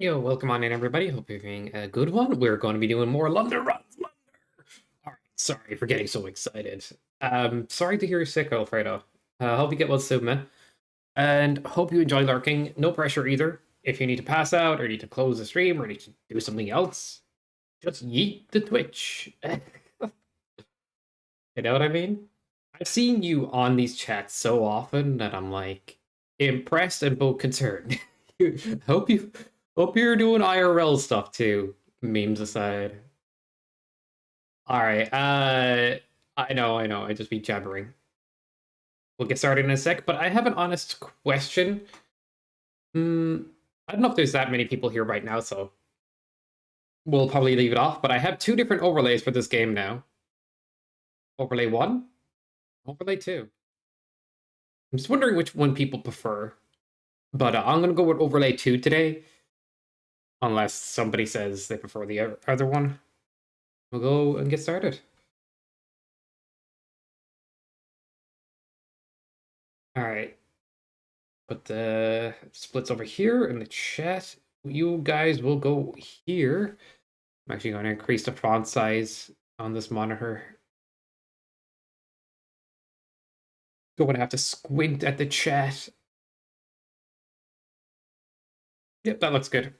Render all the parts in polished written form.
Yo, welcome on in, everybody. Hope you're having a good one. We're going to be doing more Alundra runs. All right, sorry for getting so excited. Sorry to hear you're sick, Alfredo. Hope you get well soon, man. And hope you enjoy lurking. No pressure either. If you need to pass out, or need to close the stream, or need to do something else, just yeet the Twitch. You know what I mean? I've seen you on these chats so often that I'm like impressed and both concerned. hope you hope you're doing IRL stuff too, memes aside. Alright, I know, I just be jabbering. We'll get started in a sec, but I have an honest question. I don't know if there's that many people here right now, so we'll probably leave it off, but I have two different overlays for this game now. Overlay 1, overlay 2. I'm just wondering which one people prefer. But I'm going to go with overlay 2 today. Unless somebody says they prefer the other one. We'll go and get started. Alright. Put the splits over here in the chat. You guys will go here. I'm actually going to increase the font size on this monitor. Going to have to squint at the chat. Yep, that looks good.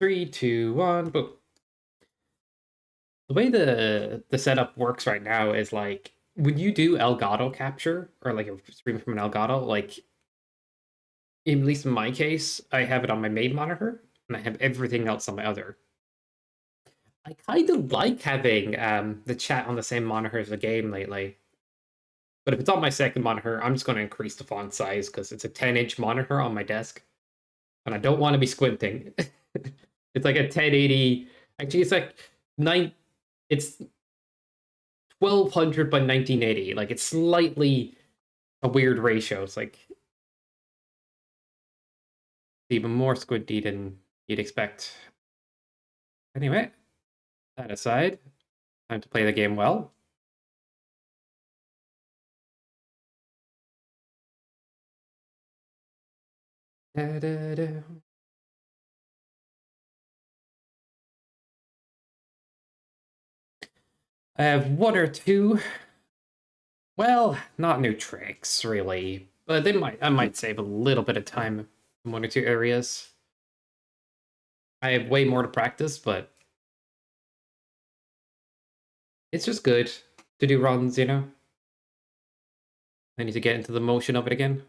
3, 2, 1, boom. The way the setup works right now is like when you do Elgato capture or like a stream from an Elgato, like at least in my case, I have it on my main monitor and I have everything else on my other. I kind of like having the chat on the same monitor as the game lately. But if it's on my second monitor, I'm just going to increase the font size because it's a 10-inch monitor on my desk. And I don't want to be squinting. It's like a 1080. Actually, it's like it's 1200 by 1980. Like it's slightly a weird ratio. It's like even more squinty than you'd expect. Anyway, that aside, time to play the game well. Da, da, da. I have one or two. Well, not new tricks really, but I might save a little bit of time in one or two areas. I have way more to practice, but it's just good to do runs, you know? I need to get into the motion of it again.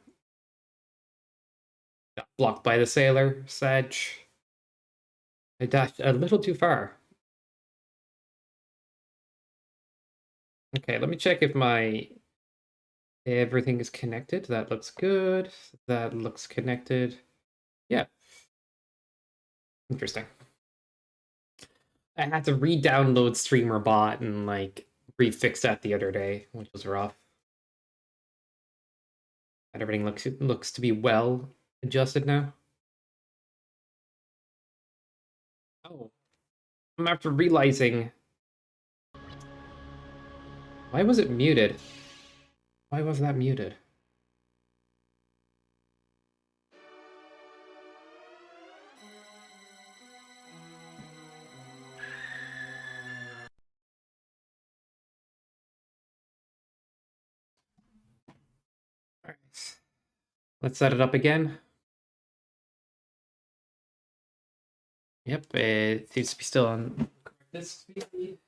Got blocked by the sailor, Sedge. I dashed a little too far. Okay, let me check if my everything is connected. That looks good. That looks connected. Yeah. Interesting. I had to re-download Streamer Bot and like refix that the other day, which was rough. And everything looks to be well adjusted now. Oh, I'm after realizing. Why was it muted? Why was that muted? All right, let's set it up again. Yep, it seems to be still on this speed.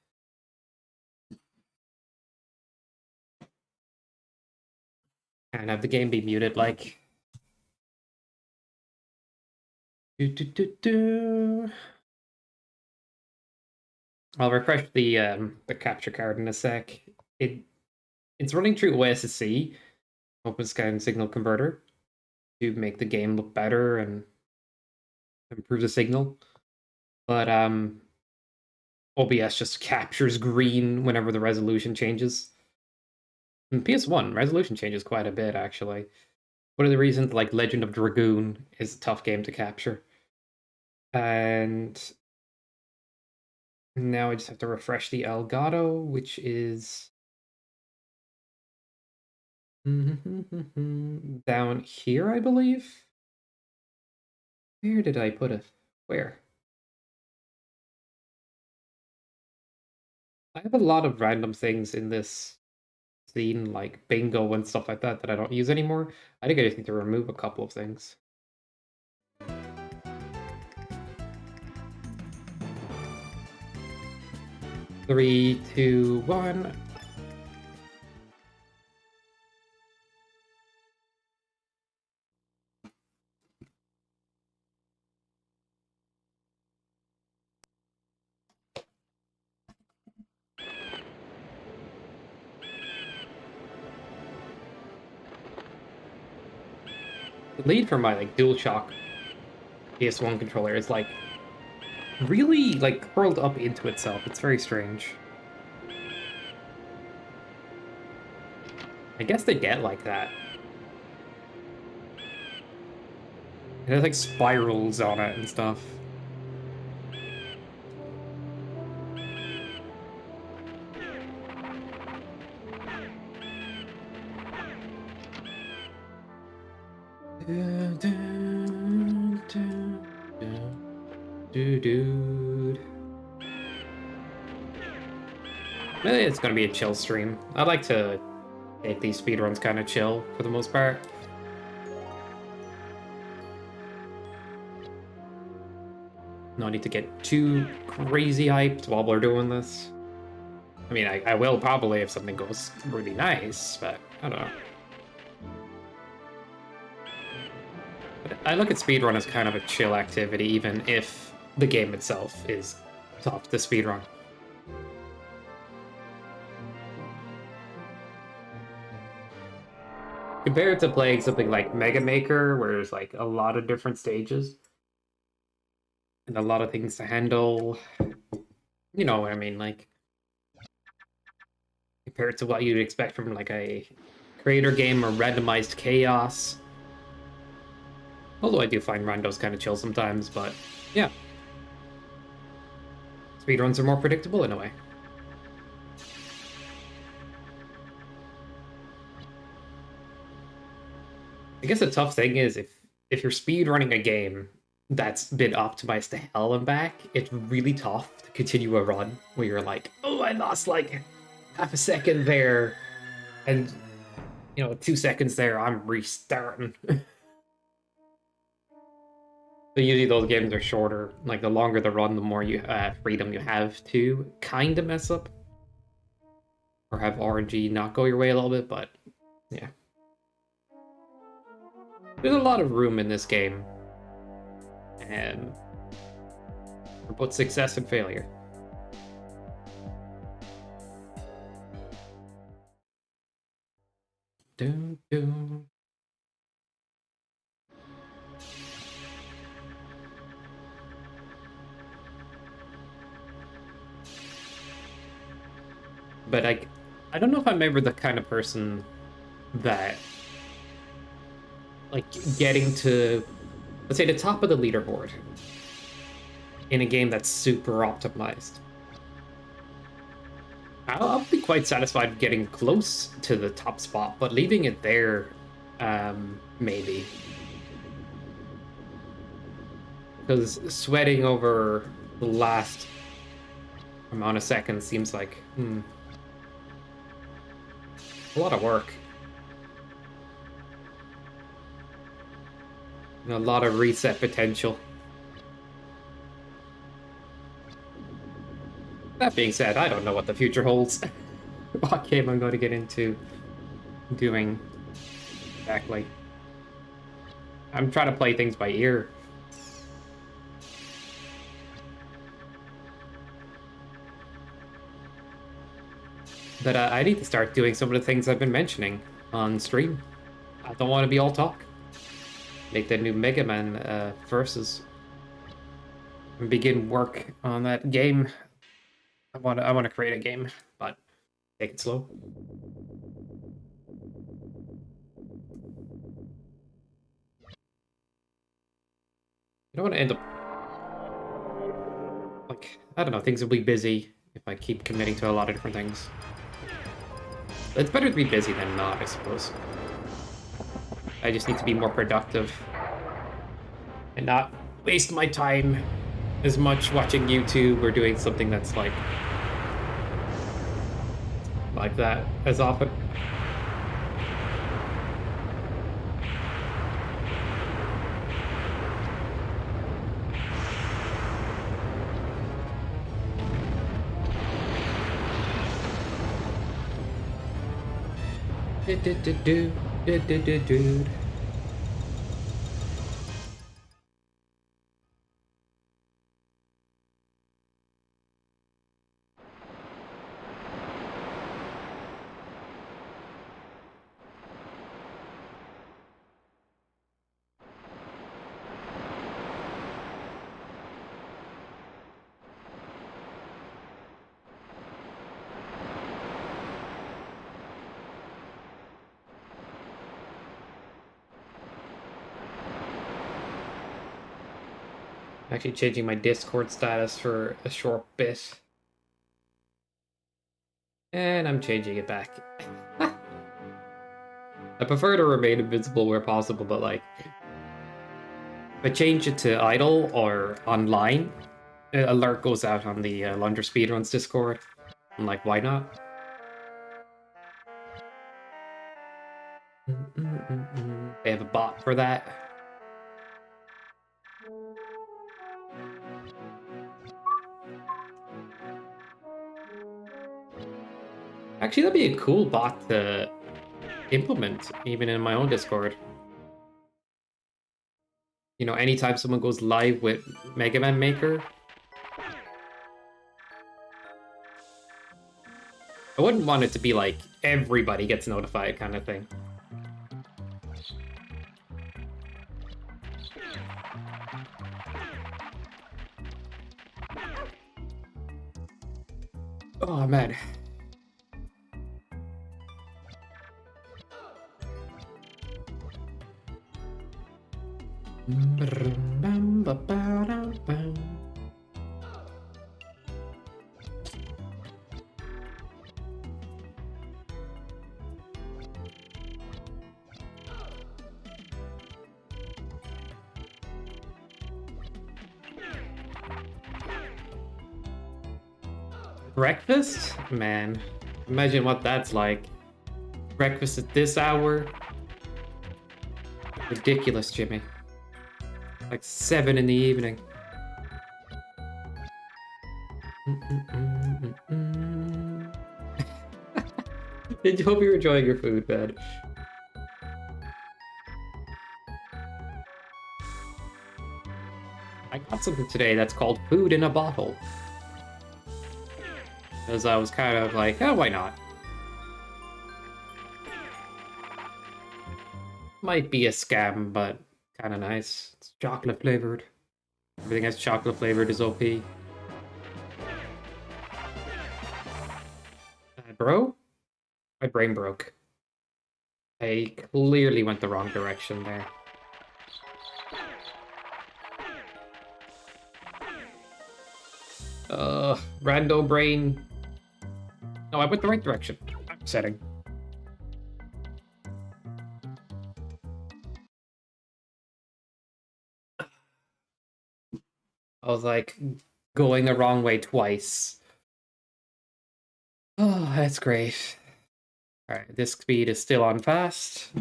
And have the game be muted like. I'll refresh the capture card in a sec. It's running through OSSC, Open Scan Signal Converter, to make the game look better and improve the signal. But OBS just captures green whenever the resolution changes. In PS1, resolution changes quite a bit, actually. One of the reasons, like Legend of Dragoon, is a tough game to capture. And now I just have to refresh the Elgato, which is down here, I believe. Where did I put it? Where? I have a lot of random things in this scene, like bingo and stuff like that I don't use anymore. I think I just need to remove a couple of things. Three, two, one. The lead for my like DualShock PS1 controller is like really like curled up into itself. It's very strange. I guess they get like that. It has like spirals on it and stuff. Dude. Maybe it's gonna be a chill stream. I like to make these speedruns kind of chill for the most part. No need to get too crazy hyped while we're doing this. I mean, I will probably if something goes really nice, but I don't know. But I look at speedrun as kind of a chill activity, even if the game itself is tough to speedrun. Compared to playing something like Mega Maker, where there's like a lot of different stages and a lot of things to handle, you know what I mean? Like, compared to what you'd expect from like a creator game or randomized chaos. Although I do find randos kind of chill sometimes, but yeah. Speedruns are more predictable in a way. I guess the tough thing is if you're speedrunning a game that's been optimized to hell and back, it's really tough to continue a run where you're like, oh, I lost like half a second there, and 2 seconds there, I'm restarting. But usually those games are shorter. Like the longer the run, the more you freedom you have to kind of mess up or have RNG not go your way a little bit. But yeah, there's a lot of room in this game, and for both success and failure. Dun, dun. But I don't know if I'm ever the kind of person that like getting to, let's say, the top of the leaderboard in a game that's super optimized. I'll be quite satisfied getting close to the top spot, but leaving it there, maybe. Because sweating over the last amount of seconds seems like, a lot of work. And a lot of reset potential. That being said, I don't know what the future holds. What game I'm going to get into doing exactly. I'm trying to play things by ear. But I need to start doing some of the things I've been mentioning on stream. I don't want to be all talk. Make the new Mega Man versus and begin work on that game. I want to create a game, but take it slow. You don't want to end up like, I don't know, things will be busy if I keep committing to a lot of different things. It's better to be busy than not, I suppose. I just need to be more productive and not waste my time as much watching YouTube or doing something that's like that as often. Dude. Actually changing my Discord status for a short bit. And I'm changing it back. I prefer to remain invisible where possible, but like, if I change it to idle or online, an alert goes out on the Alundra Speedruns Discord. I'm like, why not? They have a bot for that. Actually, that'd be a cool bot to implement, even in my own Discord. You know, anytime someone goes live with Mega Man Maker, I wouldn't want it to be like everybody gets notified kind of thing. Oh man. Breakfast? Man, imagine what that's like. Breakfast at this hour? Ridiculous, Jimmy. Like 7 in the evening. I hope you're enjoying your food, man. I got something today that's called food in a bottle. Because I was kind of like, oh, why not? Might be a scam, but kind of nice. It's chocolate flavored. Everything that's chocolate flavored is OP. Bro? My brain broke. I clearly went the wrong direction there. Rando brain. No, I went the right direction. Setting. I was like going the wrong way twice. Oh, that's great. Alright, disk speed is still on fast.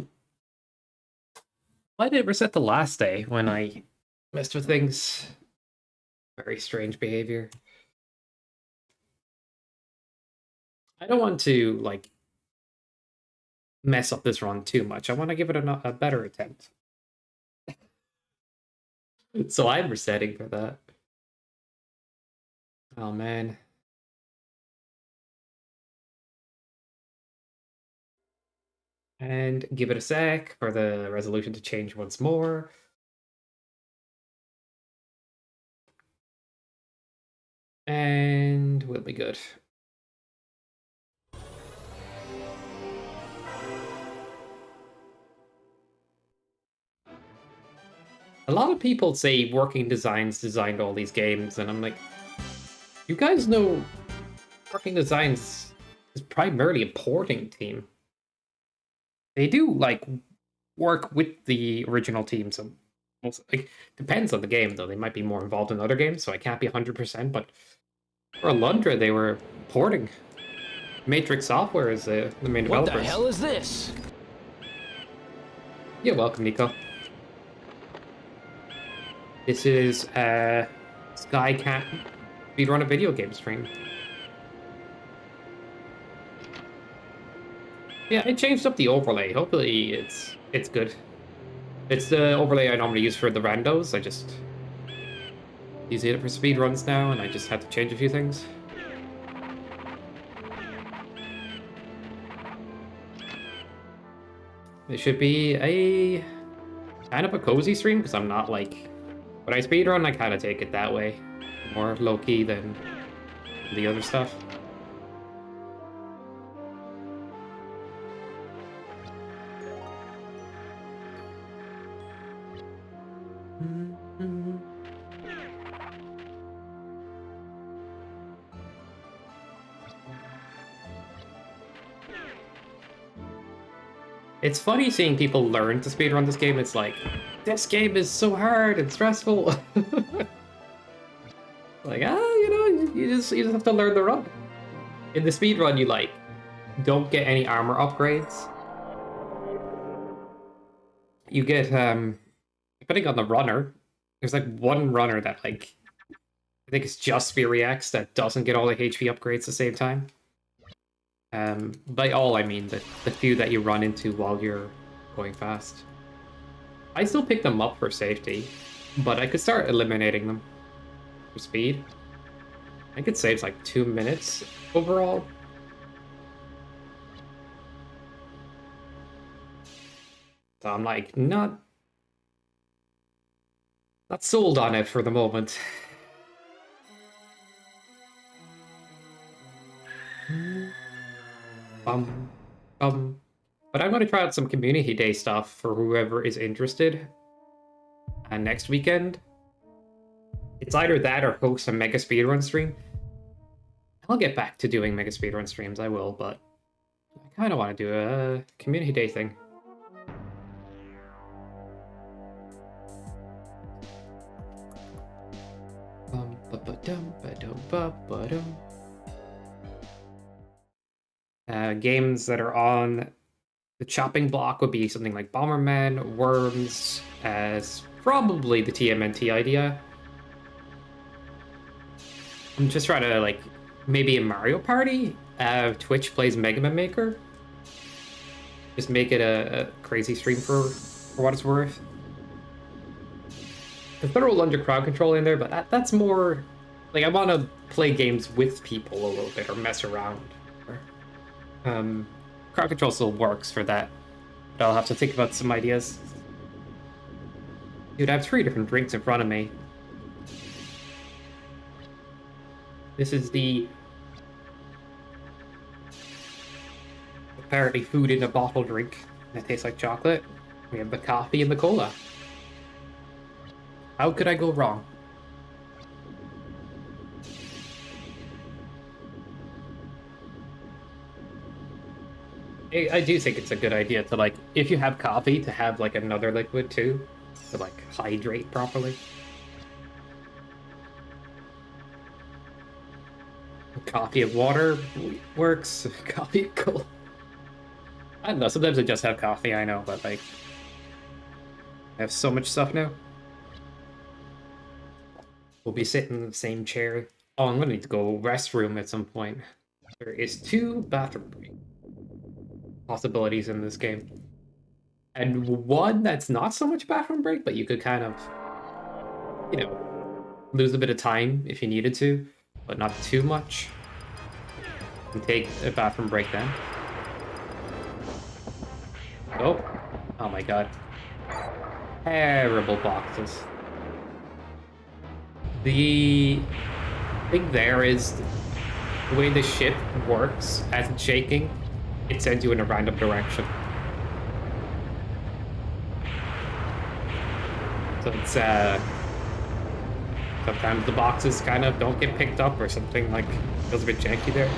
Why did it reset the last day when I messed with things? Very strange behavior. I don't want to, like, mess up this run too much. I want to give it a better attempt. So I'm resetting for that. Oh, man. And give it a sec for the resolution to change once more. And we'll be good. A lot of people say Working Designs designed all these games, and I'm like, you guys know Working Designs is primarily a porting team. They do, like, work with the original team Also, like, depends on the game, though. They might be more involved in other games, so I can't be 100%, but for Alundra, they were porting. Matrix Software is the main developers. What the hell is this? You're welcome, Nico. This is Sky can't speedrun a video game stream. Yeah, I changed up the overlay. Hopefully it's good. It's the overlay I normally use for the randos. I just use it for speedruns now, and I just had to change a few things. It should be a kind of a cozy stream, because I'm not like... When I speedrun, I kind of take it that way. More low-key than the other stuff. It's funny seeing people learn to speedrun this game. It's like, this game is so hard and stressful. Like, you just have to learn the run. In the speedrun, you like don't get any armor upgrades. You get depending on the runner, there's like one runner that like I think it's just Fury X that doesn't get all the HP upgrades at the same time. By all I mean the few that you run into while you're going fast. I still pick them up for safety, but I could start eliminating them for speed. I think it saves like 2 minutes overall. So I'm like not sold on it for the moment. But I'm going to try out some community day stuff for whoever is interested. And next weekend, it's either that or host a mega speedrun stream. I'll get back to doing mega speedrun streams, I will, but I kind of want to do a community day thing. Games that are on the chopping block would be something like Bomberman, Worms, as probably the TMNT idea. I'm just trying to like maybe a Mario Party. Twitch plays Mega Man Maker. Just make it a crazy stream for what it's worth. There's literal under crowd control in there, but that's more like I want to play games with people a little bit or mess around. Crowd control still works for that, but I'll have to think about some ideas. Dude, I have 3 different drinks in front of me. This is the apparently food in a bottle drink that tastes like chocolate. We have the coffee and the cola. How could I go wrong? I do think it's a good idea to like, if you have coffee, to have like another liquid too, to like hydrate properly. Coffee and water works. Coffee and cola. I don't know, sometimes I just have coffee, I know, but like, I have so much stuff now. We'll be sitting in the same chair. Oh, I'm gonna need to go restroom at some point. There is 2 bathroom possibilities in this game. And one that's not so much bathroom break, but you could kind of, lose a bit of time if you needed to, but not too much. You can take a bathroom break then. Oh my god. Terrible boxes. The thing there is the way the ship works as it's shaking, it sends you in a random direction. So it's sometimes the boxes kind of don't get picked up or something, like feels a bit janky there.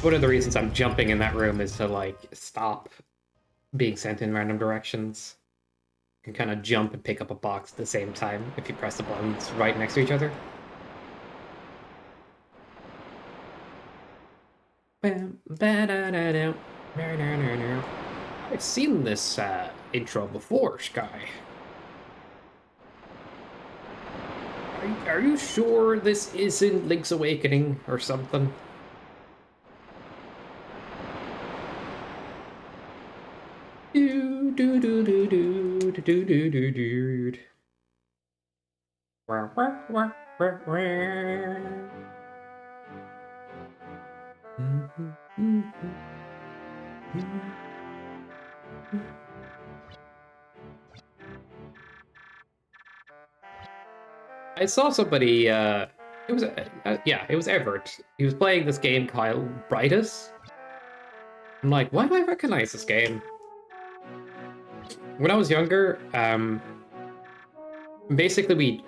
one of the reasons I'm jumping in that room is to, like, stop being sent in random directions. You can kind of jump and pick up a box at the same time if you press the buttons right next to each other. I've seen this intro before, Sky. Are you sure this isn't Link's Awakening or something? Do do do do do do do do do do. Wah, wah, wah, wah, wah. I saw somebody, it was, yeah, it was Everett. He was playing this game called Brightest. I'm like, why do I recognize this game? When I was younger, basically we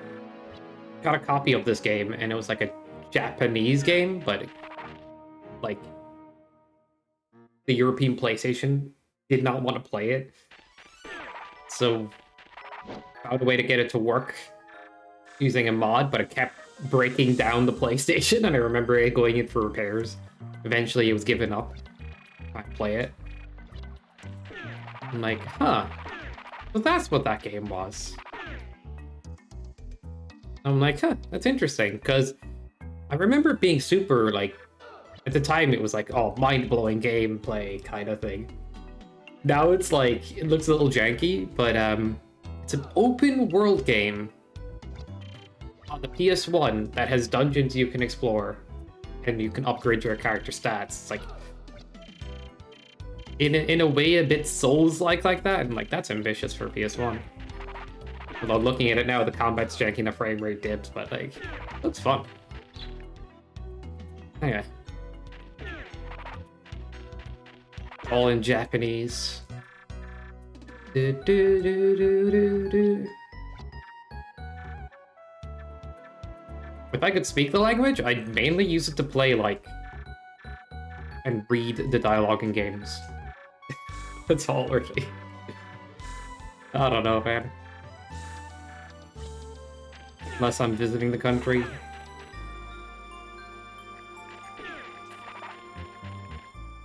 got a copy of this game, and it was like a Japanese game, but like the European PlayStation did not want to play it, so found a way to get it to work using a mod, but it kept breaking down the PlayStation, and I remember it going in for repairs. Eventually, it was given up. I play it. I'm like, huh. So that's what that game was. I'm like, huh, that's interesting, because I remember it being super, like, at the time it was like, oh, mind-blowing gameplay kind of thing. Now it's like, it looks a little janky, but it's an open world game on the PS1 that has dungeons you can explore, and you can upgrade your character stats. It's like, in a way, a bit Souls-like that, and like, that's ambitious for PS1. Although looking at it now, the combat's janky and the frame rate dips, but like, it looks fun. Anyway. All in Japanese. Do, do, do, do, do, do. If I could speak the language, I'd mainly use it to play, like, and read the dialogue in games. That's all, really. I don't know, man. Unless I'm visiting the country.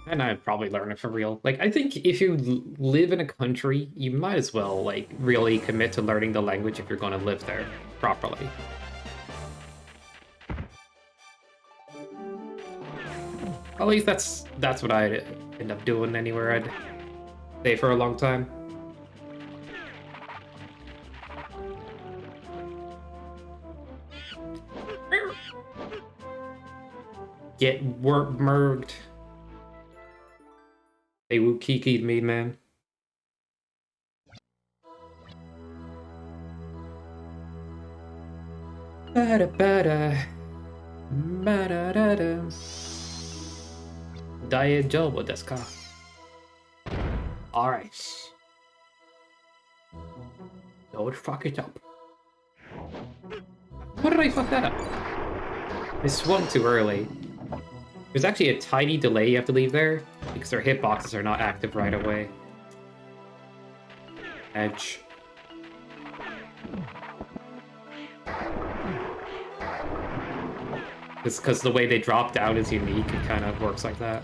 And I'd probably learn it for real. Like, I think if you live in a country, you might as well, like, really commit to learning the language if you're going to live there properly. At least that's what I'd end up doing anywhere I'd stay for a long time. Get murked. They woo kiki'd me, man. Bada bada. Bada da da. Daijoubu desu ka? Alright. Don't fuck it up. What did I fuck that up? I swung too early. There's actually a tiny delay you have to leave there, because their hitboxes are not active right away. Edge. It's because the way they drop down is unique, it kind of works like that.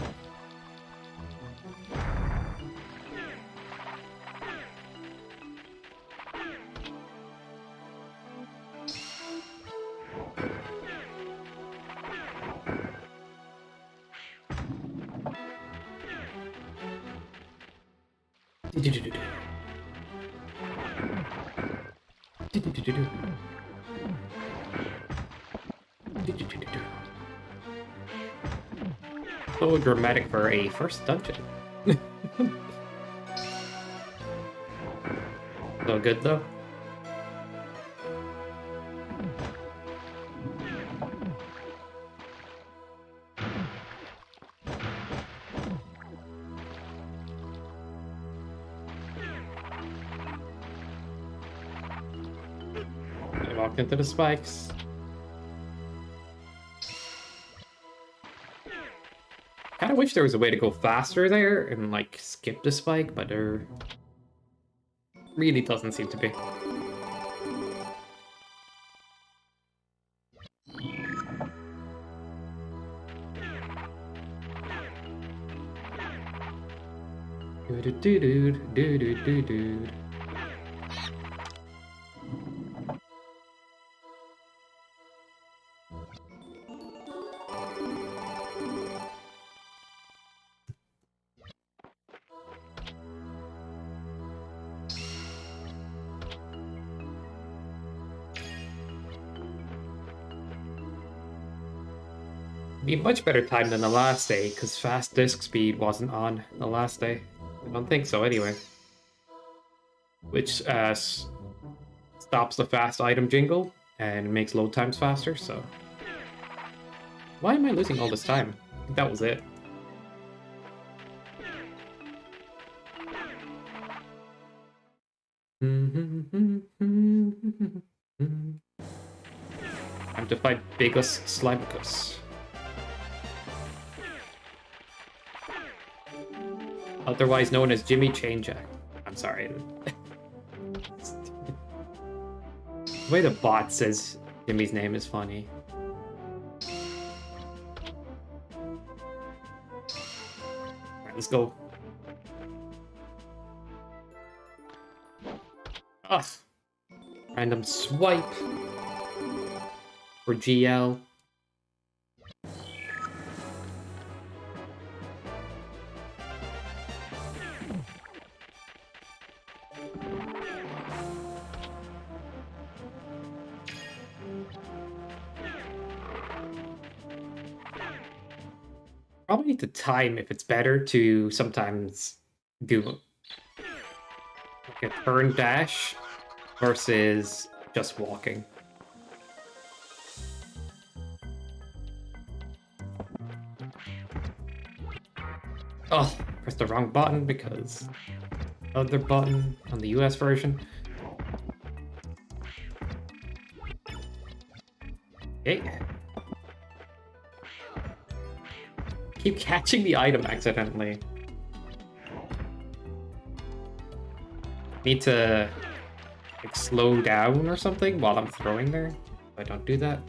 So dramatic for a first dungeon. So good though. I walked into the spikes. Kind of wish there was a way to go faster there and like skip the spike, but there really doesn't seem to be. Dude. Be a much better time than the last day, because fast disk speed wasn't on the last day. I don't think so, anyway. Which stops the fast item jingle and makes load times faster, so... Why am I losing all this time? I think that was it. Time to fight Bigus Slimicus. Otherwise known as Jimmy Chainjack. I'm sorry. The way the bot says Jimmy's name is funny. Alright, let's go. Ugh. Random swipe. For GL. Probably need to time if it's better to sometimes do like a turn dash versus just walking. Oh, pressed the wrong button because other button on the US version. Okay. Keep catching the item accidentally. Need to like slow down or something while I'm throwing there. If I don't do that.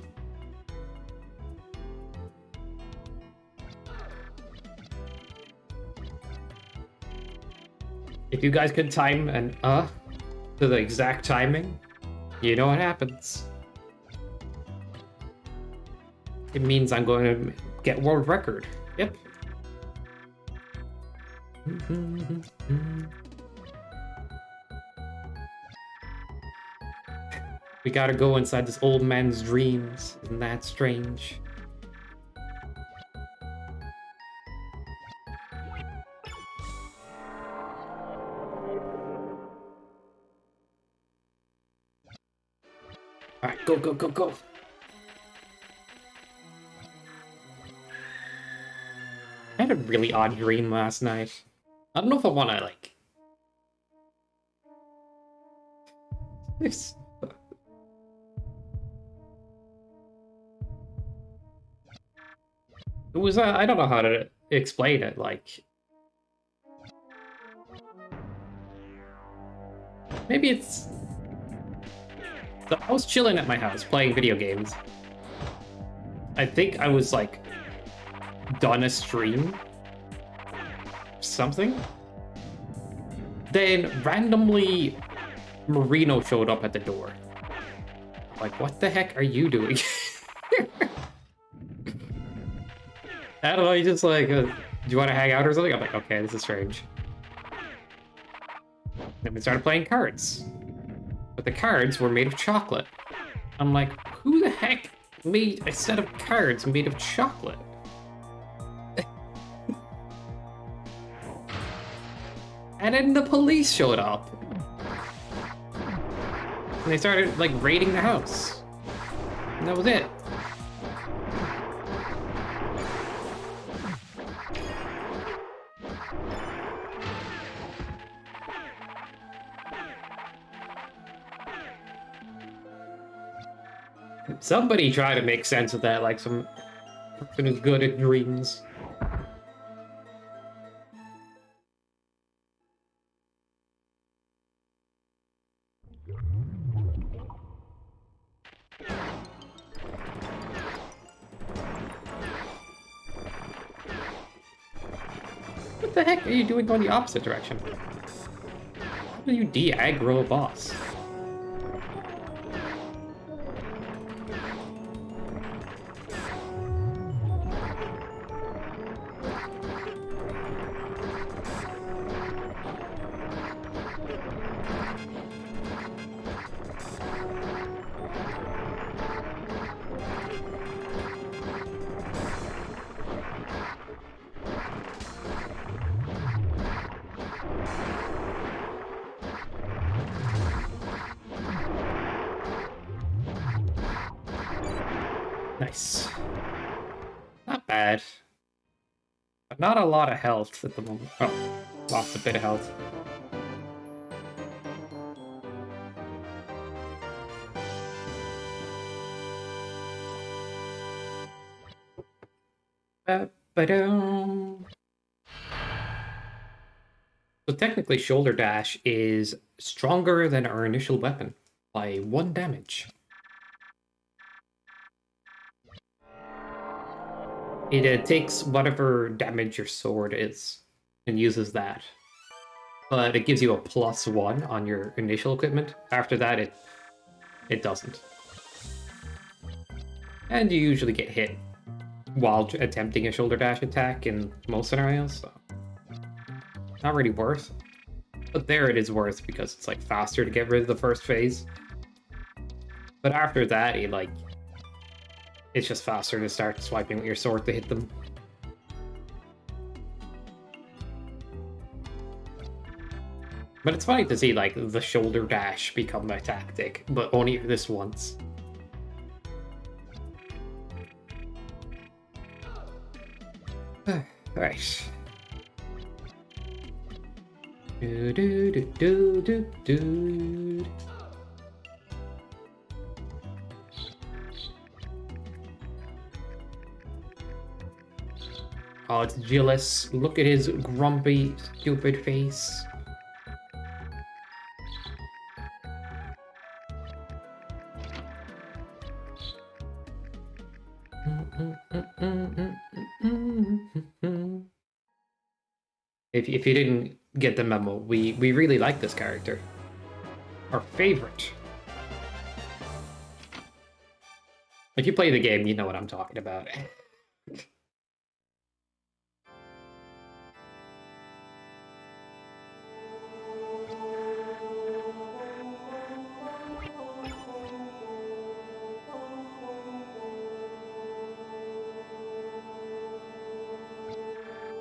If you guys could time an to the exact timing, you know what happens. It means I'm going to get world record. Yep. We gotta go inside this old man's dreams. Isn't that strange? Alright, go, go, go, go. I had a really odd dream last night. I don't know if I want to, like... This... It was, I don't know how to explain it, like... Maybe it's... So I was chilling at my house, playing video games. I think I was, like... done a stream, something. Then randomly Marino showed up at the door. Like, what the heck are you doing? I don't know, he's just like, do you want to hang out or something? I'm like, okay, this is strange. Then we started playing cards. But the cards were made of chocolate. I'm like, who the heck made a set of cards made of chocolate? And then the police showed up. And they started, like, raiding the house. And that was it. Somebody try to make sense of that, like some person who's good at dreams. What the heck are you doing going the opposite direction? How do you de-aggro a boss? Nice. Not bad. But not a lot of health at the moment. Oh, lost a bit of health. Ba-ba-dum. So technically, Shoulder Dash is stronger than our initial weapon by 1 damage. It takes whatever damage your sword is and uses that. But it gives you a +1 on your initial equipment. After that, it doesn't. And you usually get hit while attempting a shoulder dash attack in most scenarios, so not really worth. But there it is worth because it's like faster to get rid of the first phase. But after that, it's just faster to start swiping with your sword to hit them. But it's funny to see like the shoulder dash become a tactic, but only this once. Right. Do do do do do do. Oh, it's Gillis. Look at his grumpy, stupid face. If you didn't get the memo, we really like this character. Our favorite. If you play the game, you know what I'm talking about.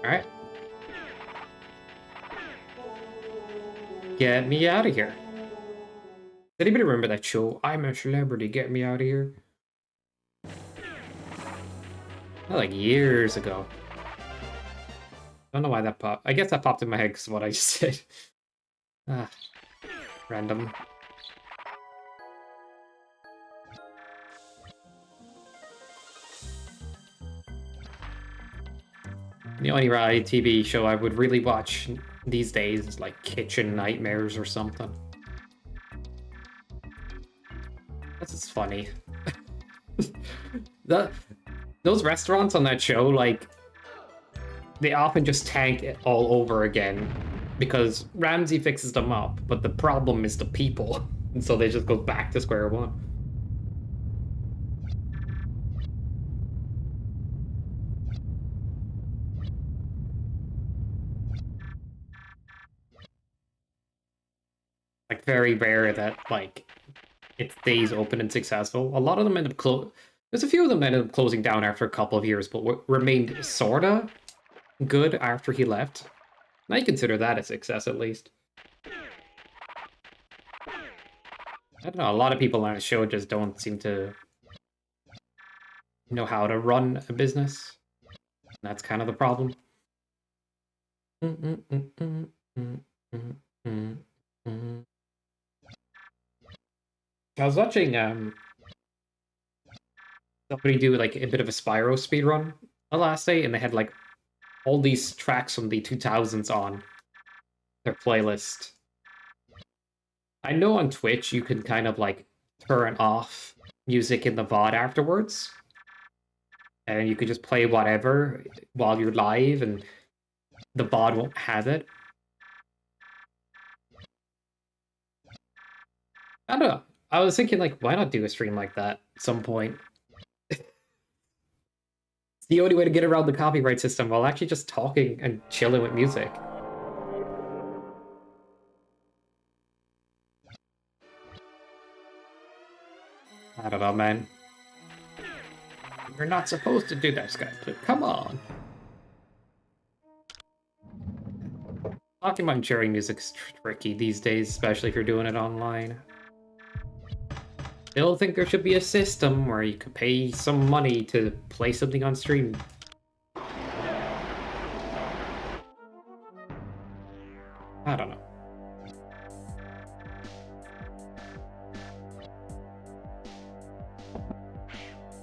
Alright. Get me out of here. Does anybody remember that show? I'm a Celebrity, Get Me Out of Here? Like years ago. Don't know why that popped. I guess that popped in my head because of what I just said. Ah, random. The only reality TV show I would really watch these days is like Kitchen Nightmares or something. This is funny. Those restaurants on that show, like, they often just tank it all over again because Ramsey fixes them up, but the problem is the people, and so they just go back to square one. Like, very rare that, like, it stays open and successful. A lot of them end up there's a few of them that ended up closing down after a couple of years, but remained sorta good after he left. And I consider that a success, at least. I don't know, a lot of people on the show just don't seem to know how to run a business. That's kind of the problem. I was watching somebody do like a bit of a Spyro speedrun the last day, and they had like all these tracks from the 2000s on their playlist. I know on Twitch you can kind of like turn off music in the VOD afterwards, and you could just play whatever while you're live, and the VOD won't have it. I don't know. I was thinking, like, why not do a stream like that at some point? It's the only way to get around the copyright system while actually just talking and chilling with music. I don't know, man. You're not supposed to do that, Sky. Come on. Talking about sharing music's tricky these days, especially if you're doing it online. Still think there should be a system where you could pay some money to play something on stream. I don't know.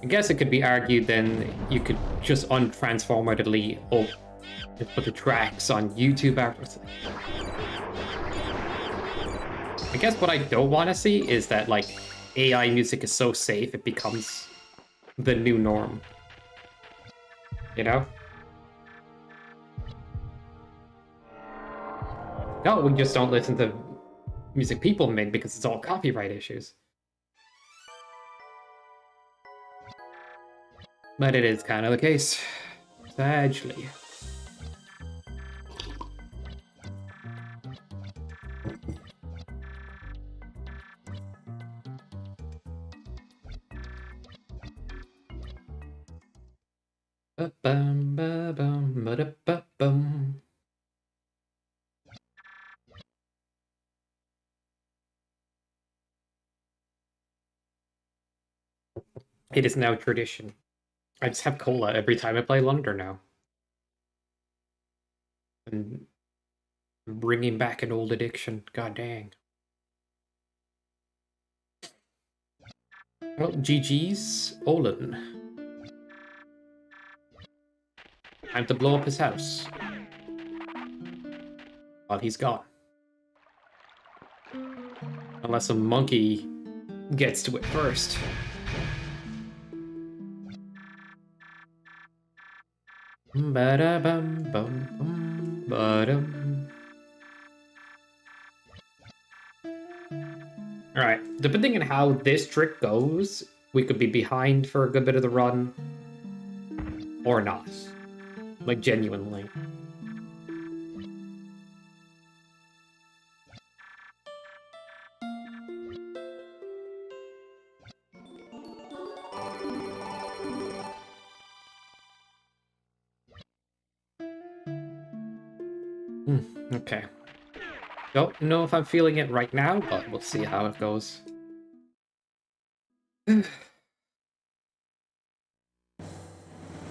I guess it could be argued then you could just untransformatedly put the tracks on YouTube afterwards. I guess what I don't want to see is that, like, AI music is so safe it becomes the new norm. You know? No, we just don't listen to music people make because it's all copyright issues. But it is kind of the case, sadly. Ba-bum, ba-bum, ba-da-ba-bum. It is now tradition. I just have cola every time I play Alundra now. And bringing back an old addiction. God dang. Well, GG's Olin. Time to blow up his house. While he's gone. Unless a monkey gets to it first. Ba-da-bum-bum-bum, ba-dum. Alright, depending on how this trick goes, we could be behind for a good bit of the run. Or not. Like, genuinely. Okay. Don't know if I'm feeling it right now, but we'll see how it goes.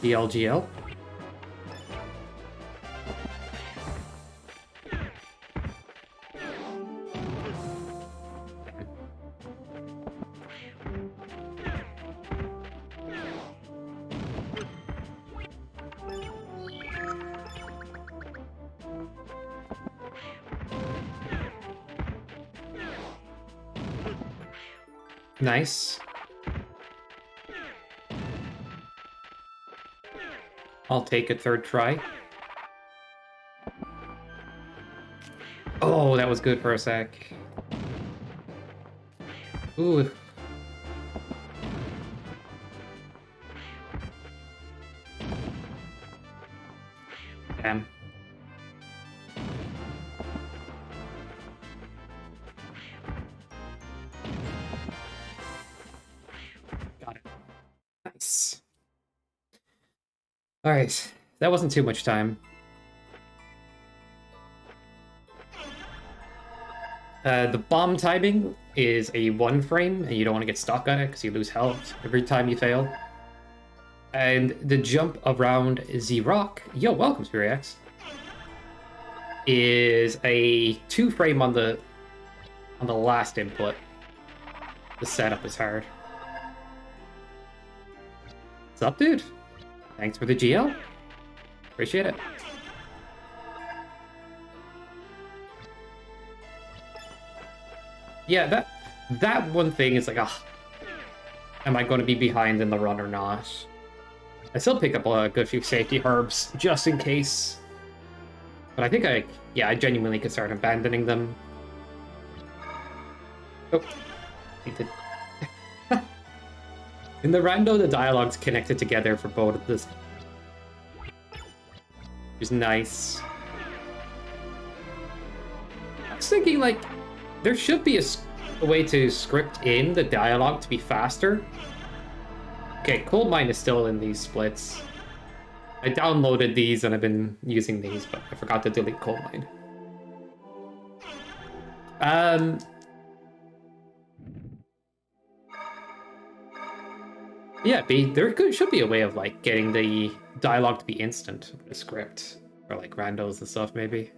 DLGL. Nice. I'll take a third try. Oh, that was good for a sec. Ooh. Damn. Got it. Nice. Alright, that wasn't too much time. The bomb timing is a 1 frame, and you don't want to get stuck on it because you lose health every time you fail. And the jump around the rock, yo, welcome, SpearX, is a 2 frame on the last input. The setup is hard. What's up, dude? Thanks for the GL. Appreciate it. Yeah, that one thing is like, am I going to be behind in the run or not? I still pick up a good few safety herbs just in case. But I think I genuinely could start abandoning them. Oh, he did. In the rando, the dialogue's connected together for both of this. Which is nice. I was thinking, like, there should be a way to script in the dialogue to be faster. Okay, Coal Mine is still in these splits. I downloaded these and I've been using these, but I forgot to delete Coal Mine. Yeah, there should be a way of like getting the dialogue to be instant with a script, or like randos and stuff, maybe.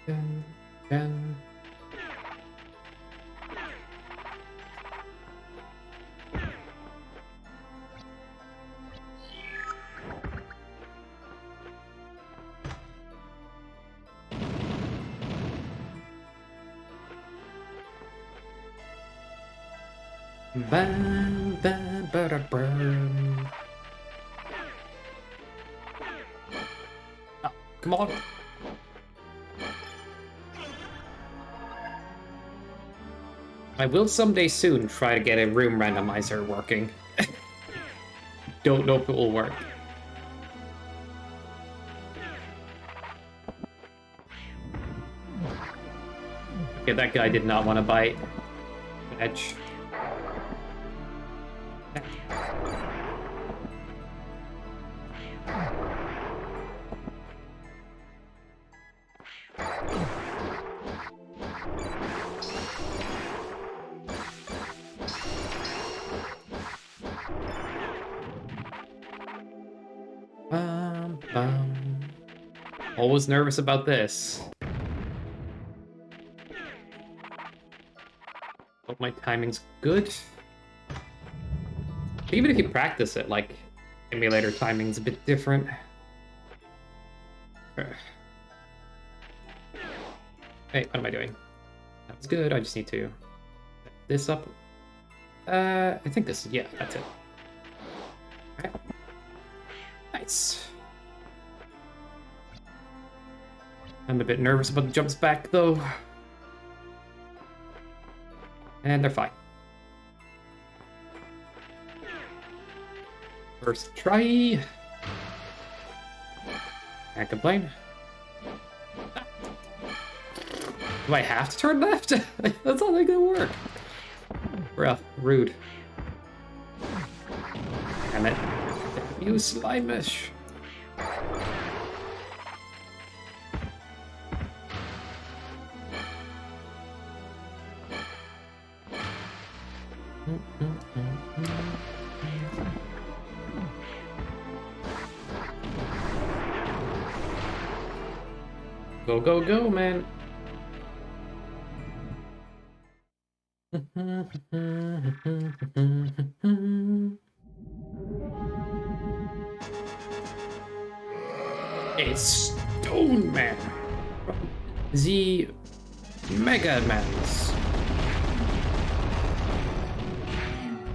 Dun. Bam, bam, bam. Oh, come on. I will someday soon try to get a room randomizer working. Don't know if it will work. Okay, that guy did not want to bite. Edge. Always nervous about this. Hope my timing's good. Even if you practice it, like, emulator timing's a bit different. Hey, what am I doing? That's good, I just need to set this up. I think this is, yeah, that's it. Alright. Nice. I'm a bit nervous about the jumps back, though. And they're fine. First try. Can't complain. Do I have to turn left? That's not gonna work. Rough, rude. Damn it. You slimish. Go, go, go, man. A Stone Man. The Mega Mans.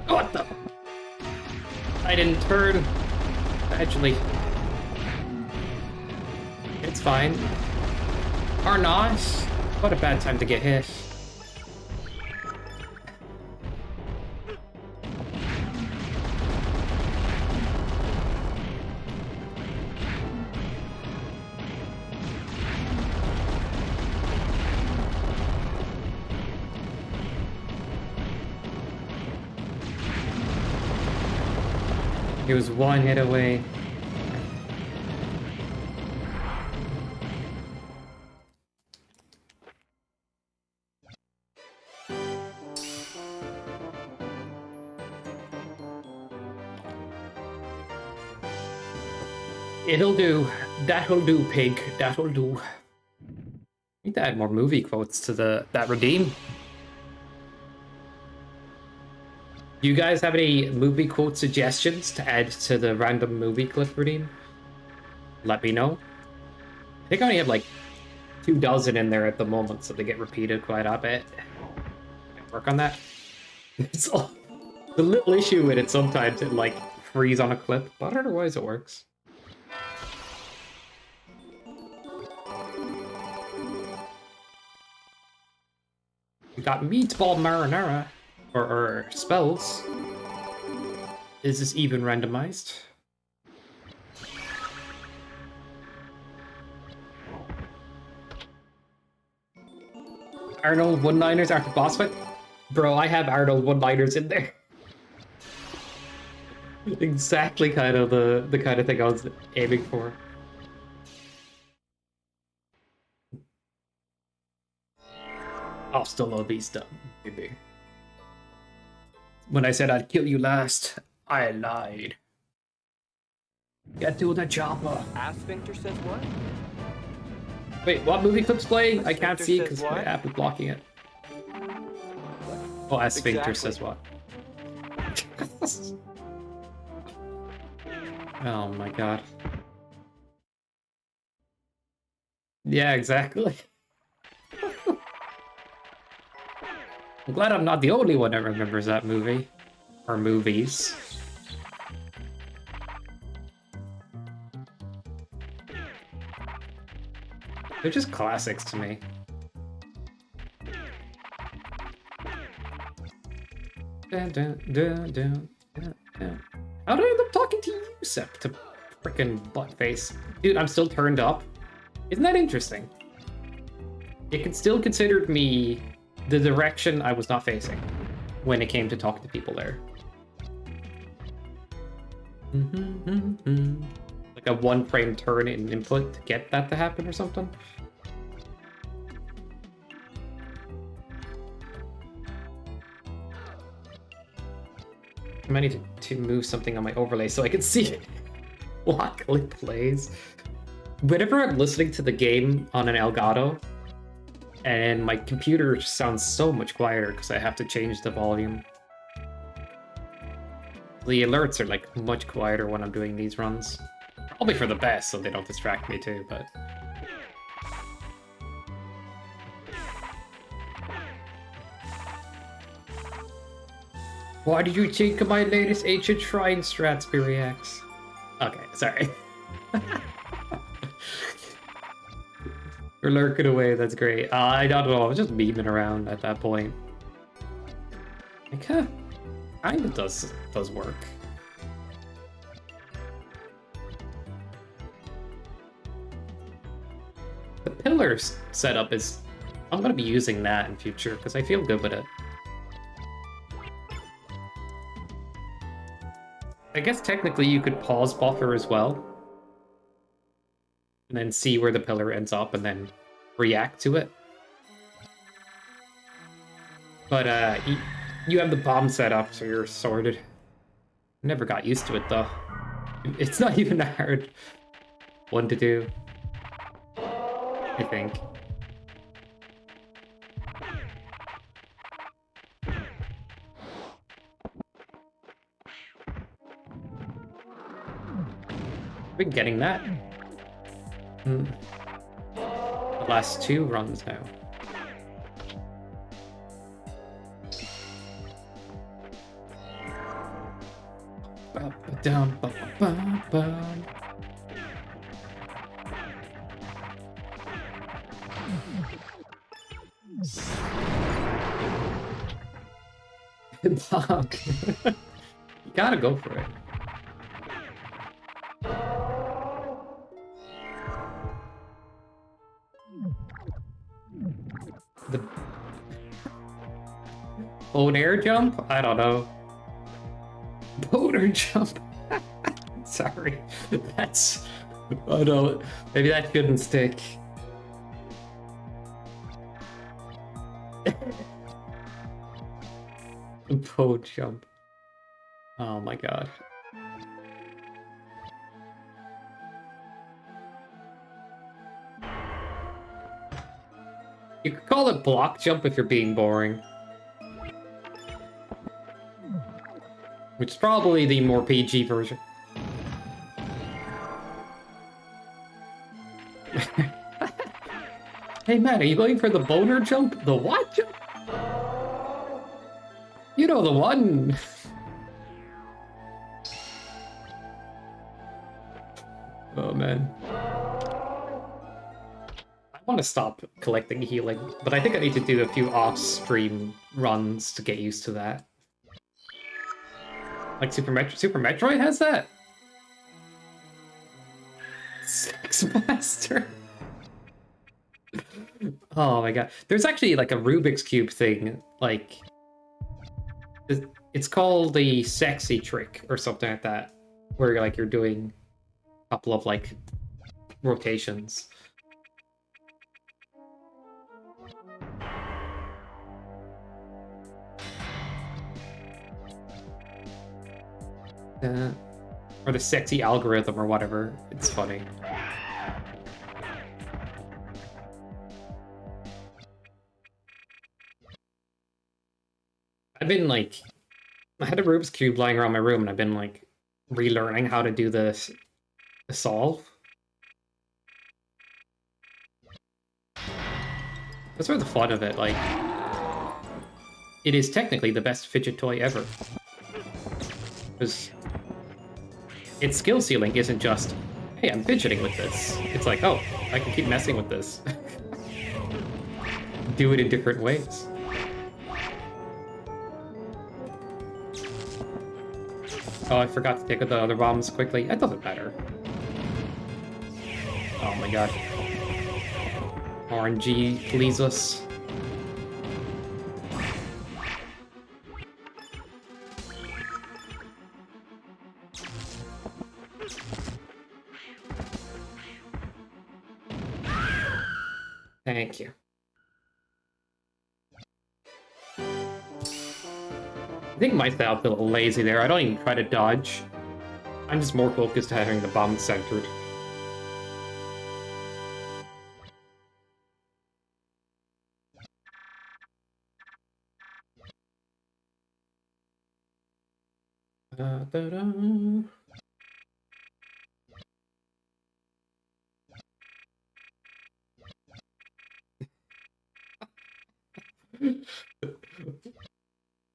What the? I didn't turn. Actually, it's fine. Or not. What a bad time to get hit. He was one hit away. It'll do. That'll do, pig. That'll do. Need to add more movie quotes to that redeem. You guys have any movie quote suggestions to add to the random movie clip redeem? let me know. I think I only have like 24 in there at the moment, so they get repeated quite a bit. Work on that. It's all, the little issue with it sometimes it like freeze on a clip, but otherwise it works. We got meatball marinara or spells. Is this even randomized? Arnold one-liners after boss fight? Bro, I have Arnold one-liners in there. Exactly kind of the kind of thing I was aiming for. Hasta la vista, baby. When I said I'd kill you last, I lied. Get to the chopper. Asphincter says what? Wait, what movie clip's playing? I can't see because my app is blocking it. Oh, Asphincter says what? Oh my god. Yeah, exactly. I'm glad I'm not the only one that remembers that movie. Or movies. They're just classics to me. Dun, dun, dun, dun, dun, dun. How did I end up talking to you, Sep, to frickin' buttface? Dude, I'm still turned up. Isn't that interesting? It still considered me the direction I was not facing when it came to talking to people there. Like a one-frame turn in input to get that to happen or something. I might need to move something on my overlay so I can see it while it plays. Whenever I'm listening to the game on an Elgato, and my computer sounds so much quieter because I have to change the volume. The alerts are like much quieter when I'm doing these runs. Probably for the best so they don't distract me too, but... Why did you think of my latest ancient shrine strat, Spiriax? Okay, sorry. You're lurking away, that's great. I don't know, I was just memeing around at that point. Like, huh, kinda does work. The pillar setup is... I'm gonna be using that in future, because I feel good with it. I guess technically you could pause buffer as well. And then see where the pillar ends up and then react to it. But you have the bomb set up, so you're sorted. Never got used to it though. It's not even a hard one to do, I think. Been getting that. The last 2 runs now. You gotta go for it. The boner jump? I don't know. Boner jump. Sorry. That's... Oh no. Maybe that shouldn't stick. Bow jump. Oh my god. You could call it block jump if you're being boring. Which is probably the more PG version. Hey Matt, are you going for the boner jump? The what jump? You know the one. Oh man. I want to stop collecting healing, but I think I need to do a few off-stream runs to get used to that. Like Super Metroid has that? Sex Master. Oh my god. There's actually like a Rubik's Cube thing, like... It's called the sexy trick or something like that, where like you're doing a couple of like rotations. Or the sexy algorithm or whatever. It's funny. I've been like, I had a Rubik's Cube lying around my room and I've been like relearning how to do the solve. That's sort of the fun of it, like, it is technically the best fidget toy ever. Because its skill ceiling isn't just, hey, I'm fidgeting with this. It's like, oh, I can keep messing with this. Do it in different ways. Oh, I forgot to take out the other bombs quickly. That doesn't matter. Oh my god. RNG, please us. Thank you. I think my style's a little lazy there. I don't even try to dodge. I'm just more focused on having the bomb centered.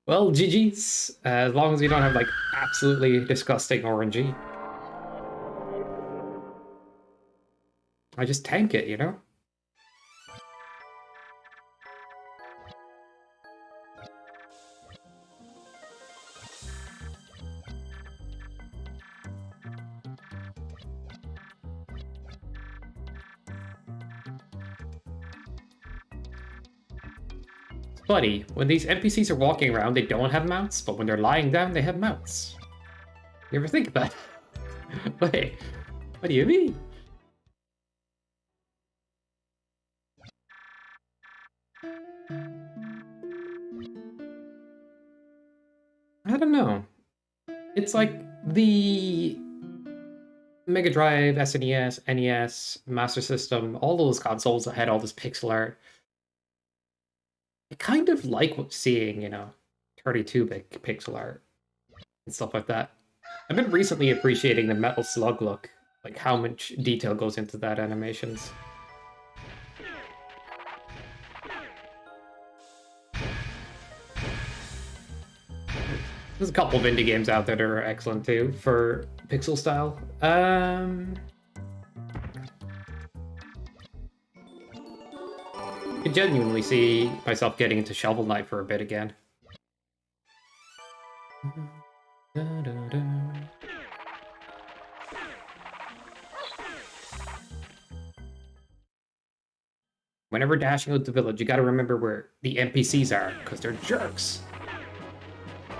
Well, GG's. As long as you don't have, like, absolutely disgusting RNG. I just tank it, you know? It's funny, when these NPCs are walking around, they don't have mounts, but when they're lying down, they have mounts. You ever think about it? Wait, what do you mean? I don't know. It's like the Mega Drive, SNES, NES, Master System, all those consoles that had all this pixel art. I kind of like seeing, you know, 32-bit pixel art and stuff like that. I've been recently appreciating the Metal Slug look, like how much detail goes into that animations. There's a couple of indie games out there that are excellent too for pixel style. I could genuinely see myself getting into Shovel Knight for a bit again. Whenever dashing out the village, you gotta remember where the NPCs are, because they're jerks.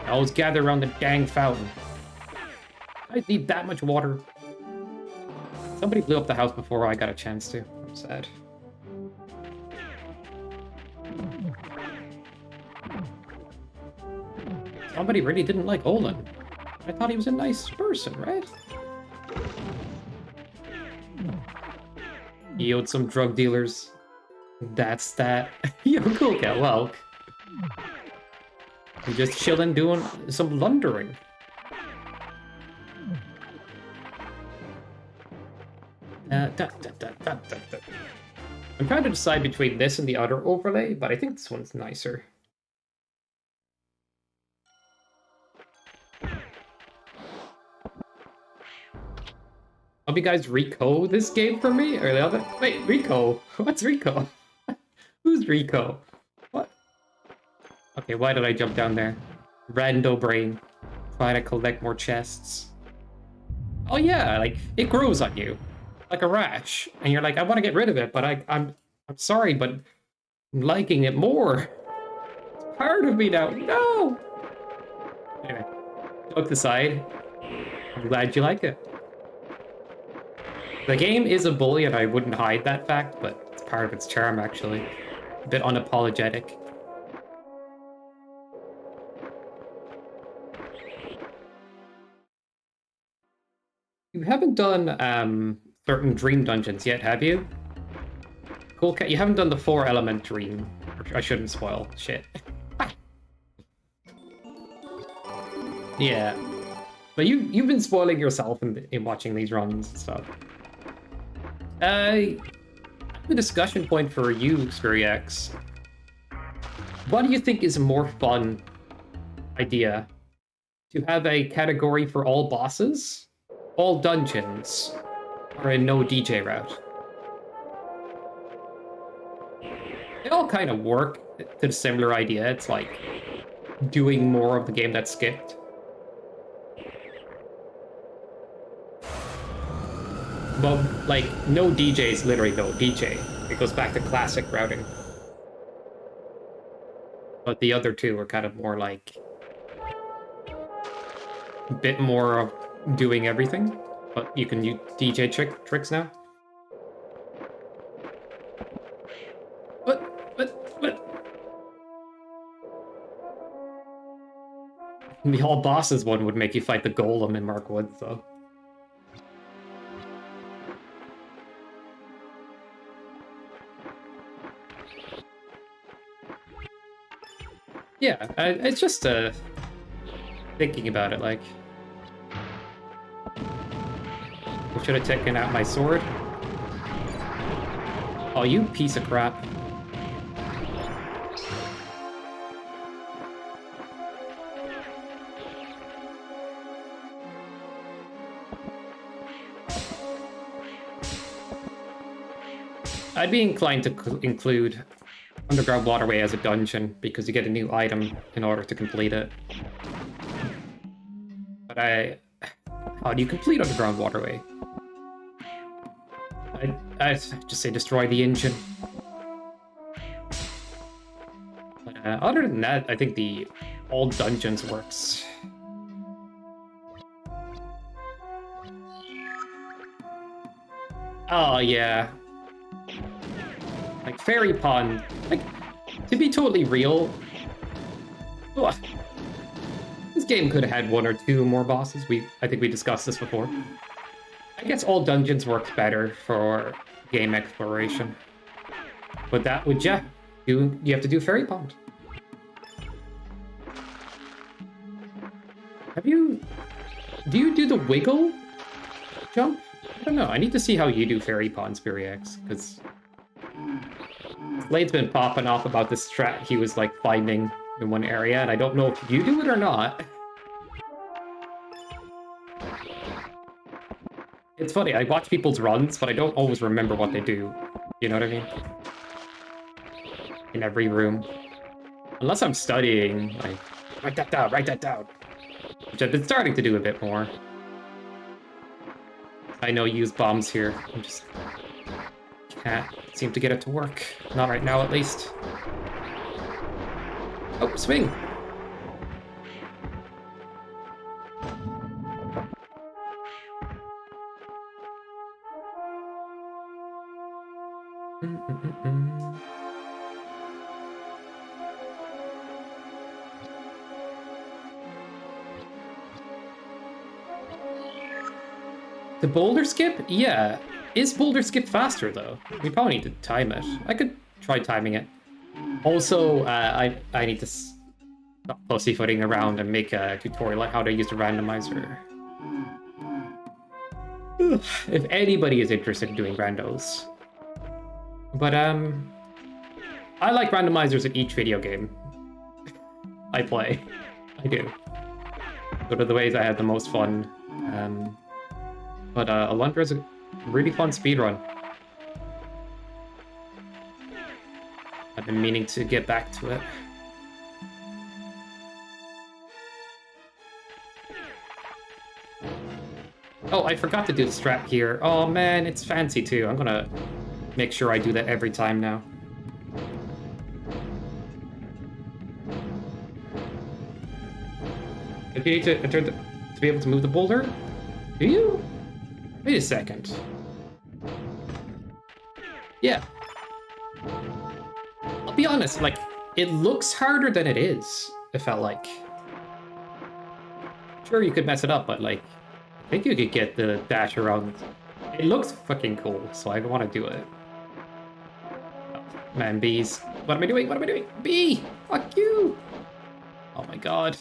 Always gather around the dang fountain. I need that much water. Somebody blew up the house before I got a chance to. I'm sad. Somebody really didn't like Olin. I thought he was a nice person, right? He owed some drug dealers. That's that. Yo, cool cat, well. I'm just chilling doing some laundering. I'm trying to decide between this and the other overlay, but I think this one's nicer. Hope you guys Rico this game for me? Or the other? Wait, Rico? What's Rico? Who's Rico? What? Okay, why did I jump down there? Rando brain. Trying to collect more chests. Oh yeah, like, it grows on you. Like a rash. And you're like, I want to get rid of it, but I'm sorry, but I'm liking it more. It's part of me now. No! Anyway, joke aside, I'm glad you like it. The game is a bully, and I wouldn't hide that fact, but it's part of its charm, actually. A bit unapologetic. You haven't done certain dream dungeons yet, have you? Cool Cat, you haven't done the 4-element dream. I shouldn't spoil shit. Yeah. But you've been spoiling yourself in watching these runs and stuff. The discussion point for you, SpiriX. What do you think is a more fun idea? To have a category for all bosses, all dungeons, or a no DJ route? They all kind of work to the similar idea. It's like doing more of the game that's skipped. Well, like, no DJ is literally no DJ. It goes back to classic routing. But the other two are kind of more like a bit more of doing everything. But you can use DJ tricks now. What? The all bosses one would make you fight the golem in Markwood, so. Yeah, it's just thinking about it, like, I should have taken out my sword. Oh, you piece of crap. I'd be inclined to include Underground Waterway as a dungeon, because you get a new item in order to complete it. But how do you complete Underground Waterway? I'd just say destroy the engine. Other than that, I think the all dungeons works. Oh, yeah. Like, Fairy Pond, like, to be totally real, this game could have had 1 or 2 more bosses. I think we discussed this before. I guess all dungeons works better for game exploration. But that would you have to do Fairy Pond. Do you do the wiggle jump? I don't know. I need to see how you do Fairy Pond, SpiriX, because Blade's been popping off about this strat he was like finding in one area, and I don't know if you do it or not. It's funny, I watch people's runs, but I don't always remember what they do. You know what I mean? In every room. Unless I'm studying, like, write that down. Which I've been starting to do a bit more. I know use bombs here. I'm just can't seem to get it to work. Not right now, at least. Oh, swing! The boulder skip? Yeah. Is boulder skip faster, though? We probably need to time it. I could try timing it. Also, I need to stop pussyfooting around and make a tutorial on how to use the randomizer. If anybody is interested in doing randos, But I like randomizers in each video game I play. I do. Those are the ways I have the most fun. But Alundra is a really fun speedrun. I've been meaning to get back to it. Oh, I forgot to do the strat here. Oh man, it's fancy too. I'm gonna make sure I do that every time now. Do you need to enter to be able to move the boulder? Do you? Wait a second. Yeah. I'll be honest, like, it looks harder than it is, it felt like. Sure, you could mess it up, but, like, I think you could get the dash around. It looks fucking cool, so I want to do it. Oh, man, bees. What am I doing? What am I doing? Bee! Fuck you! Oh my god.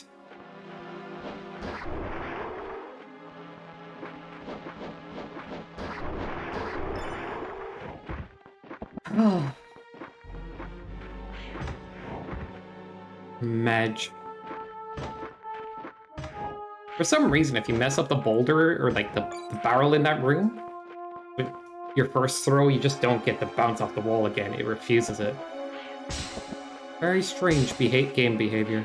Oh. Madge. For some reason, if you mess up the boulder or like the barrel in that room, with your first throw, you just don't get the bounce off the wall again. It refuses it. Very strange game behavior.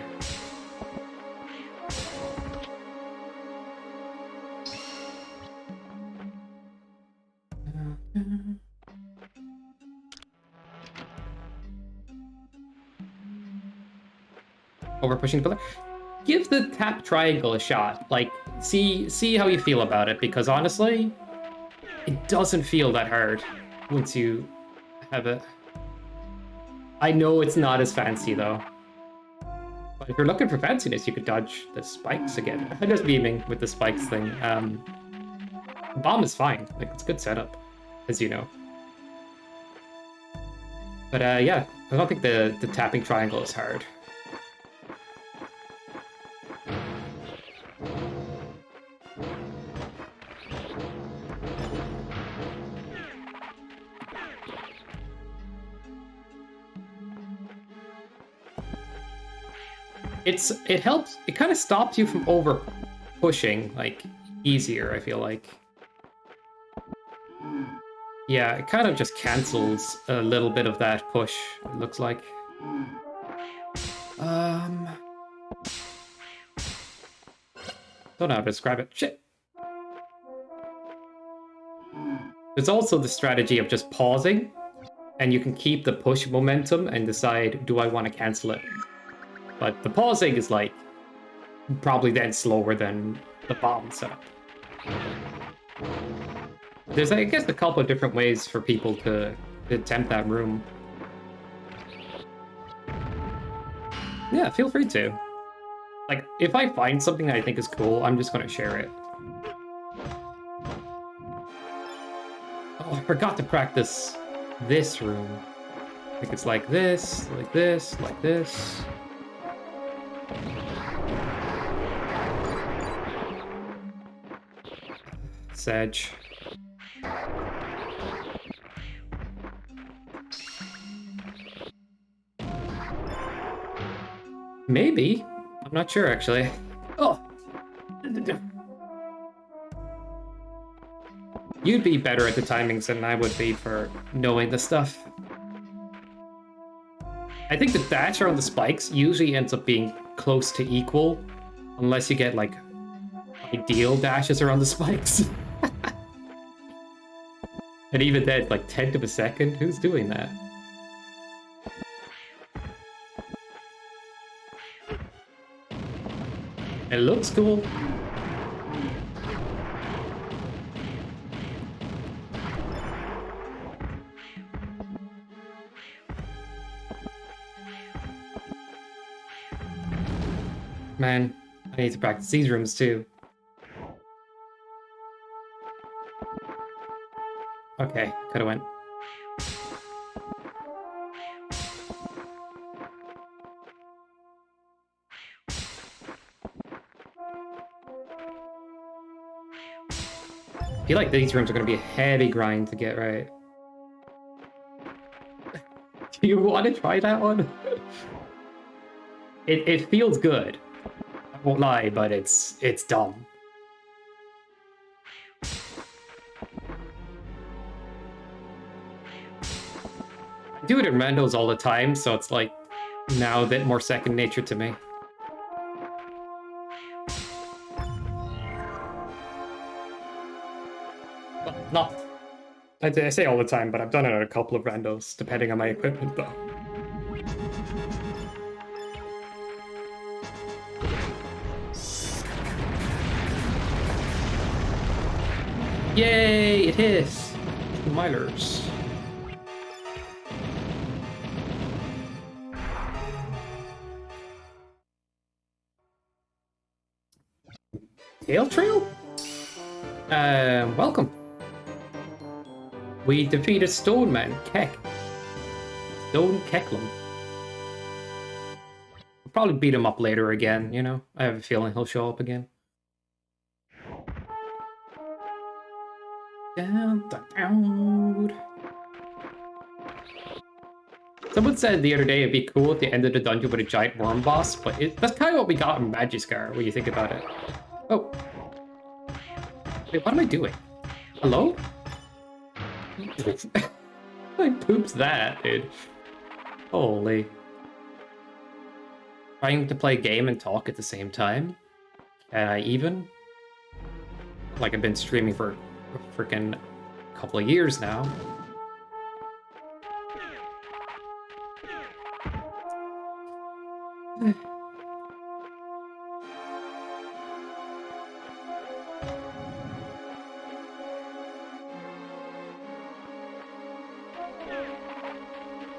Over pushing the pillar. Give the tap triangle a shot. Like, see how you feel about it, because honestly, it doesn't feel that hard once you have it. I know it's not as fancy though. But if you're looking for fanciness, you could dodge the spikes again. I'm just beaming with the spikes thing. Bomb is fine. Like, it's a good setup, as you know. But yeah, I don't think the tapping triangle is hard. It helps. It kind of stops you from over pushing, like, easier, I feel like. Yeah, it kind of just cancels a little bit of that push, it looks like. Don't know how to describe it. Shit. There's also the strategy of just pausing, and you can keep the push momentum and decide, do I want to cancel it? But the pausing is, like, probably then slower than the bomb setup. There's, I guess, a couple of different ways for people to attempt that room. Yeah, feel free to. Like, if I find something that I think is cool, I'm just going to share it. Oh, I forgot to practice this room. I think it's like this, like this, like this. Sedge. Maybe. I'm not sure, actually. Oh! You'd be better at the timings than I would be for knowing the stuff. I think the dash around the spikes usually ends up being close to equal, unless you get, like, ideal dashes around the spikes. And even then, like, 10th of a second? Who's doing that? It looks cool. Man, I need to practice these rooms too. Okay, could've went. I feel like these rooms are gonna be a heavy grind to get right. You want to try that one? It feels good. I won't lie, but it's dumb. I do it in randos all the time, so it's like now a bit more second nature to me. Well, not. I say all the time, but I've done it on a couple of randos, depending on my equipment, though. Yay! It hits! Milers. Tail Trail? Welcome. We defeated Stone Man, Keck. Stone Kecklum. We'll probably beat him up later again, you know? I have a feeling he'll show up again. Down, down. Someone said the other day it'd be cool if you ended the dungeon with a giant worm boss, but that's kind of what we got in Magiskar when you think about it. Oh. Wait, what am I doing? Hello? Like, poops that, dude. Holy. Trying to play a game and talk at the same time? Even? Like, I've been streaming for a freaking couple of years now.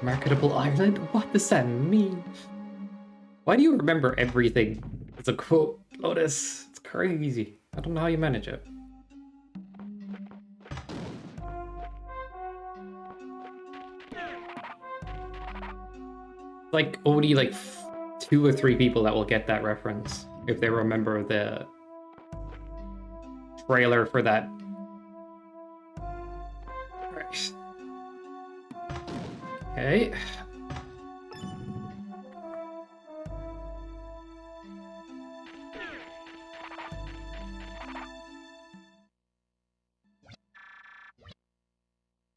Marketable island? What does that mean? Why do you remember everything? It's a quote, Lotus. It's crazy. I don't know how you manage it. Like only like 2 or 3 people that will get that reference if they remember the trailer for that. Right. Okay.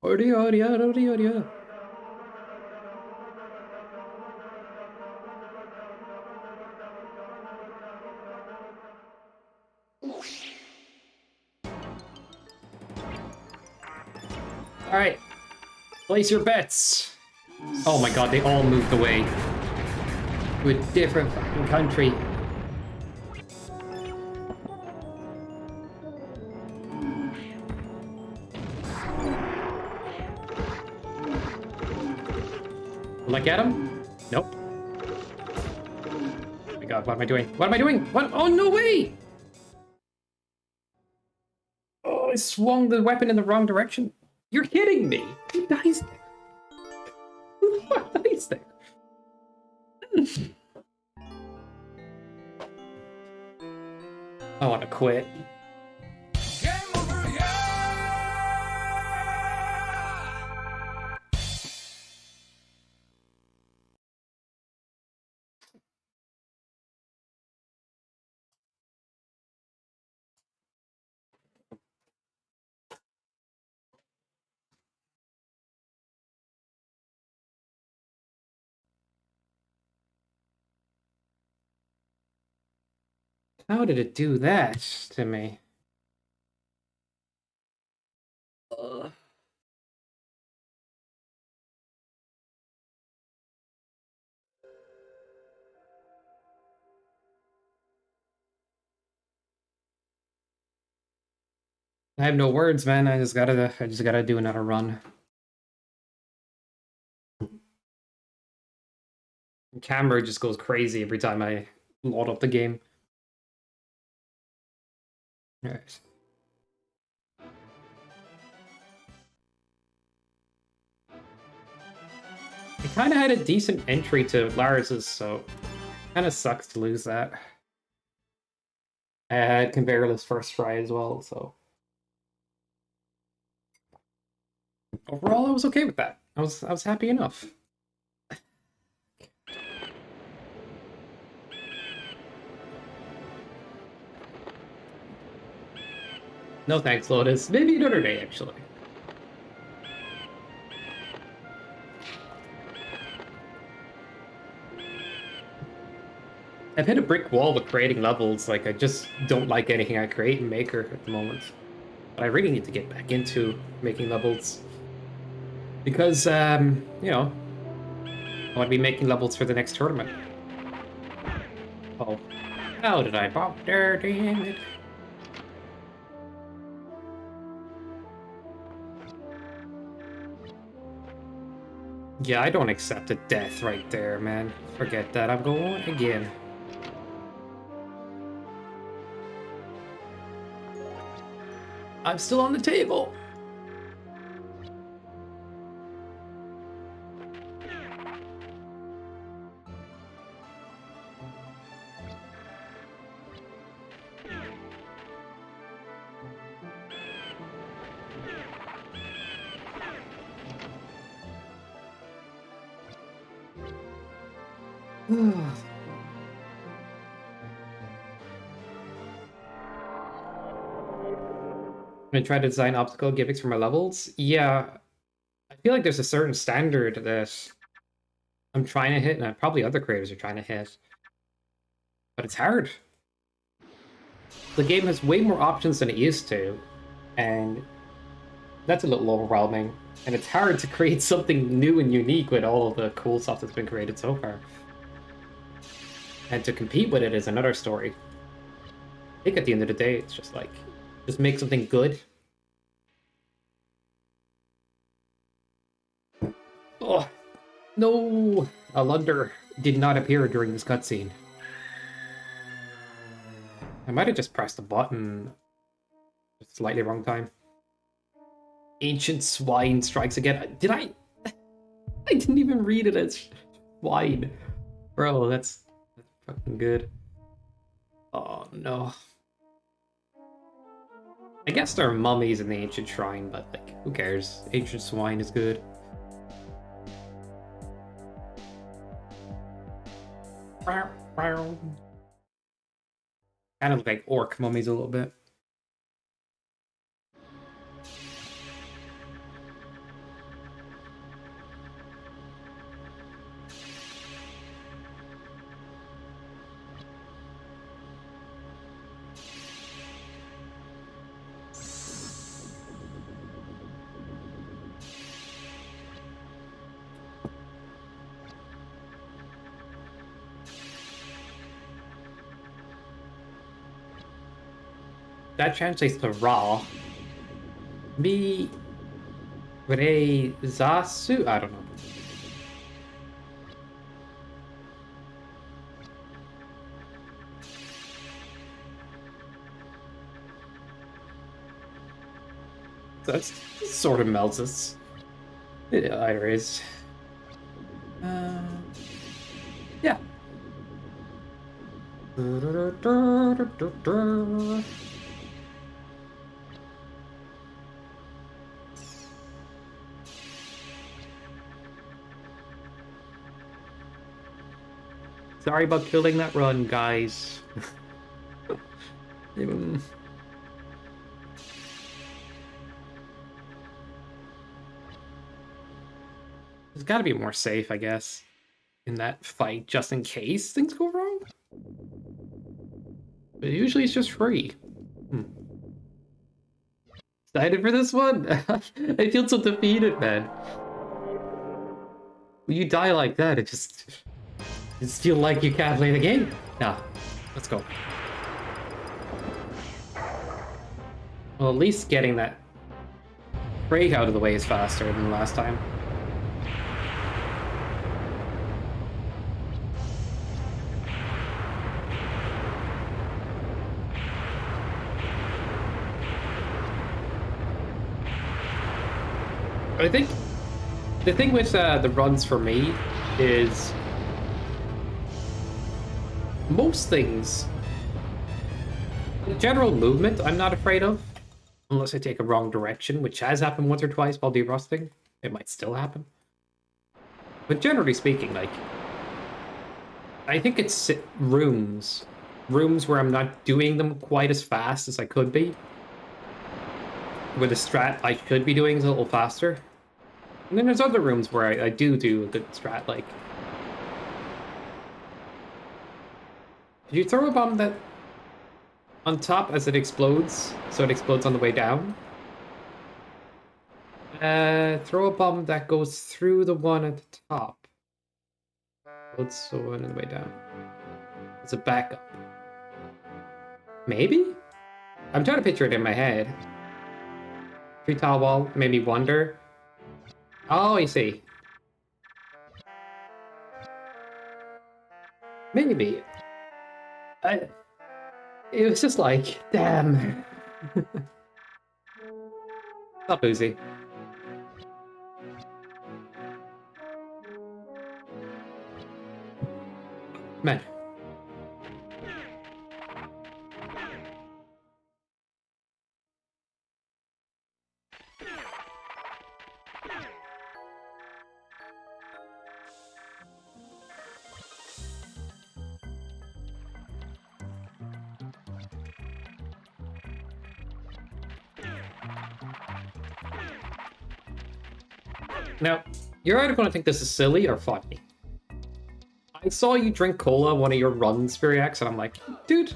Ordia. All right, place your bets. Oh my god, they all moved away to a different fucking country. Will I get him? Nope. Oh my god, what am I doing? What am I doing? What? Oh, no way! Oh, I swung the weapon in the wrong direction. You're kidding me! Who dies there? Who the fuck dies there? I want to quit. How did it do that to me? I have no words, man. I just gotta do another run. The camera just goes crazy every time I load up the game. All right. I kind of had a decent entry to Lars's, so kind of sucks to lose that. I had Conveyorless first try as well, so overall I was okay with that. I was happy enough. No thanks, Lotus. Maybe another day, actually. I've hit a brick wall with creating levels. Like, I just don't like anything I create in Maker at the moment. But I really need to get back into making levels. Because, you know, I want to be making levels for the next tournament. Oh, how did I bump there? Damn it. Yeah, I don't accept a death right there, man. Forget that. I'm going again. I'm still on the table. I'm gonna try to design obstacle gimmicks for my levels. Yeah, I feel like there's a certain standard that I'm trying to hit, and probably other creators are trying to hit. But it's hard. The game has way more options than it used to, and that's a little overwhelming. And it's hard to create something new and unique with all of the cool stuff that's been created so far. And to compete with it is another story. I think at the end of the day, it's just like, just make something good. Oh, no! Alundra did not appear during this cutscene. I might have just pressed the button just slightly wrong time. Ancient Swine strikes again. Did I? I didn't even read it as swine. Bro, that's fucking good. Oh no. I guess there are mummies in the ancient shrine, but like, who cares? Ancient swine is good. Kind of look like orc mummies a little bit. That translates to raw. Mi Rezasu? I don't know. That's sort of melts us. It either is. Yeah. Sorry about killing that run, guys. There's gotta be more safe, I guess, in that fight, just in case things go wrong. But usually it's just free. Excited for this one? I feel so defeated, man. When you die like that, it just feel like you can't play the game. Nah, let's go. Well, at least getting that break out of the way is faster than last time. I think the thing with the runs for me is most things, general movement, I'm not afraid of, unless I take a wrong direction, which has happened once or twice while derusting. It might still happen. But generally speaking, like, I think it's rooms where I'm not doing them quite as fast as I could be. where the strat I should be doing is a little faster. And then there's other rooms where I do a good strat, like... Did you throw a bomb that... on top as it explodes, so it explodes on the way down? Throw a bomb that goes through the one at the top. Explodes the one on the way down. It's a backup. Maybe? I'm trying to picture it in my head. 3 tile wall made me wonder. Oh, I see. Maybe. It was just like, damn. Not boozy. Man. Now, you're either going to think this is silly or funny. I saw you drink cola one of your runs, Spiriax, and I'm like, dude,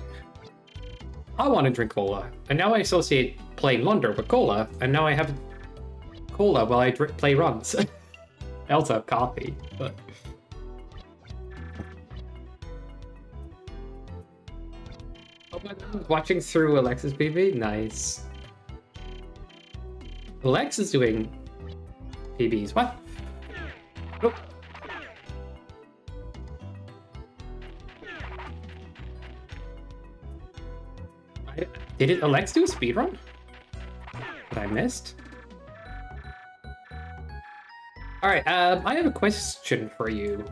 I want to drink cola. And now I associate playing Alundra with cola, and now I have cola while I play runs. I also have coffee, but... Oh, my God, watching through Alexa's PB? Nice. Alex is doing PBs. What? Nope. Did Alex do a speedrun? That I missed? Alright, I have a question for you.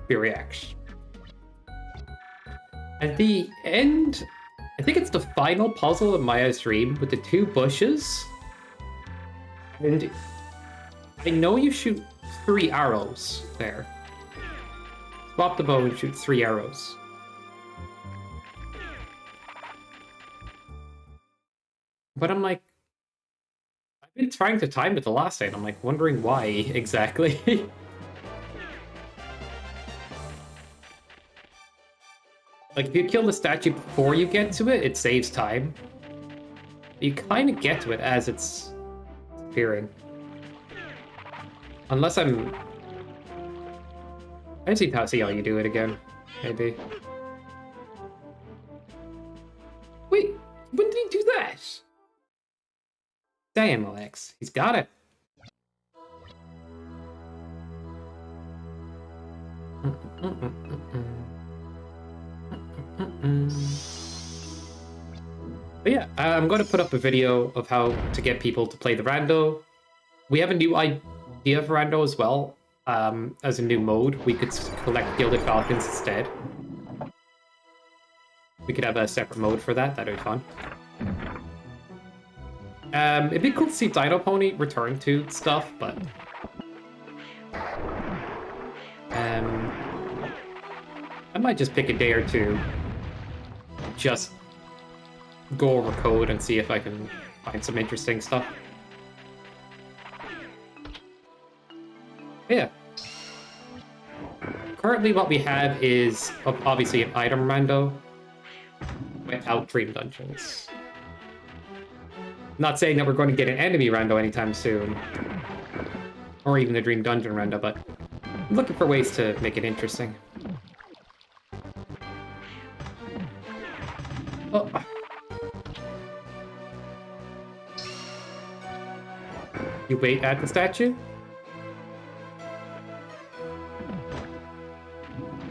Spiriax. At the end, I think it's the final puzzle in Maya's dream with the 2 bushes. And I know you shoot 3 arrows there. Swap the bow and shoot 3 arrows. But I'm like, I've been trying to time it the last night. I'm like wondering why exactly. Like if you kill the statue before you get to it, it saves time. You kind of get to it as it's appearing. Unless I'm... I see how you do it again, maybe. Wait, when did he do that? Damn, Alex, he's got it. But yeah, I'm going to put up a video of how to get people to play the rando. We have a new idea for rando as well. As a new mode, we could collect Gilded Falcons instead. We could have a separate mode for that. That'd be fun. It'd be cool to see Dino Pony return to stuff, but... I might just pick a day or two. Just go over code and see if I can find some interesting stuff. Yeah. Currently what we have is obviously an item rando without dream dungeons. Not saying that we're going to get an enemy rando anytime soon. Or even a dream dungeon rando, but I'm looking for ways to make it interesting. Oh. You wait at the statue?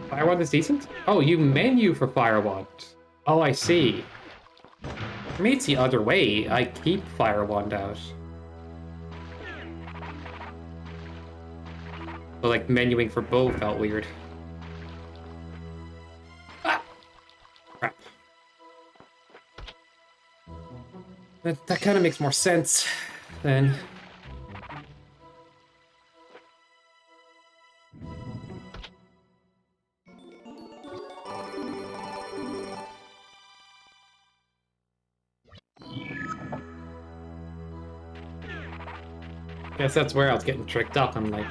Fire Wand is decent? Oh, you menu for Fire Wand. Oh, I see. For me, it's the other way. I keep Fire Wand out. But like menuing for bow felt weird. Ah! Crap. That kind of makes more sense then. Guess that's where I was getting tricked up. I'm like...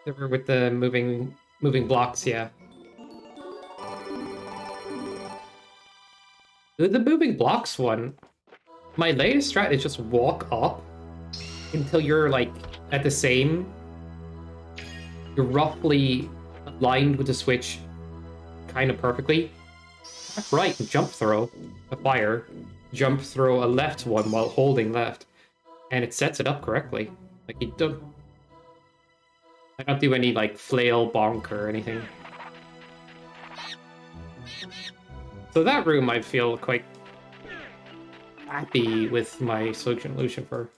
They were with the moving blocks, yeah. The moving blocks one, my latest strat is just walk up until you're like at the same... You're roughly aligned with the switch kind of perfectly. Right, jump throw a fire, jump throw a left one while holding left, and it sets it up correctly. Like you don't... I don't do any like flail bonk or anything. So that room I feel quite happy with my solution for.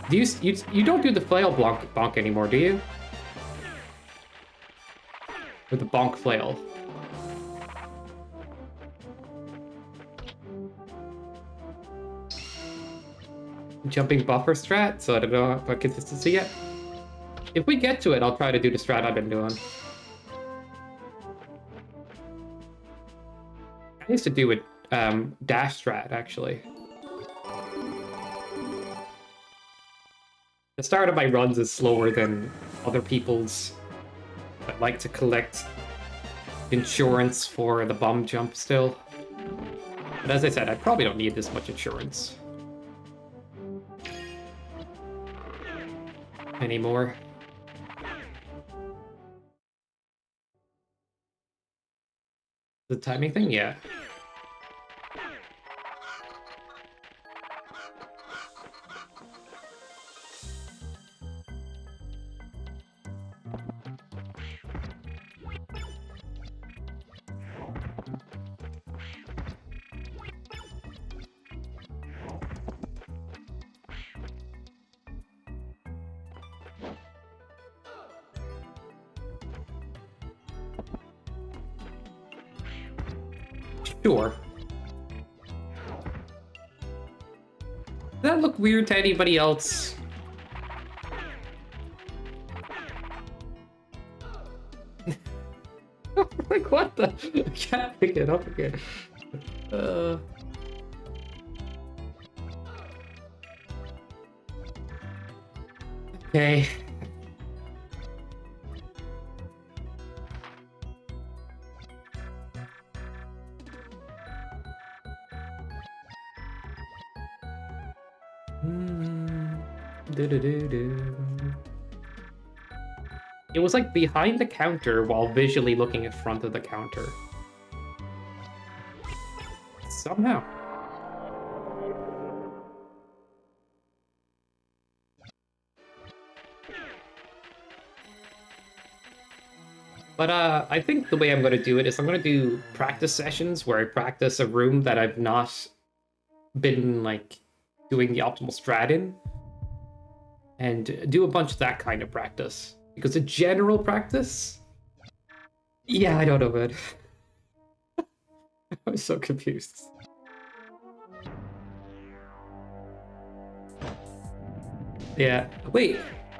Do you don't do the flail bonk anymore, do you? Or the bonk flail? Jumping buffer strat, so I don't know about consistency yet. If we get to it, I'll try to do the strat I've been doing. I used to do a dash strat, actually. The start of my runs is slower than other people's. I like to collect insurance for the bomb jump still. But as I said, I probably don't need this much insurance anymore. The timing thing? Yeah. Sure. Does that look weird to anybody else? Like, what the? I can't pick it up again. Okay. It was like behind the counter while visually looking in front of the counter. Somehow. But I think the way I'm going to do it is I'm going to do practice sessions where I practice a room that I've not been like doing the optimal strat in, and do a bunch of that kind of practice. Because the general practice, yeah, I don't know, man. I was so confused. Yeah, wait.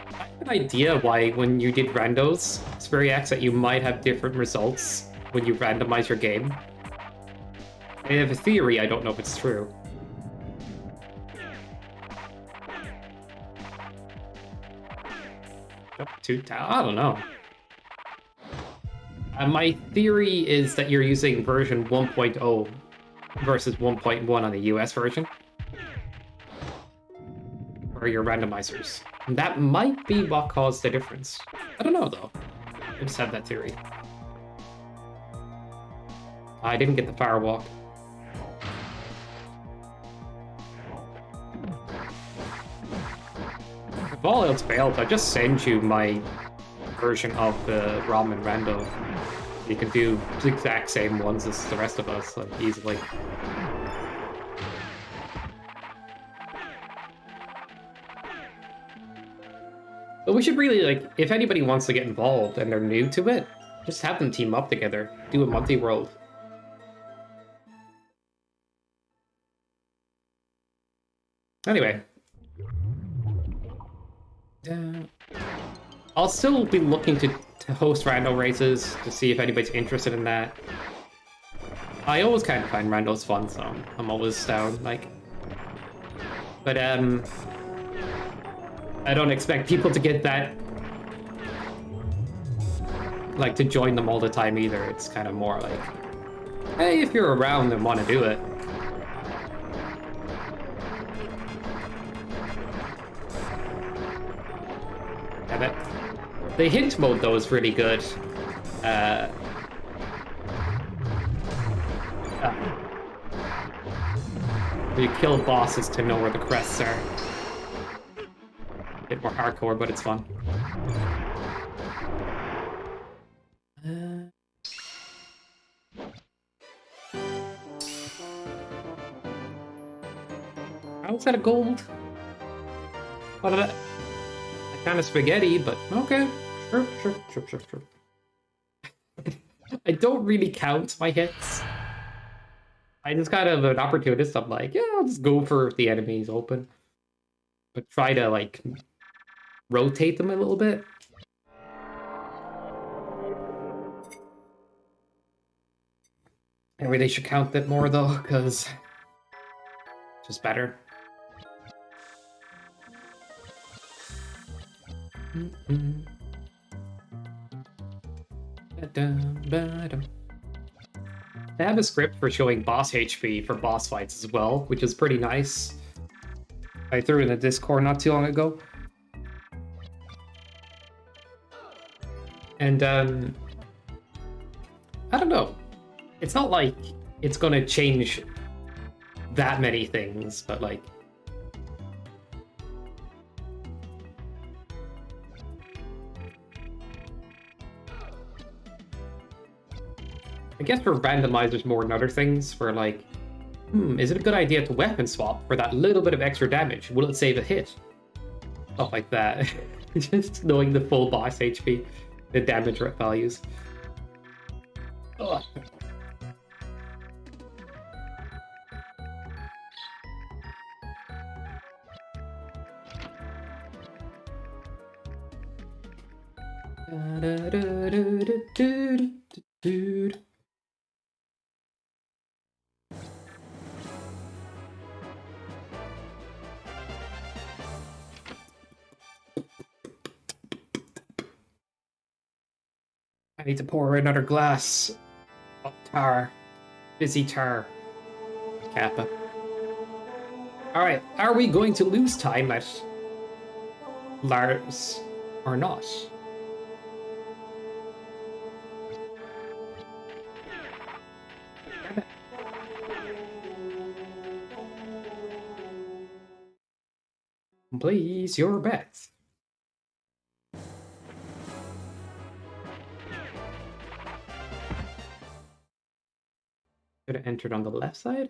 I have an idea why when you did randos, Spiriax, that you might have different results when you randomize your game. I have a theory, I don't know if it's true. I don't know. My theory is that you're using version 1.0 versus 1.1 on the US version. Or your randomizers. And that might be what caused the difference. I don't know, though. I just have that theory. I didn't get the firewalk. If all else failed, I just send you my version of the ramen rando. You can do the exact same ones as the rest of us, like, easily. But we should really, like, if anybody wants to get involved and they're new to it, just have them team up together. Do a multi-world. Anyway. I'll still be looking to to host rando races to see if anybody's interested in that. I always kind of find randos fun, so I'm always down. Like, but I don't expect people to get that, like, to join them all the time either. It's kind of more like, hey, if you're around and want to do it. Yeah, but the hint mode, though, is really good. You kill bosses to know where the crests are. A bit more hardcore, but it's fun. How's that a gold? What of that? Kind of spaghetti, but okay. Sure. I don't really count my hits. I just kind of an opportunist. I'm like, yeah, I'll just go for if the enemy's open. But try to, like, rotate them a little bit. Maybe they should count that more, though, because it's just better. They have a script for showing boss HP for boss fights as well, which is pretty nice. I threw it in the Discord not too long ago. And, I don't know. It's not like it's gonna change that many things, but, like, I guess for randomizers more than other things, where, like, is it a good idea to weapon swap for that little bit of extra damage? Will it save a hit? Stuff like that. Just knowing the full boss HP, the damage values. Ugh. I need to pour another glass of tar. Busy tar. Kappa. Alright, are we going to lose time at Lars or not? Please, your bets. Should have entered on the left side.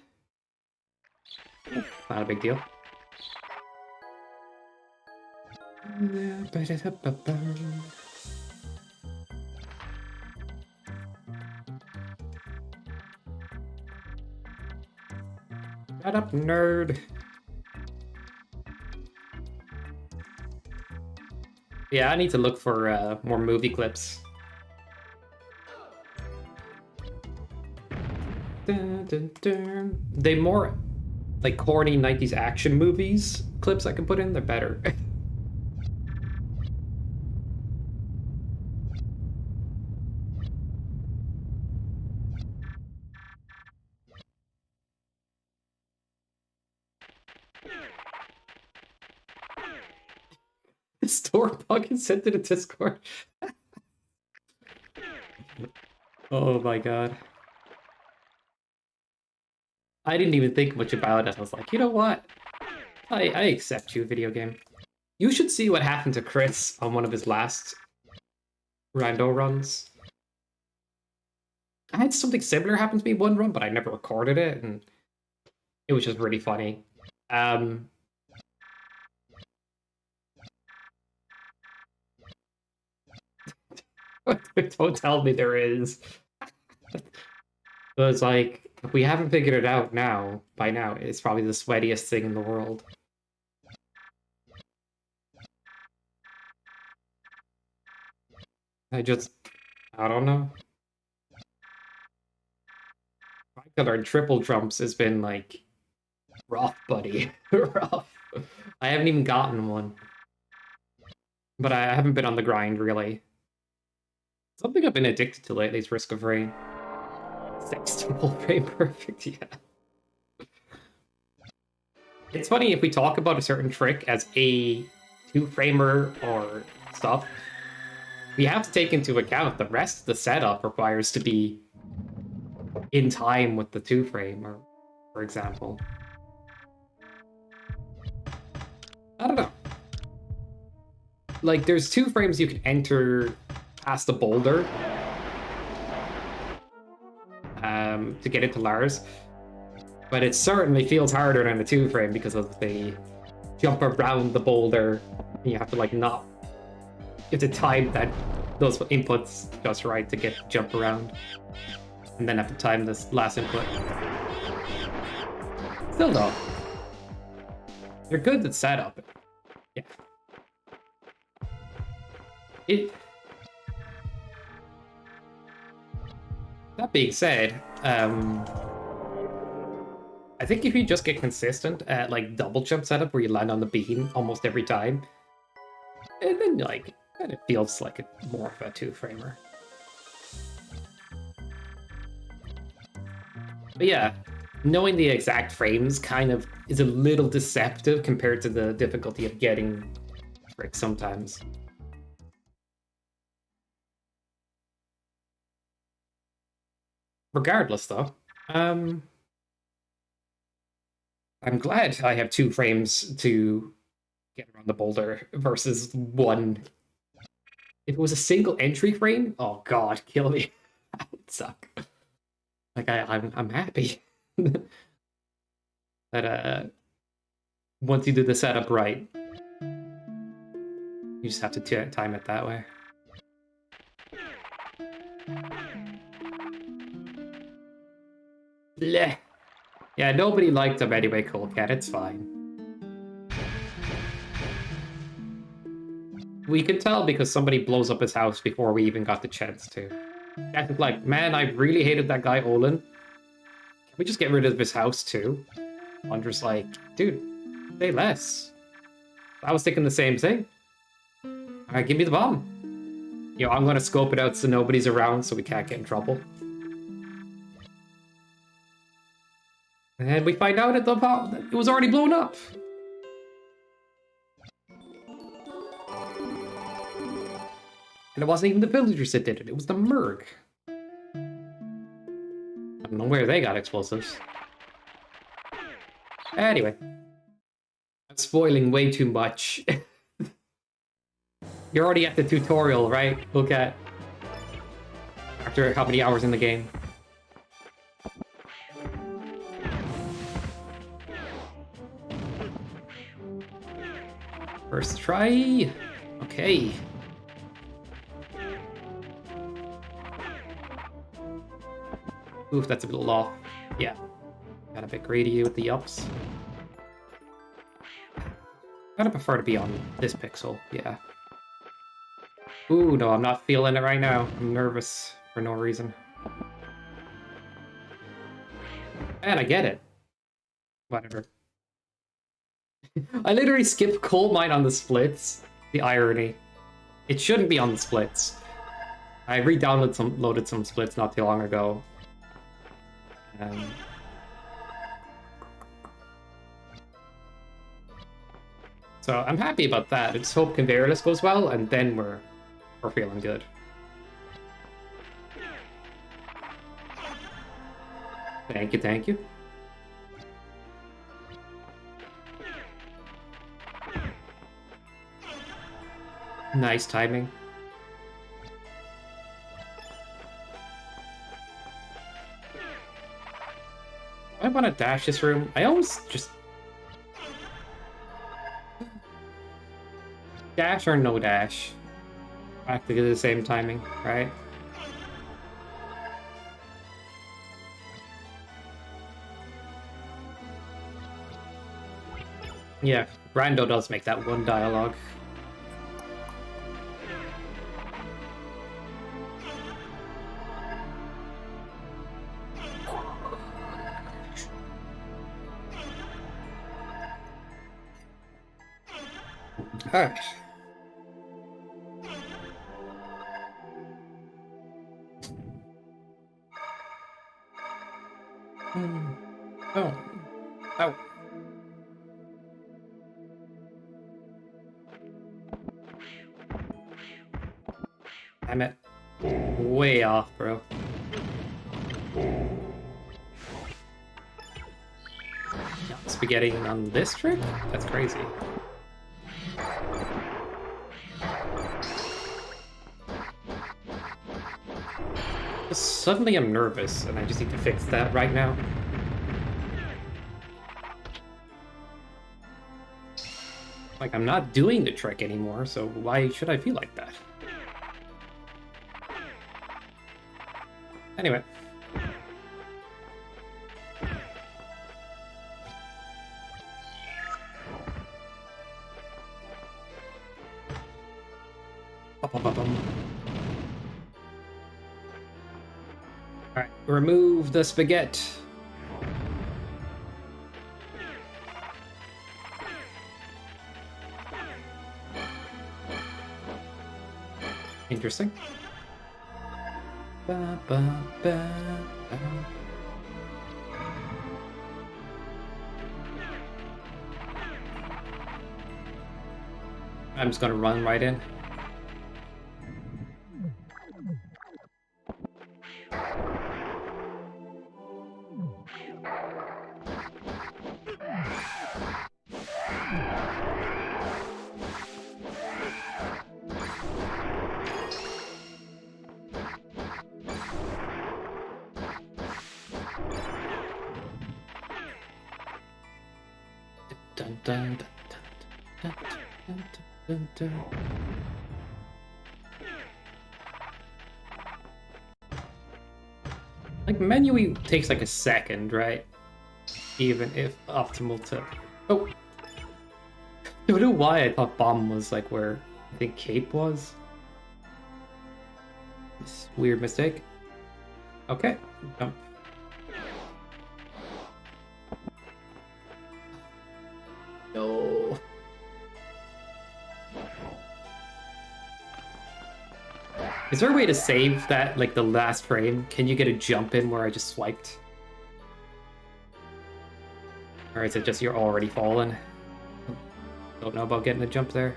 Not a big deal. Shut up, nerd. Yeah, I need to look for more movie clips. Dun, dun, dun. They more like corny 90s action movies clips I can put in, they're better. Store bug is sent to the Discord. Oh my god. I didn't even think much about it. I was like, you know what? I accept you, video game. You should see what happened to Chris on one of his last rando runs. I had something similar happen to me one run, but I never recorded it, and it was just really funny. Don't tell me there is. So it's like, if we haven't figured it out by now, it's probably the sweatiest thing in the world. I don't know. Tricolor and triple jumps has been like rough, buddy. Rough. I haven't even gotten one. But I haven't been on the grind, really. Something I've been addicted to lately is Risk of Rain. Sextuple frame perfect, yeah. It's funny if we talk about a certain trick as a two-framer or stuff, we have to take into account the rest of the setup requires to be in time with the two-frame, or for example. I don't know. Like, there's 2 frames you can enter past the boulder to get into Lars, but it certainly feels harder than a 2-frame because of the jump around the boulder. And you have to like not. You have to time those inputs just right to get jump around, and then have to time this last input. Still though, they're good at setup. Yeah. That being said, I think if you just get consistent at like double jump setup where you land on the beam almost every time, and then like it feels like more of a 2-framer. But yeah, knowing the exact frames kind of is a little deceptive compared to the difficulty of getting tricks sometimes. Regardless, though, I'm glad I have 2 frames to get around the boulder versus 1. If it was a single entry frame, oh god, kill me. That would suck. Like I'm happy that once you do the setup right, you just have to time it that way. Bleh. Yeah, nobody liked him anyway, Cold Cat. It's fine. We could tell because somebody blows up his house before we even got the chance to. Cat like, man, I really hated that guy, Olin. Can we just get rid of his house too? Alundra's like, dude, say less. I was thinking the same thing. Alright, give me the bomb. You know, I'm gonna scope it out so nobody's around so we can't get in trouble. And we find out at the bomb it was already blown up. And it wasn't even the villagers that did it, it was the Merg. I don't know where they got explosives. Anyway. I'm spoiling way too much. You're already at the tutorial, right? Look at... After how many hours in the game? First try. Okay. Oof, that's a little off. Yeah. Got a bit greedy with the ups. I'd prefer to be on this pixel, yeah. Ooh, no, I'm not feeling it right now. I'm nervous for no reason. And I get it. Whatever. I literally skipped coal mine on the splits. The irony. It shouldn't be on the splits. I loaded some splits not too long ago. So I'm happy about that. I just hope conveyor list goes well, and then we're feeling good. Thank you, thank you. Nice timing. I want to dash this room. I always just... Dash or no dash? Practically the same timing, right? Yeah, Brando does make that one dialogue. Alright. Oh. Oh. Damn it. Way off, bro. Spaghetti on this trick? That's crazy. Suddenly I'm nervous, and I just need to fix that right now. Like, I'm not doing the trick anymore, so why should I feel like that? Anyway. Alright, remove the spaghetti. Interesting. Ba, ba, ba, ba. I'm just gonna run right in. Dun, dun, dun, dun, dun, dun, dun, dun. Like, menuing takes like a second, right? Even if optimal to... Oh! I don't know why I thought bomb was like where I think cape was. This weird mistake. Okay. Jump. No. Is there a way to save that, like the last frame? Can you get a jump in where I just swiped? Or is it just you're already fallen? Don't know about getting a jump there.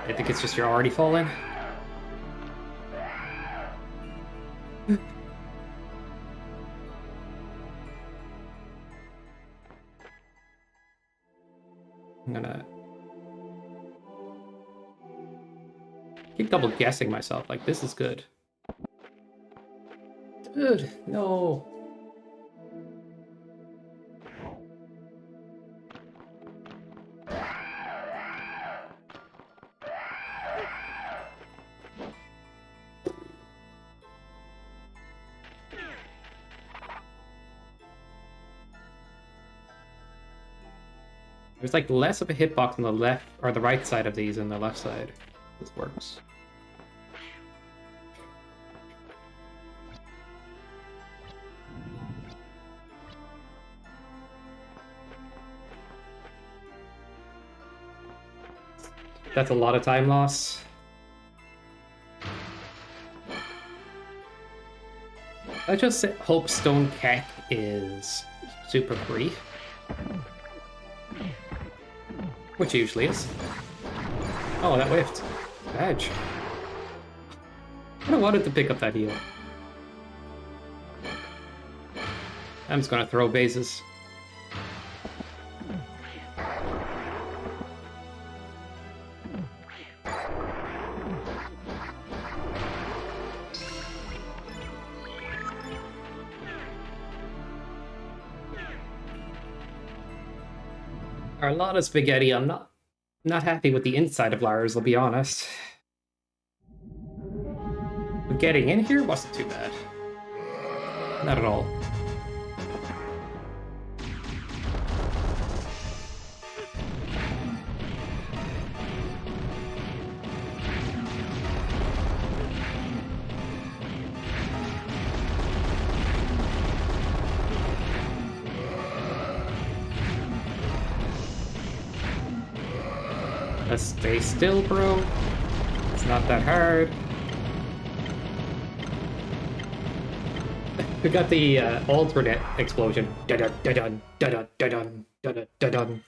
I think it's just you're already falling. I'm gonna keep double guessing myself, like this is good. Dude, no. There's like less of a hitbox on the left or the right side of these than the left side. This works. That's a lot of time loss. I just hope Stone Keck is super free. Which usually is. Oh, that whiffed. Edge. I wanted to pick up that heal. I'm just gonna throw bases. Are a lot of spaghetti. I'm not happy with the inside of Lars, I'll be honest. But getting in here wasn't too bad. Not at all. Let's stay still, bro. It's not that hard. We got the alternate explosion. Da-dun, da-dun, da-dun, da-dun, da-dun, da-dun.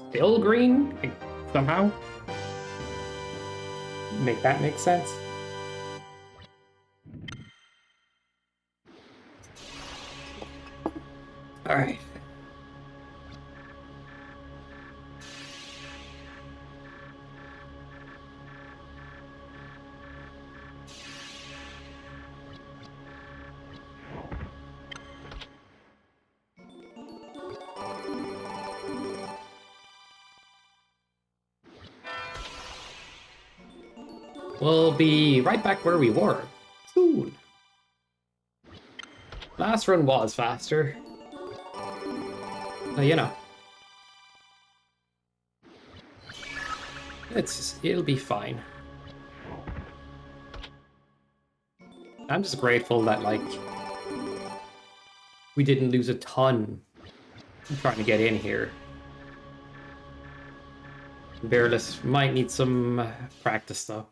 Still green? Like, somehow? Make that make sense? Alright. We'll be right back where we were soon. Last run was faster. But, you know. It'll be fine. I'm just grateful that, like, we didn't lose a ton trying to get in here. Bearless might need some practice, though.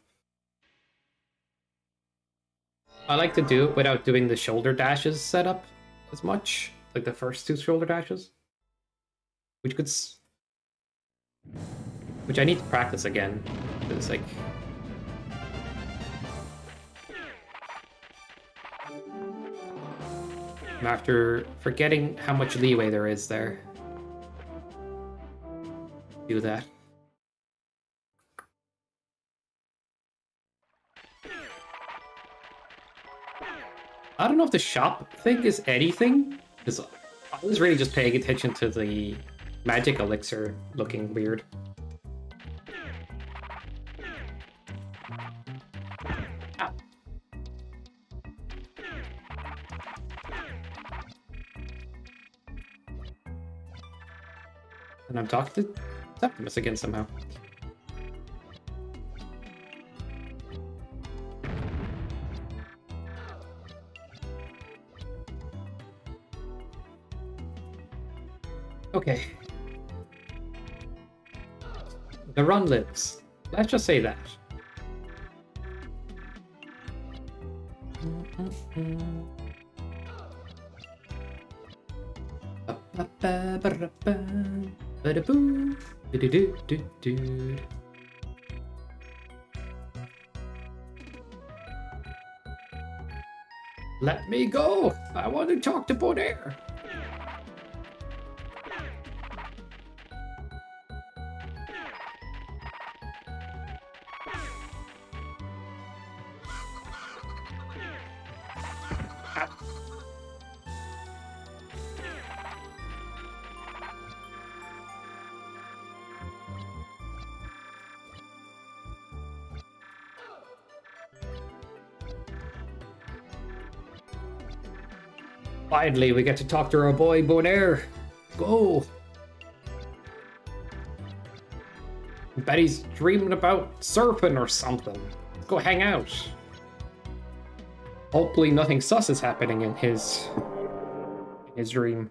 I like to do it without doing the shoulder dashes setup as much, like the first two shoulder dashes, which I need to practice again. It's like I'm after forgetting how much leeway there is there. Do that. I don't know if the shop thing is anything, because I was really just paying attention to the magic elixir looking weird. Ow. And I'm talking to Septimus again somehow. Okay. The run lives. Let's just say that. Let me go! I want to talk to Bonaire! Finally, we get to talk to our boy Bonaire. Go! I bet he's dreaming about surfing or something. Let's go hang out. Hopefully nothing sus is happening in his dream.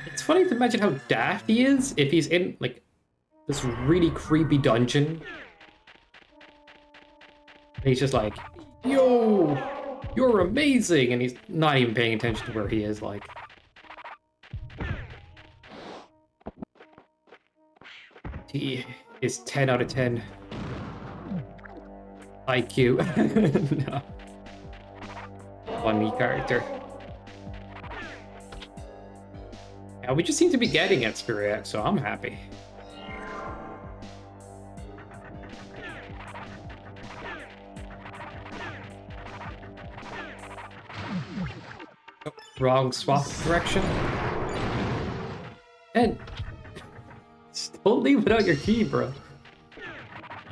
It's funny to imagine how daft he is if he's in, like, this really creepy dungeon. And he's just like, yo, you're amazing! And he's not even paying attention to where he is, like. He is 10 out of 10. IQ. No. Funny character. Yeah, we just seem to be getting it, Spirit, so I'm happy. Oh, wrong swap direction. And don't leave without your key, bro.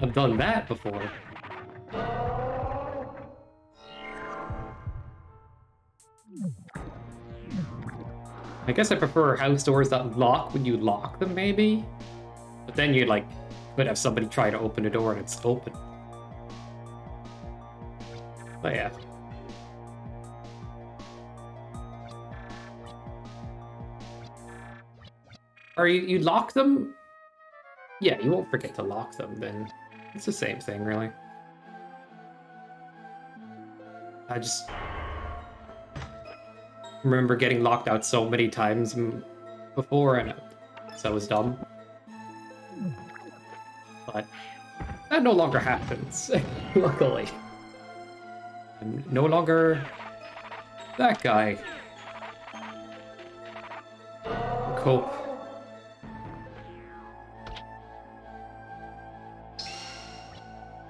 I've done that before. I guess I prefer house doors that lock when you lock them, maybe? But then you, like, could have somebody try to open a door and it's open. Oh yeah. Or you lock them? Yeah, you won't forget to lock them, then it's the same thing, really. I just remember getting locked out so many times before, and so it was dumb. But that no longer happens, luckily. I'm no longer that guy. Cope.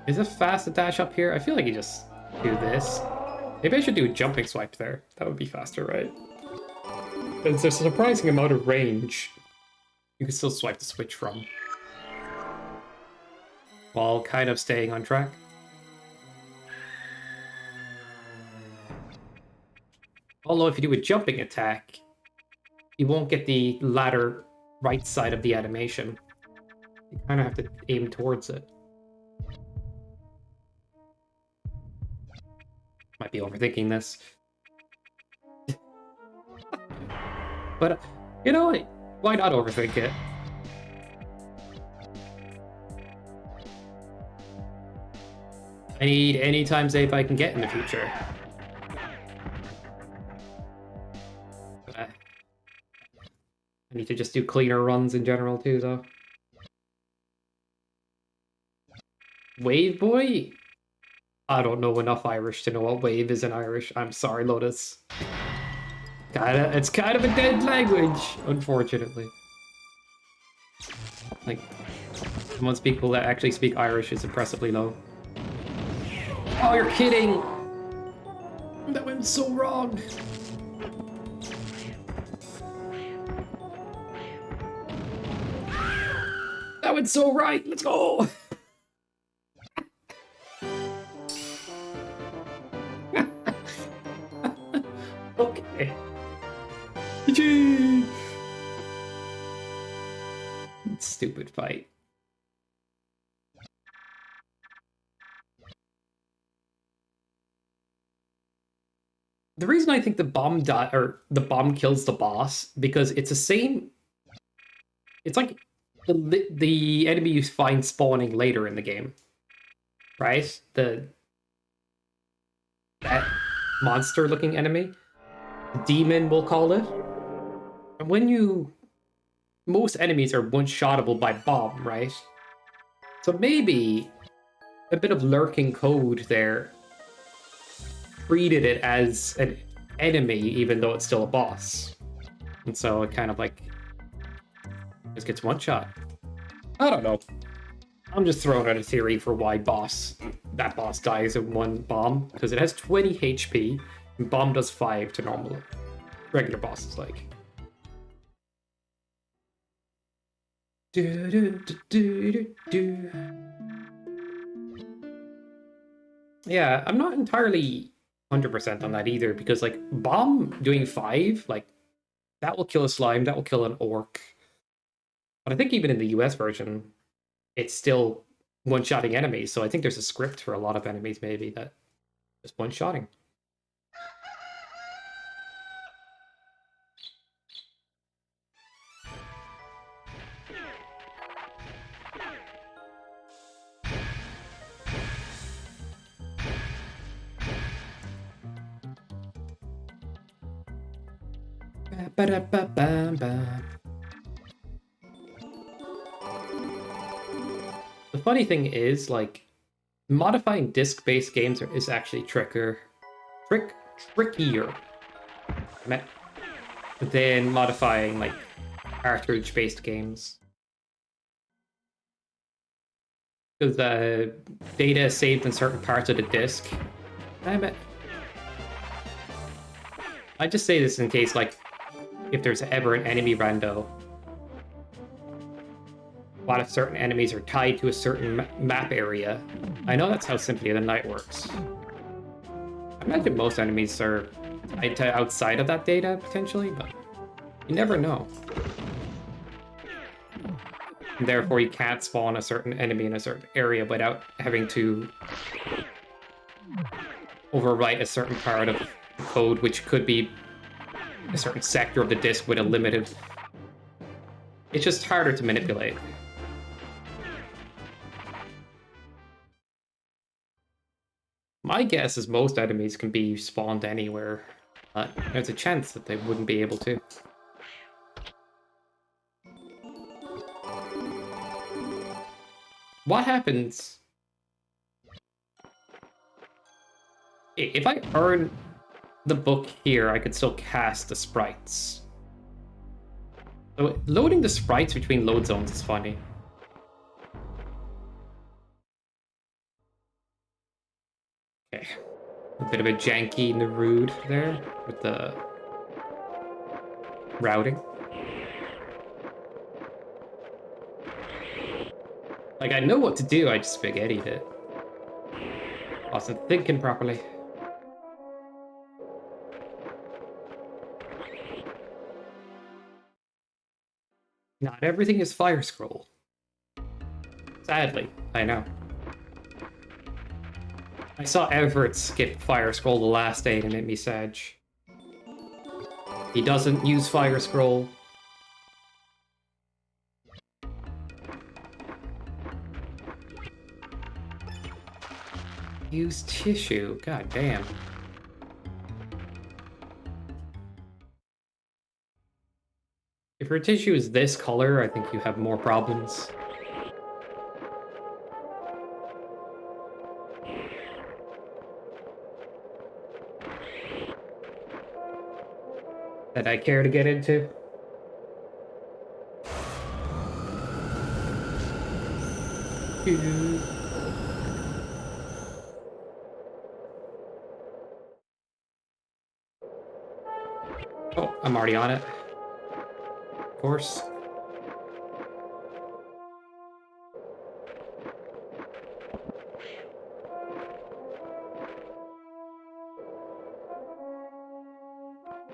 Is it fast to dash up here? I feel like you just do this. Maybe I should do a jumping swipe there. That would be faster, right? There's a surprising amount of range you can still swipe the switch from, while kind of staying on track. Although if you do a jumping attack, you won't get the latter right side of the animation. You kind of have to aim towards it. Might be overthinking this. But, you know, why not overthink it? I need any time save I can get in the future. But, I need to just do cleaner runs in general too, though. Wave boy? I don't know enough Irish to know what wave is in Irish. I'm sorry, Lotus. It's kind of a dead language, unfortunately. Like, most people that actually speak Irish is impressively low. Oh, you're kidding! That went so wrong. That went so right. Let's go. Okay. GG. Stupid fight. The reason I think the bomb kills the boss, because it's the same. It's like the enemy you find spawning later in the game, right? That monster-looking enemy, demon, we'll call it. And when most enemies are one-shottable by bomb, right? So maybe a bit of lurking code there treated it as an enemy, even though it's still a boss. And so it kind of like just gets one shot. I don't know. I'm just throwing out a theory for why that boss dies in one bomb, because it has 20 HP, and bomb does 5 to normal regular bosses like. Yeah, I'm not entirely 100% on that either, because like bomb doing 5, like that will kill a slime, that will kill an orc. But I think even in the US version, it's still one-shotting enemies, so I think there's a script for a lot of enemies maybe that just one-shotting. The funny thing is, like, modifying disc-based games is actually trickier than modifying, like, cartridge-based games. Because the data is saved in certain parts of the disc. Damn it. I just say this in case, like, if there's ever an enemy rando, a lot of certain enemies are tied to a certain map area. I know that's how Symphony of the Night works. I imagine most enemies are tied to outside of that data, potentially, but you never know. And therefore, you can't spawn a certain enemy in a certain area without having to overwrite a certain part of code, which could be a certain sector of the disk with a limited... It's just harder to manipulate. My guess is most enemies can be spawned anywhere, but there's a chance that they wouldn't be able to. What happens if I earn the book here? I could still cast the sprites. So loading the sprites between load zones is funny. Okay, a bit of a janky Narude there with the routing. Like, I know what to do, I just spaghettied it. Wasn't thinking properly. Not everything is Fire Scroll. Sadly, I know. I saw Everett skip Fire Scroll the last day and it made me sad. He doesn't use Fire Scroll. Use tissue. God damn. If your tissue is this color, I think you have more problems. That I care to get into. Oh, I'm already on it. Of course.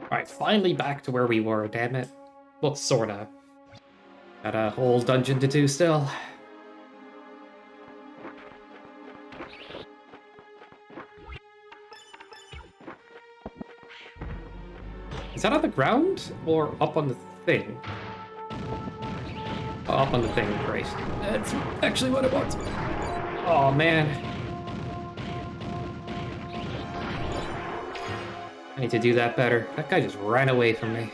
Alright, finally back to where we were, damn it. Well, sorta. Got a whole dungeon to do still. Is that on the ground or up on the thing? Oh, up on the thing, great. That's actually what it was. Oh, man. I need to do that better. That guy just ran away from me.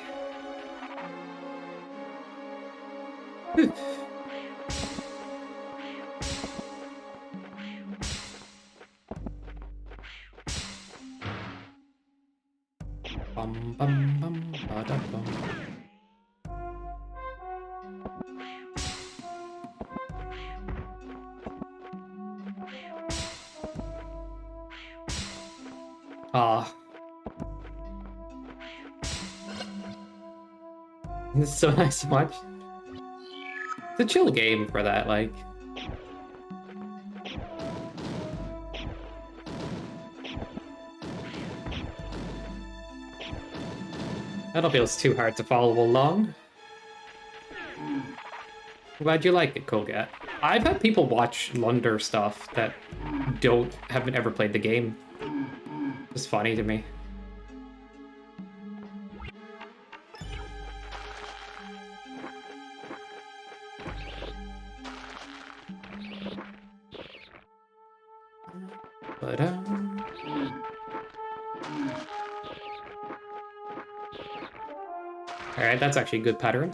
Bum, bum, bum, ba-da-bum. Ah. This is so nice to watch. It's a chill game for that, like. I don't feel it's too hard to follow along. Glad you like it, Kogat. I've had people watch Alundra stuff that haven't ever played the game. It's funny to me. But alright, that's actually a good pattern.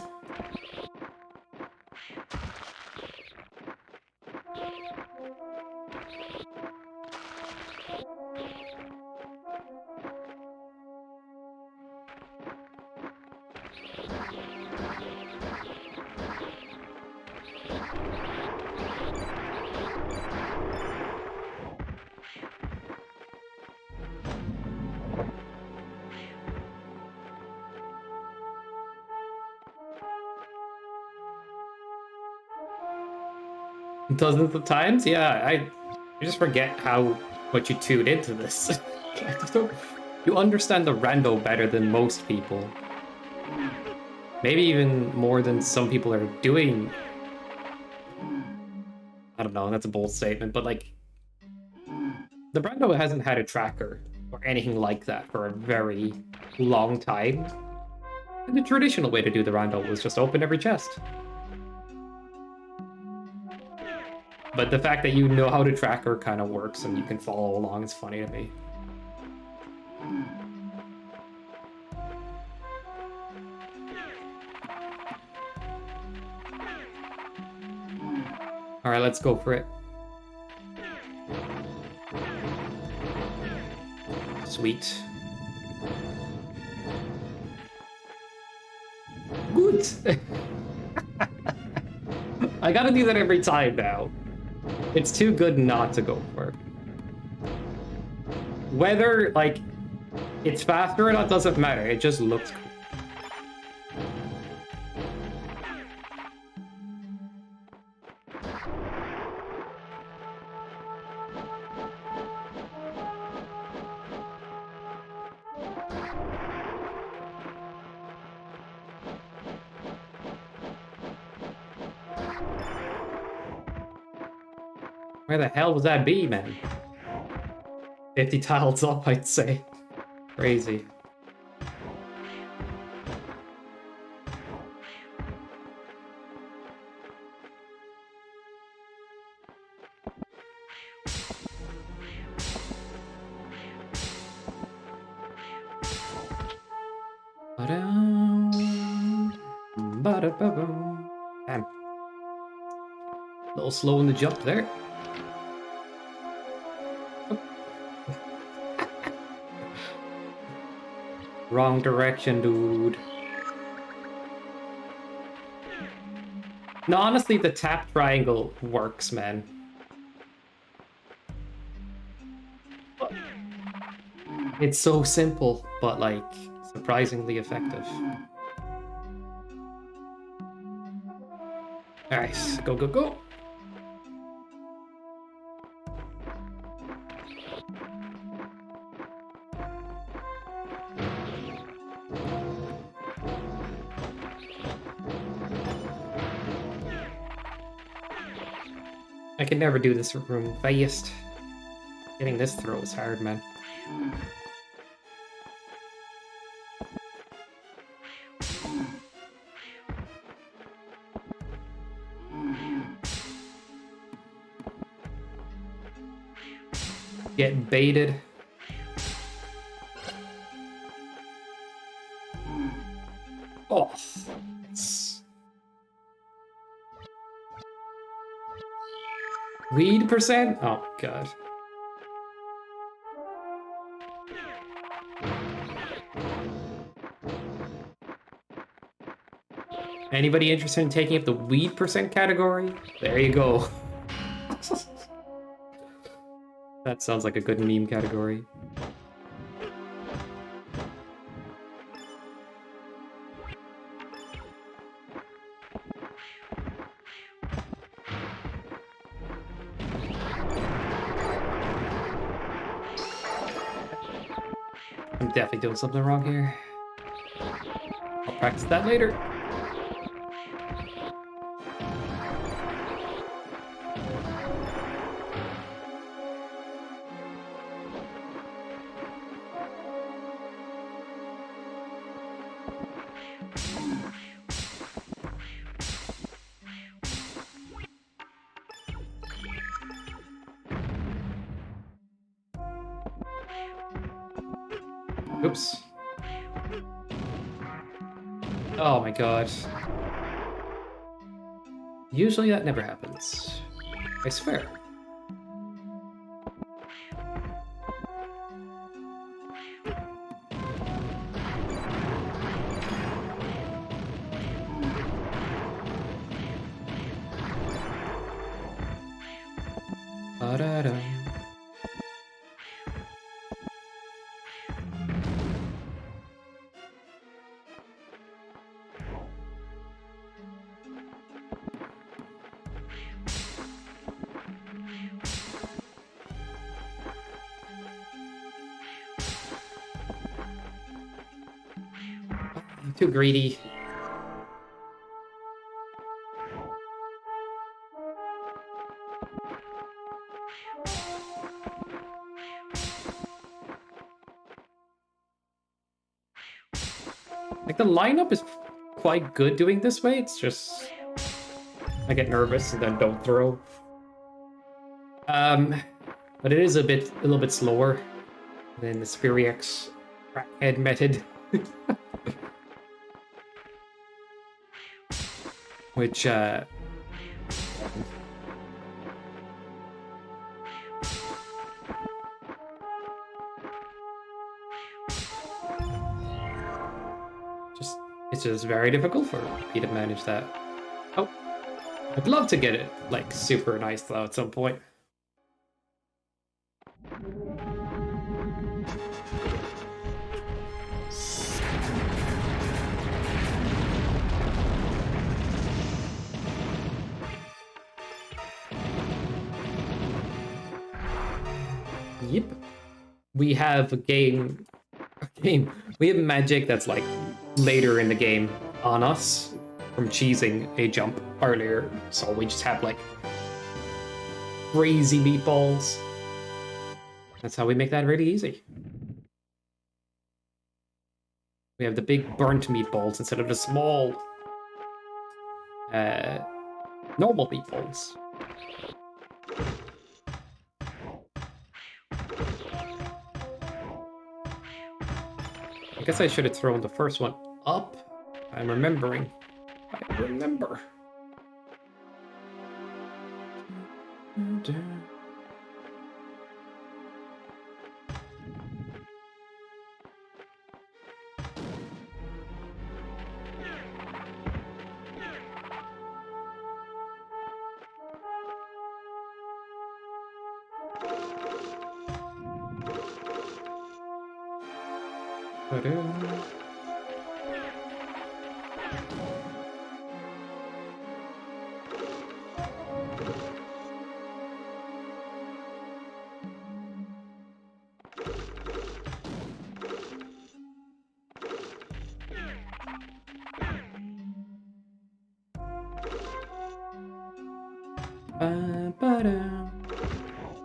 Dozens of times? Yeah, I just forget how much you tuned into this. You understand the rando better than most people. Maybe even more than some people are doing. I don't know, that's a bold statement, but like, The Brando hasn't had a tracker or anything like that for a very long time. And the traditional way to do the Rando was just open every chest. But the fact that you know how to track her kind of works and you can follow along is funny to me. All right, let's go for it. Sweet. Good. I gotta do that every time now. It's too good not to go for it. Whether, like, it's faster or not doesn't matter. It just looks cool. Where the hell was that bee, man? 50 tiles up, I'd say. Crazy. Damn. A little slow in the jump there. Wrong direction, dude. No, honestly, the tap triangle works, man. It's so simple, but, like, surprisingly effective. Alright, go, go, go. I can never do this room fast. Getting this throw is hard, man. Get baited. Oh, lead percent? Oh, God. Anybody interested in taking up the weed percent category? There you go. That sounds like a good meme category. I'm definitely doing something wrong here. I'll practice that later. Oops. Oh my god. Usually that never happens. I swear. Ba-da-da. I'm too greedy. Like, the lineup is quite good doing this way, it's just... I get nervous and then don't throw. But it is a little bit slower than the Spiriax crackhead method. Which, just, it's just very difficult for me to manage that. Oh, I'd love to get it, like, super nice, though, at some point. Yep. We have a game. We have magic that's like later in the game on us from cheesing a jump earlier. So we just have like crazy meatballs. That's how we make that really easy. We have the big burnt meatballs instead of the small normal meatballs. I guess I should have thrown the first one up. I'm remembering. I remember.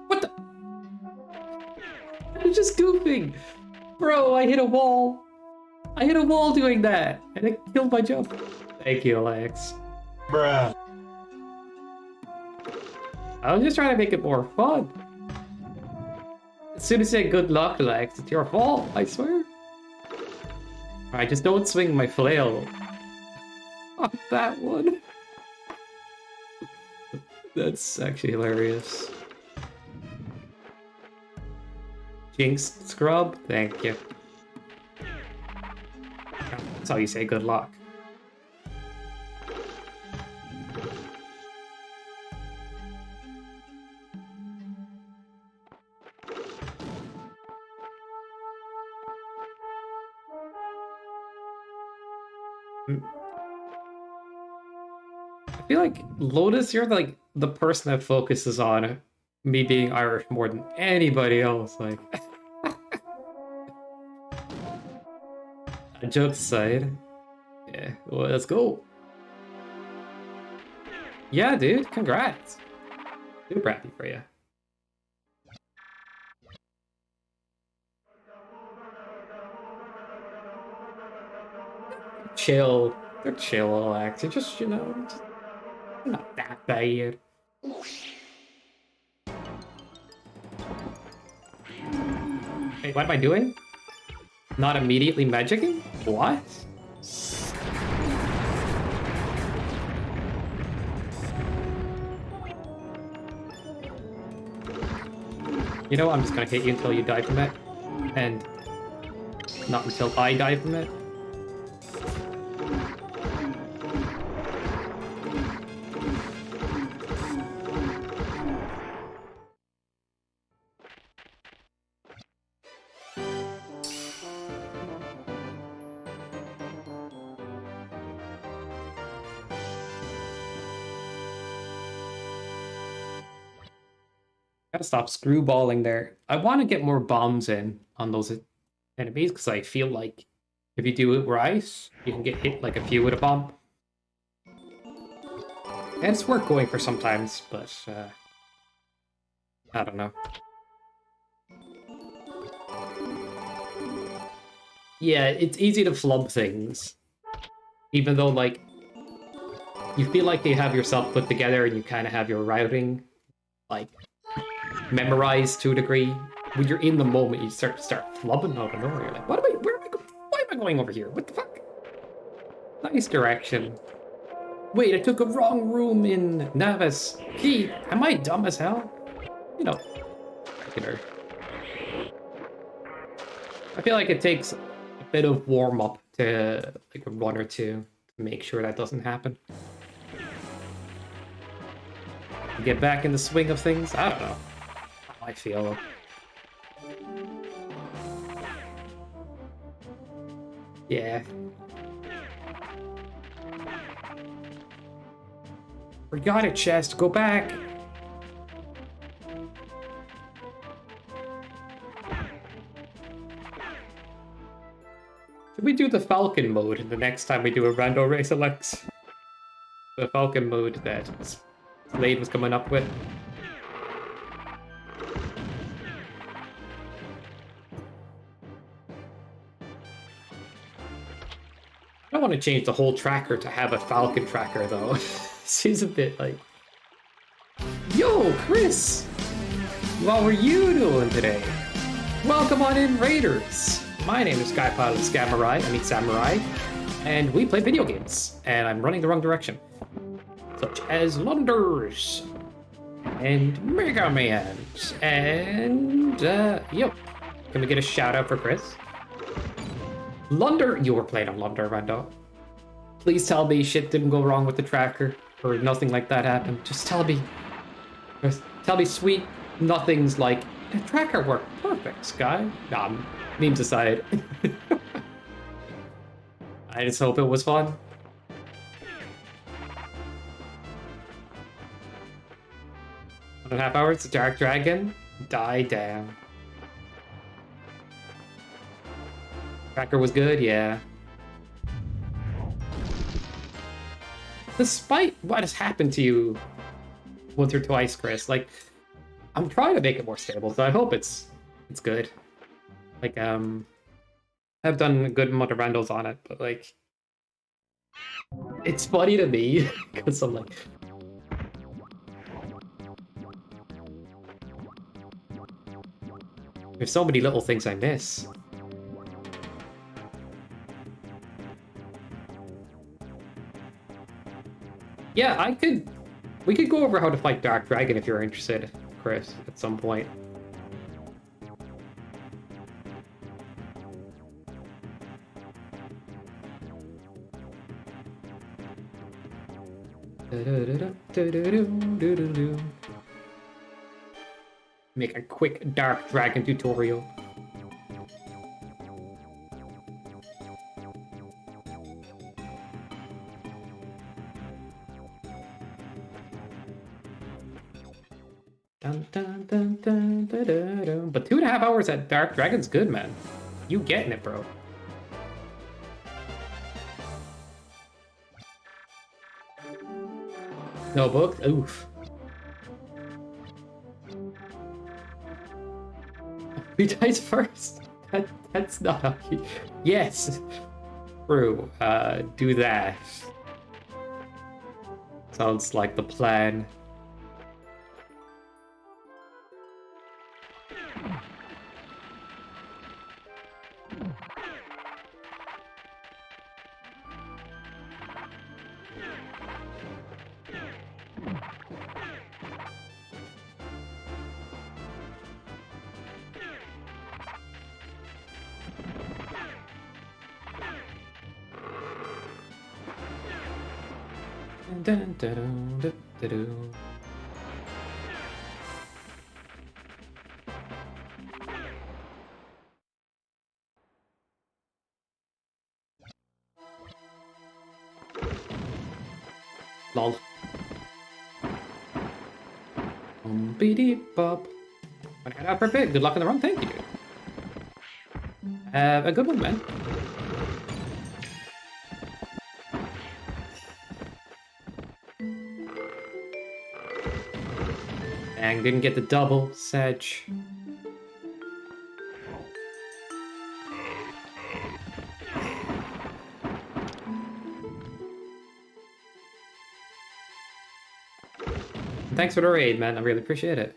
What the? I'm just goofing. Bro, I hit a wall. I hit a wall doing that, and it killed my jump. Thank you, Alex. Bruh. I was just trying to make it more fun. As soon as you say good luck, Alex, it's your fault, I swear. Alright, just don't swing my flail on that one. That's actually hilarious. Jinx scrub, thank you. That's how you say good luck. I feel like, Lotus, you're like the person that focuses on me being Irish more than anybody else. Like, jokes aside, yeah, well, let's go. Yeah, dude, congrats. Super happy for you. Chill. They're chill, Alex. They're just, just not that bad. Wait, what am I doing? Not immediately magicking? What? You know, I'm just gonna hit you until you die from it. And not until I die from it. Gotta stop screwballing there. I want to get more bombs in on those enemies because I feel like if you do it right, you can get hit like a few with a bomb. And it's worth going for sometimes, but I don't know. Yeah, it's easy to flub things. Even though, like, you feel like you have yourself put together and you kind of have your routing, like, memorized to a degree. When you're in the moment, you start flubbing out of nowhere. You're like, what am I, where am I going? Why am I going over here? What the fuck? Nice direction. Wait, I took a wrong room in Navis. Gee, am I dumb as hell? You know, look at her. I feel like it takes a bit of warm up to like a run or two to make sure that doesn't happen. Get back in the swing of things. I don't know how I feel. Yeah. Forgot it, chest. Go back. Should we do the Falcon mode the next time we do a rando race, Alex? The Falcon mode that Slade was coming up with. I don't want to change the whole tracker to have a Falcon tracker, though. Seems a bit like... Yo, Chris! What were you doing today? Welcome on in, Raiders! My name is Skypilot Samurai, and we play video games, and I'm running the wrong direction. Such as Lunders, and Mega Mans, and, yo. Can we get a shout out for Chris? Lunder, you were playing on Lunder, Rando. Please tell me shit didn't go wrong with the tracker, or nothing like that happened. Just tell me. Just tell me sweet nothings like, the tracker worked perfect, Sky. Nah, memes aside. I just hope it was fun. 1.5 hours, Dark Dragon, die down. Tracker was good, yeah. Despite what has happened to you once or twice, Chris, like, I'm trying to make it more stable, so I hope it's good. Like, I've done a good amount of randos on it, but, like, it's funny to me, because I'm like... There's so many little things I miss. Yeah, we could go over how to fight Dark Dragon if you're interested, Chris, at some point. Make a quick Dark Dragon tutorial. Dun, dun, dun, dun, dun, dun, dun. But 2.5 hours at Dark Dragon's good, man. You getting it, bro. No book? Oof. Who dies first? That's not how you... Yes. True. Do that. Sounds like the plan. Dun, dun, dun, dun, dun, dun. Lol. Beep-bop. Wanna head out for a bit? Good luck on the run, thank you. Have a good one, man. Dang, didn't get the double, Sedge. thanks for the raid, man. I really appreciate it.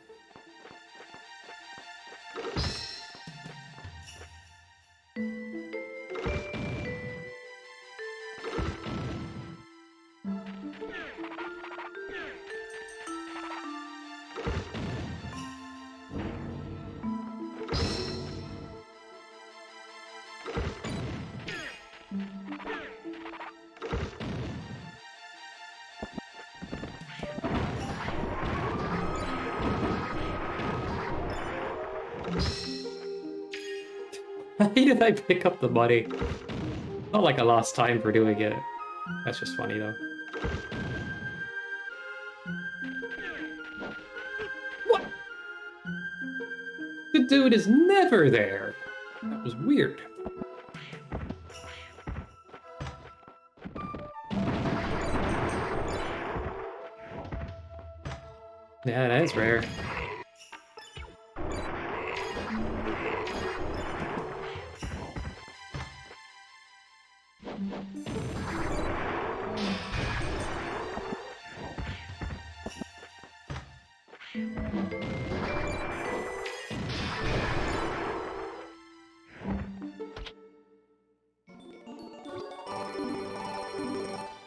Why did I pick up the money? Not like I lost time for doing it. That's just funny, though. What? The dude is never there. That was weird. Yeah, that is rare.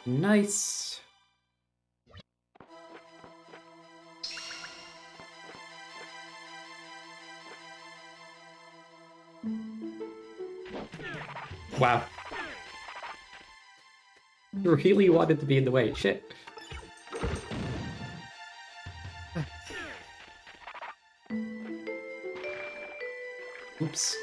Nice. Wow. You really wanted to be in the way. Shit. Oops.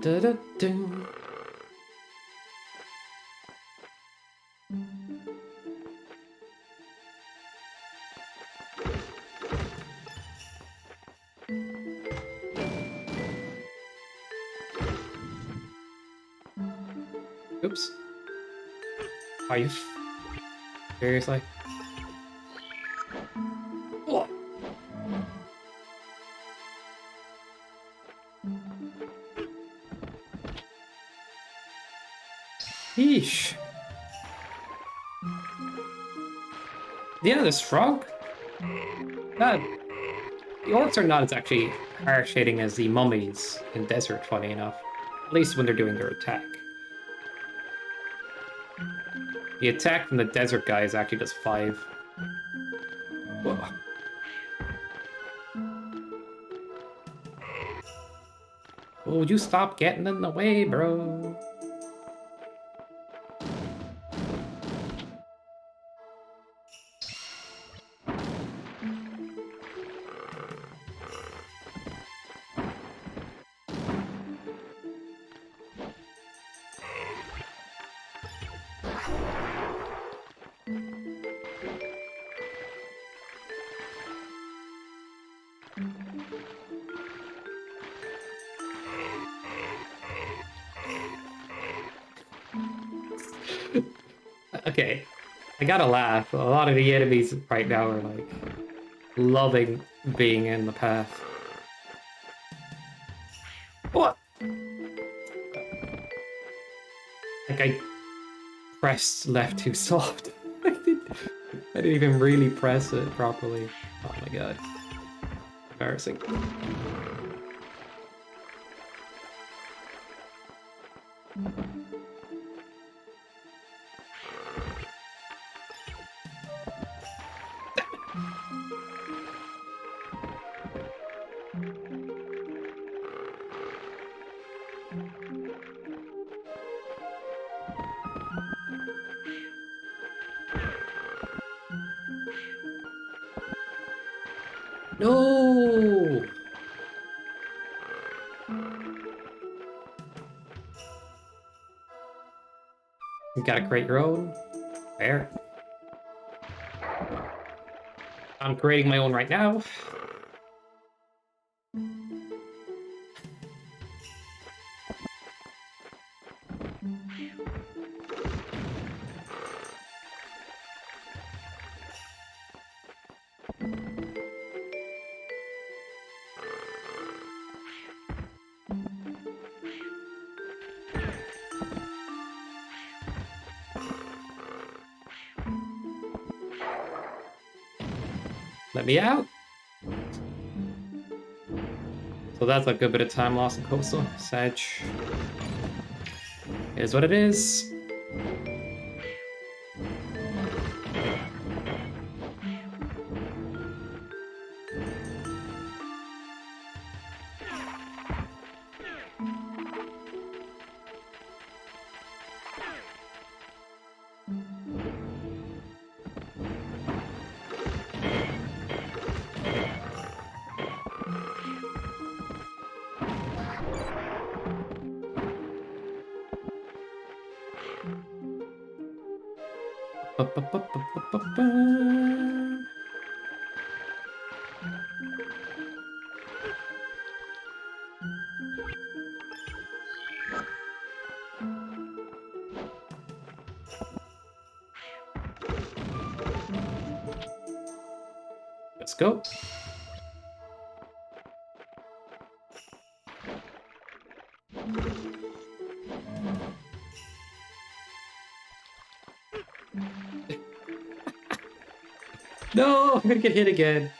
Dun-dun-dun. Oops. Are you seriously? Oh. Yeesh. Yeah, the strong. The orcs are not as actually harsh hitting as the mummies in desert, funny enough. At least when they're doing their attack. The attack from the desert guy is actually just 5. Whoa. Oh, would you stop getting in the way, bro? Okay, I gotta laugh. A lot of the enemies right now are like loving being in the path. What? Like I pressed left too soft. I didn't even really press it properly. Oh my god. Embarrassing. No! You gotta create your own. Fair. I'm creating my own right now. Let me out. So that's a good bit of time lost in coastal. Sag. Is what it is. Let's go. No, I'm gonna get hit again.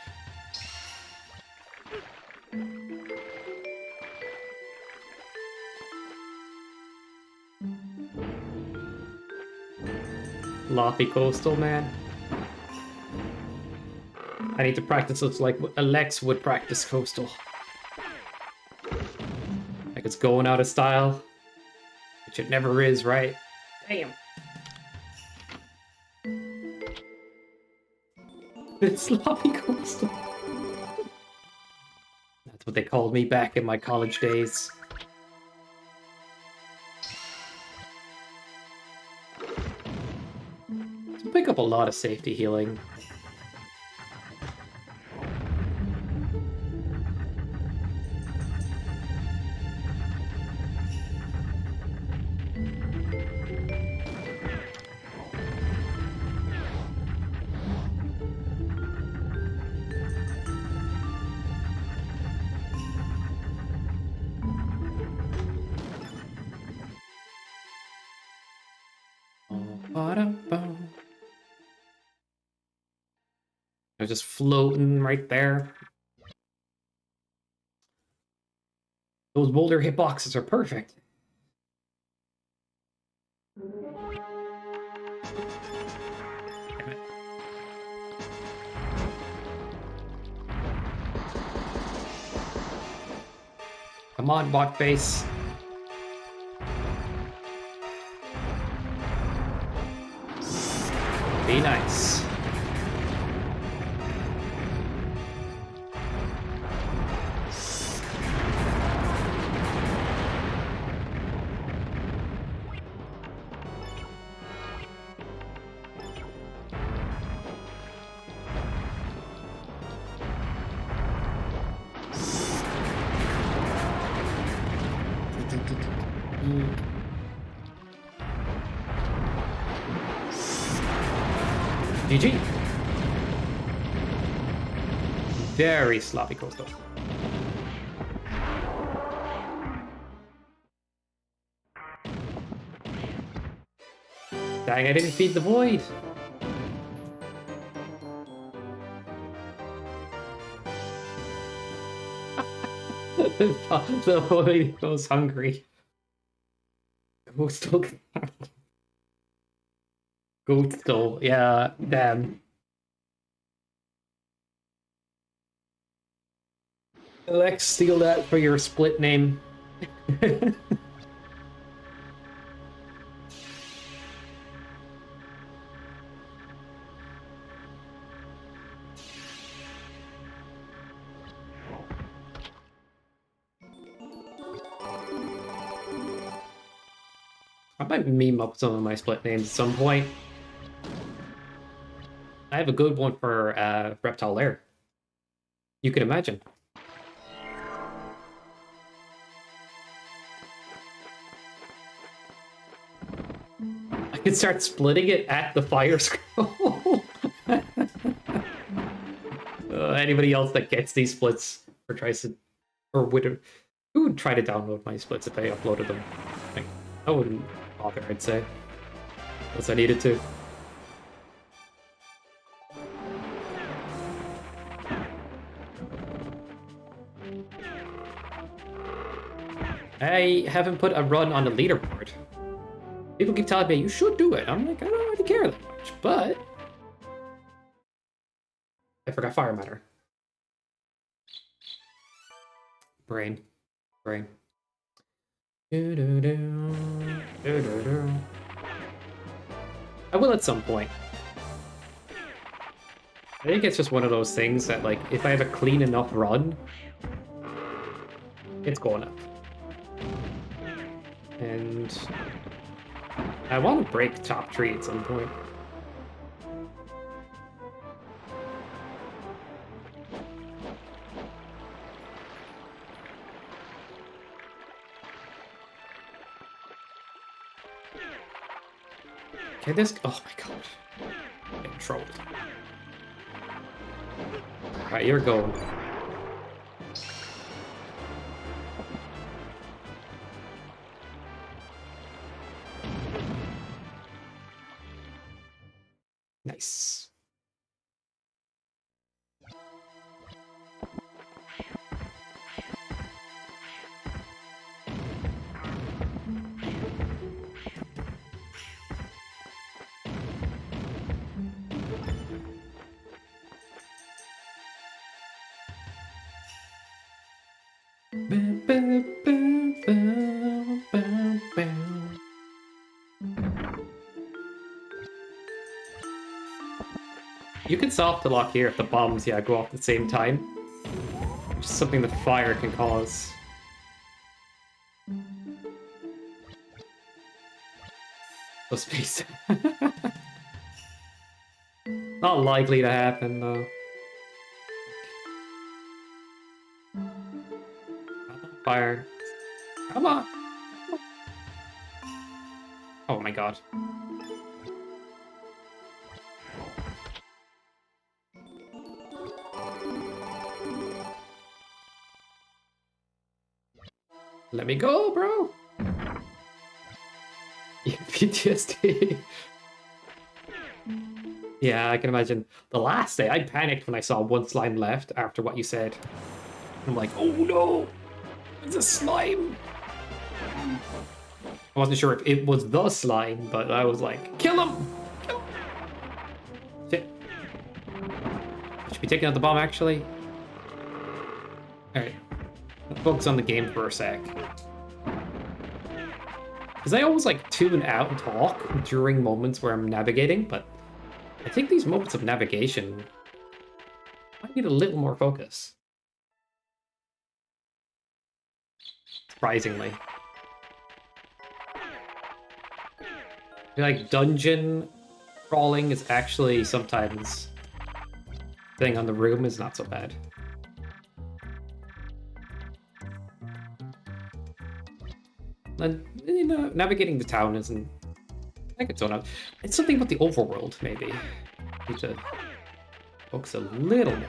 Loppy coastal, man. I need to practice looks like Alex would practice coastal. Like it's going out of style, which it never is, right? Damn. It's sloppy coastal. That's what they called me back in my college days. So pick up a lot of safety healing. They're just floating right there. Those boulder hitboxes are perfect. Damn it. Come on, bot face. Be nice. GG. Very sloppy coastal. Dang, I didn't feed the void. The void goes hungry. Coastal. Coastal, yeah, damn. Alex, steal that for your split name. I might meme up some of my split names at some point. I have a good one for Reptile Lair. You can imagine. I could start splitting it at the fire scroll. Anybody else that gets these splits or tries to, or who would try to download my splits if I uploaded them? Like, I wouldn't bother, I'd say, unless I needed to. I haven't put a run on the leaderboard. People keep telling me, you should do it. I'm like, I don't really care that much, but... I forgot Fire Matter. Brain. Brain. I will at some point. I think it's just one of those things that, like, if I have a clean enough run, it's going up. And I want to break top 3 at some point. Okay, this... Oh my god. I'm getting trolled. Alright, you're going. Nice. You can soft lock here if the bombs, yeah, go off at the same time. Which is something the fire can cause. Oh, space. Not likely to happen, though. Fire. Come on! Oh my god. Let me go, bro! PTSD. Yeah, I can imagine. The last day, I panicked when I saw one slime left after what you said. I'm like, oh no! It's a slime! I wasn't sure if it was the slime, but I was like, kill him! Kill him! Shit. Should be taking out the bomb, actually. Alright. Focus on the game for a sec. Because I always like tune out and talk during moments where I'm navigating, but I think these moments of navigation might need a little more focus. Surprisingly. I feel like dungeon crawling is actually sometimes staying on the room is not so bad. And, you know, navigating the town isn't... I think it's on. It's something about the overworld, maybe. Need to focus a little more.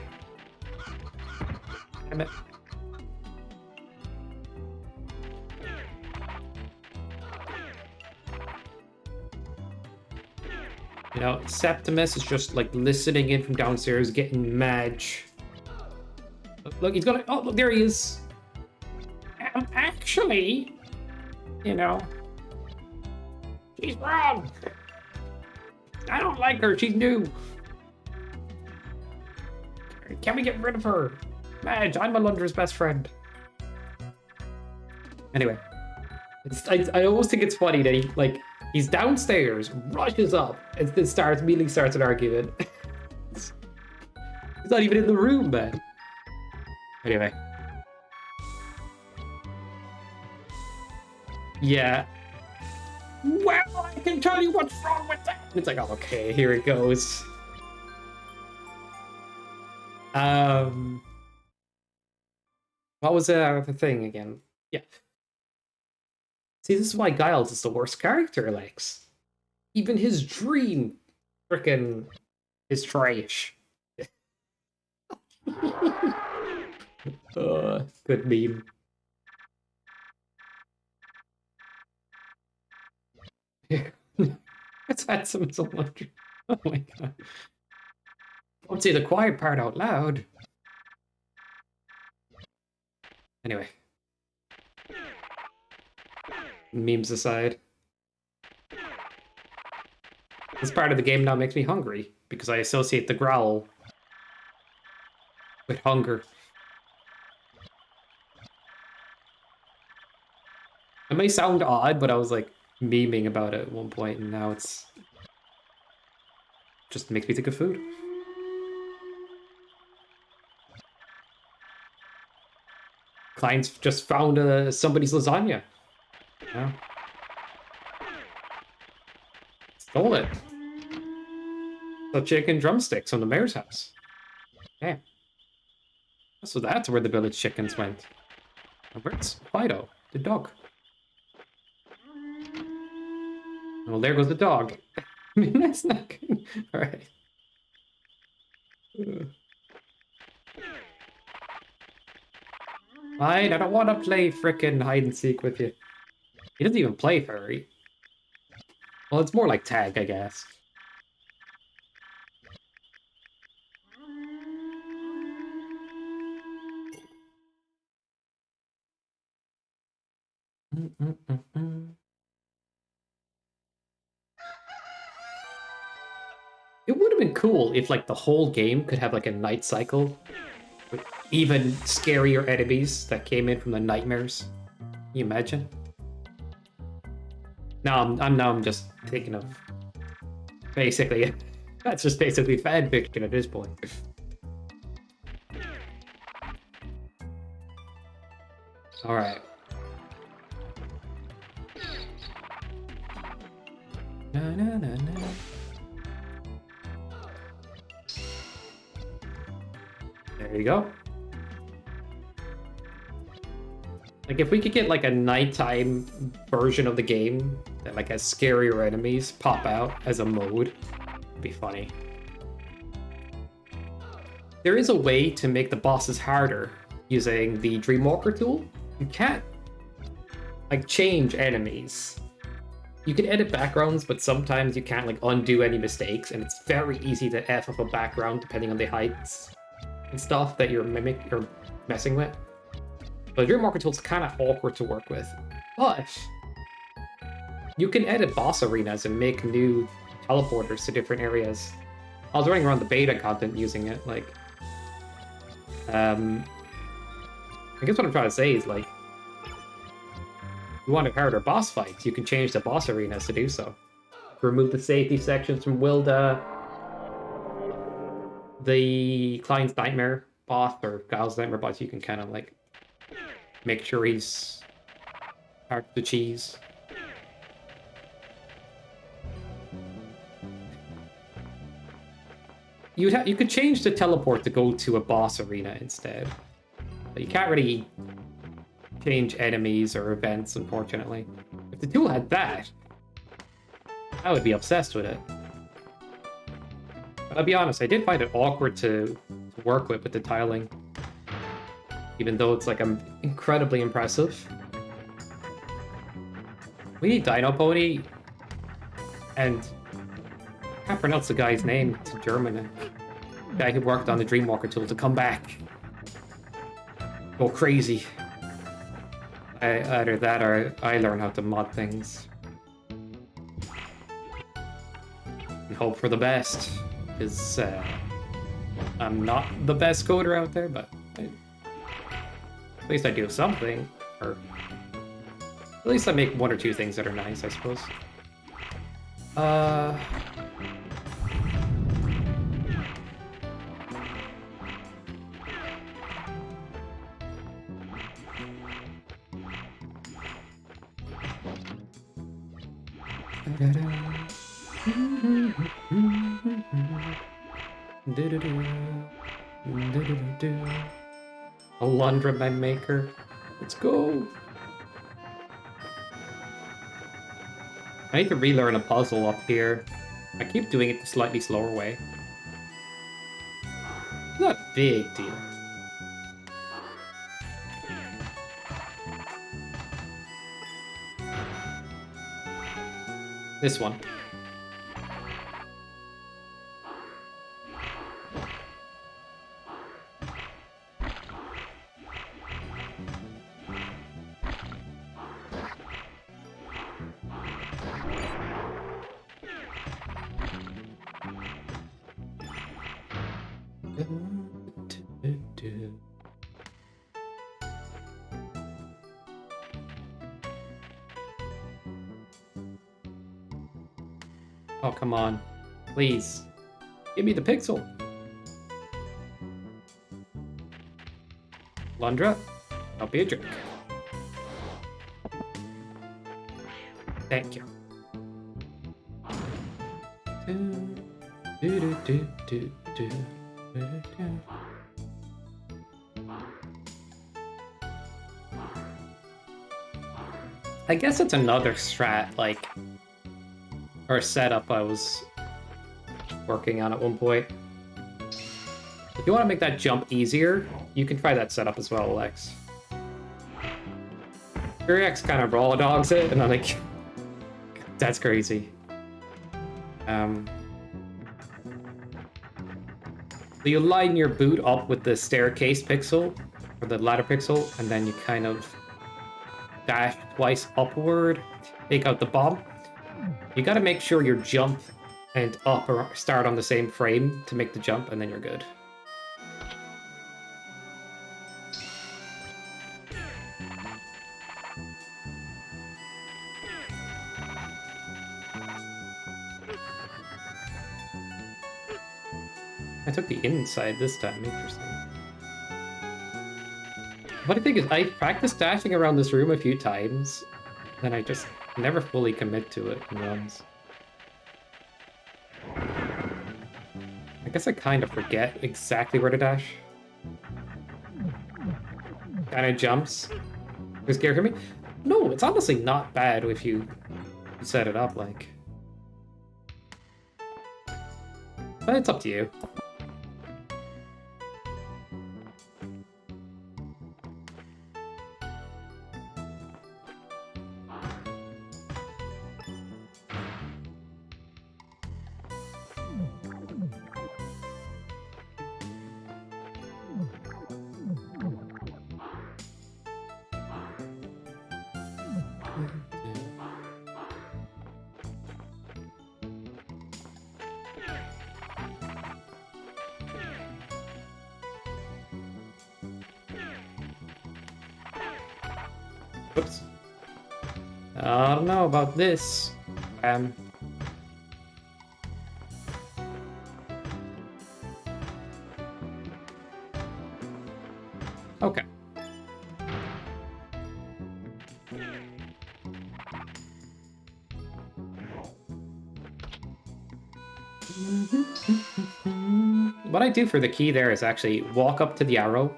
Damn it. You know, Septimus is just like listening in from downstairs, getting mad. Look, he's gonna. Oh, look, there he is. Actually, you know, she's wrong. I don't like her. She's new. Can we get rid of her? Madge, I'm Alundra's best friend. Anyway, I almost think it's funny that he, like, he's downstairs, rushes up, and then immediately starts an argument. He's not even in the room, man. Anyway. Yeah. Well, I can tell you what's wrong with that. It's like, oh, okay, here it goes. What was the thing again? Yeah. See, this is why Giles is the worst character, Alex. Even his dream frickin' is trash. Good meme. It's had some much. Oh my god. Don't say the quiet part out loud. Anyway. Memes aside. This part of the game now makes me hungry, because I associate the growl with hunger. It may sound odd, but I was like memeing about it at one point, and now it's just makes me think of food. Clients just found somebody's lasagna. Yeah. Stole it. The chicken drumsticks from the mayor's house. Yeah. So that's where the village chickens went. And where's Fido, the dog? Well, there goes the dog. I mean, that's not good. All right. Fine, I don't want to play frickin' hide and seek with you. He doesn't even play furry. Well, it's more like tag, I guess. It would have been cool if, like, the whole game could have, like, a night cycle with even scarier enemies that came in from the nightmares. Can you imagine? Now I'm just thinking of basically that's just basically fan fiction at this point. All right. Na, na, na, na. There you go. Like, if we could get, like, a nighttime version of the game that, like, has scarier enemies pop out as a mode, it'd be funny. There is a way to make the bosses harder using the Dreamwalker tool. You can't, like, change enemies. You can edit backgrounds, but sometimes you can't, like, undo any mistakes, and it's very easy to F up a background depending on the heights and stuff that you're messing with. But the Dreamwalker tool's kind of awkward to work with. But you can edit boss arenas and make new teleporters to different areas. I was running around the beta content using it, like... I guess what I'm trying to say is, like, if you want to harder boss fights, you can change the boss arenas to do so. Remove the safety sections from Wilda, the Klein's Nightmare boss, or Gal's Nightmare boss, you can kind of, like, make sure he's hard to cheese. You could change the teleport to go to a boss arena instead. But you can't really change enemies or events, unfortunately. If the tool had that, I would be obsessed with it. But I'll be honest, I did find it awkward to work with the tiling. Even though it's, like, incredibly impressive. We need Dino Pony, and I can't pronounce the guy's name, it's German. The guy who worked on the Dreamwalker tool to come back. Go crazy. Either that or I learn how to mod things. And hope for the best. Because I'm not the best coder out there, but at least I do something. Or at least I make one or two things that are nice, I suppose. Alundra Man Maker. Let's go. I need to relearn a puzzle up here. I keep doing it the slightly slower way. It's not a big deal. This one. Oh, come on. Please. Give me the pixel. Alundra, don't be a jerk. Thank you. I guess it's another strat, like, or setup I was working on at one point. If you want to make that jump easier, you can try that setup as well, Lex. X kind of raw dogs it, and I'm like, that's crazy. So you line your boot up with the staircase pixel, or the ladder pixel, and then you kind of dash twice upward, take out the bomb. You gotta make sure your jump and up start on the same frame to make the jump, and then you're good. I took the inside this time, interesting. What I think is, I practiced dashing around this room a few times, then I just never fully commit to it in runs. I guess I kind of forget exactly where to dash. Kind of jumps. You scared of me? No, it's honestly not bad if you set it up like. But it's up to you. Oops. I don't know about this. Okay. What I do for the key there is actually walk up to the arrow,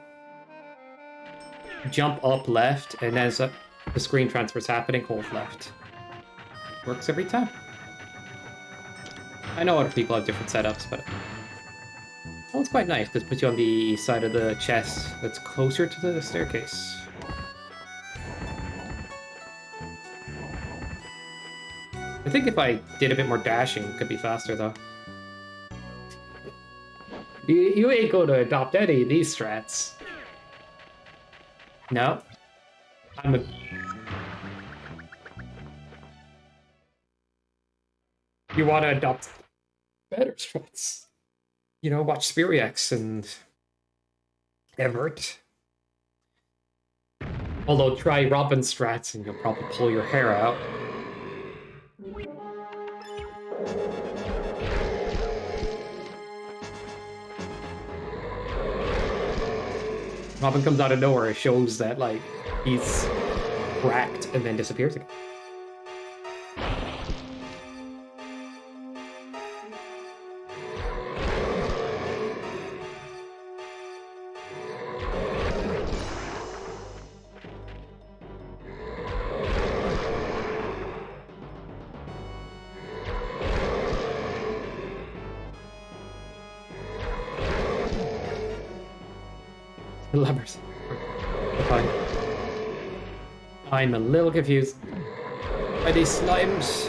jump up left, and as the screen transfer's happening, hold left. Works every time. I know other people have different setups, but well, it's quite nice. This puts you on the side of the chest that's closer to the staircase. I think if I did a bit more dashing, it could be faster, though. You ain't going to adopt any of these strats. No. You want to adopt better strats. You know, watch Speedrun and Everett. Although try Robin strats and you'll probably pull your hair out. Robin comes out of nowhere, it shows that, like, he's cracked and then disappears again. Levers. Fine. I'm a little confused by these slimes.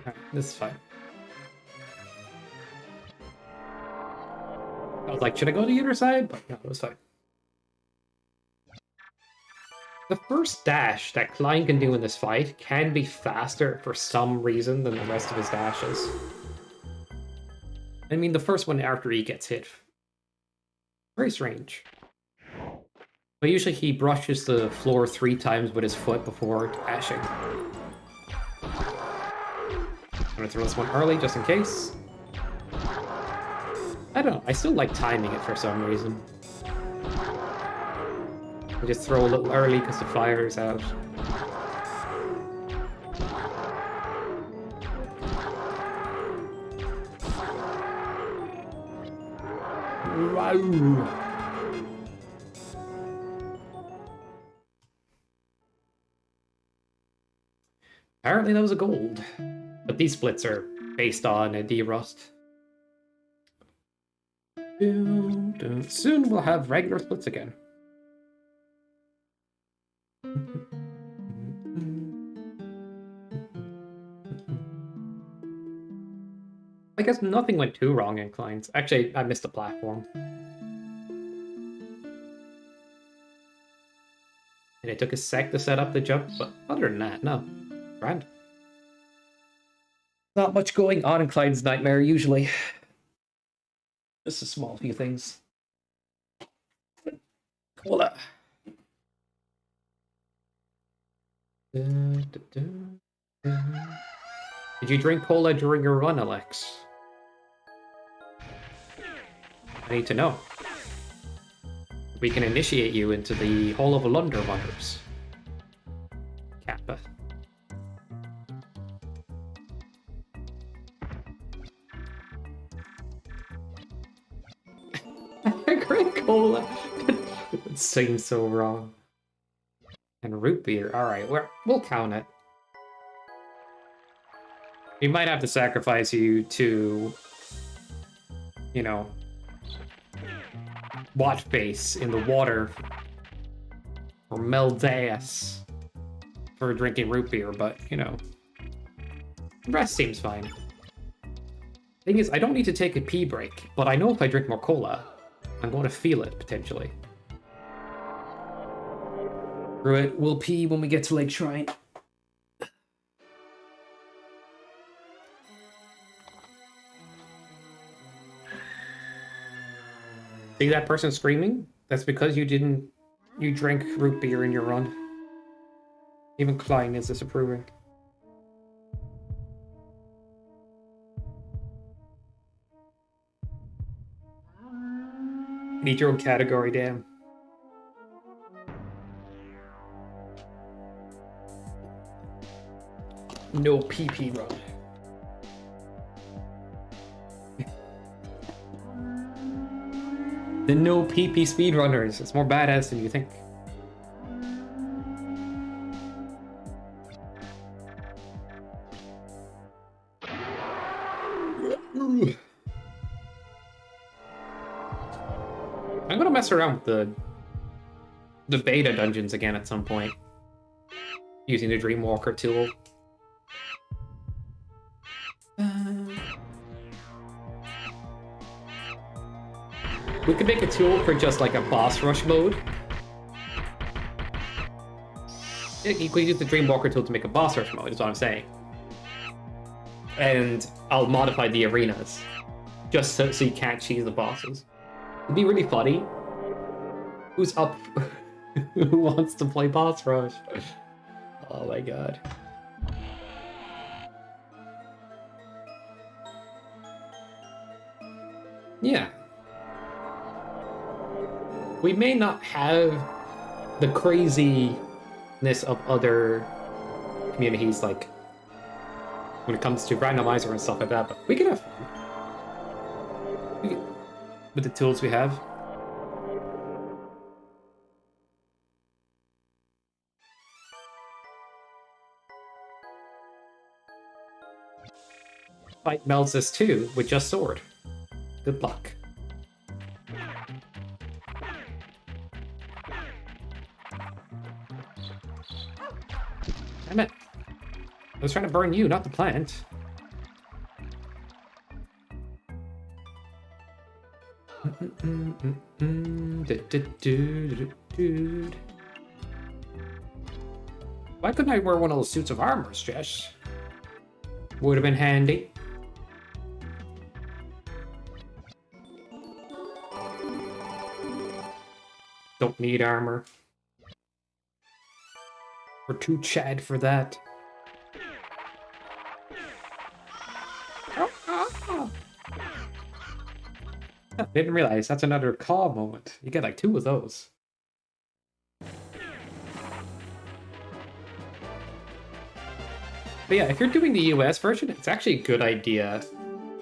Alright, this is fine. I was like, should I go to the other side? But no, it was fine. The first dash that Klein can do in this fight can be faster for some reason than the rest of his dashes. I mean, the first one after he gets hit Very strange. But usually he brushes the floor 3 times with his foot before dashing. I'm gonna throw this one early just in case. I don't know, I still like timing it for some reason. I just throw a little early because the fire is out. Wow. Apparently that was a gold. But these splits are based on a D-Rust. Soon we'll have regular splits again. I guess nothing went too wrong in Clients. Actually, I missed the platform. And it took a sec to set up the jump, but other than that, no. Grand. Not much going on in Clyde's Nightmare, usually. Just a small few things. Cola. Did you drink cola during your run, Alex? I need to know. We can initiate you into the Hall of Alundra runners. Kappa. Great cola. It seems so wrong. And root beer. Alright, we'll count it. We might have to sacrifice you to, you know, watch face in the water or meld ass for drinking root beer, but, you know, the rest seems fine. Thing is, I don't need to take a pee break, but I know if I drink more cola, I'm going to feel it, potentially. Screw it, we'll pee when we get to Lake Shrine. See that person screaming? That's because you drank root beer in your run. Even Klein is disapproving. Need your own category, damn. No PP run. The no PP speedrunners. It's more badass than you think. I'm gonna mess around with the beta dungeons again at some point. Using the Dreamwalker tool. We could make a tool for just like a boss rush mode. You could use the Dreamwalker tool to make a boss rush mode, is what I'm saying. And I'll modify the arenas just so you can't cheese the bosses. It'd be really funny. Who's up? Who wants to play boss rush? Oh my god. Yeah. We may not have the craziness of other communities, like when it comes to randomizer and stuff like that, but we can have fun with the tools we have. Fight melds this too with just sword. Good luck. Damn it. I was trying to burn you, not the plant. Why couldn't I wear one of those suits of armor, Jess? Would have been handy. Don't need armor. We're too Chad for that. I didn't realize that's another call moment. You get like 2 of those. But yeah, if you're doing the US version, it's actually a good idea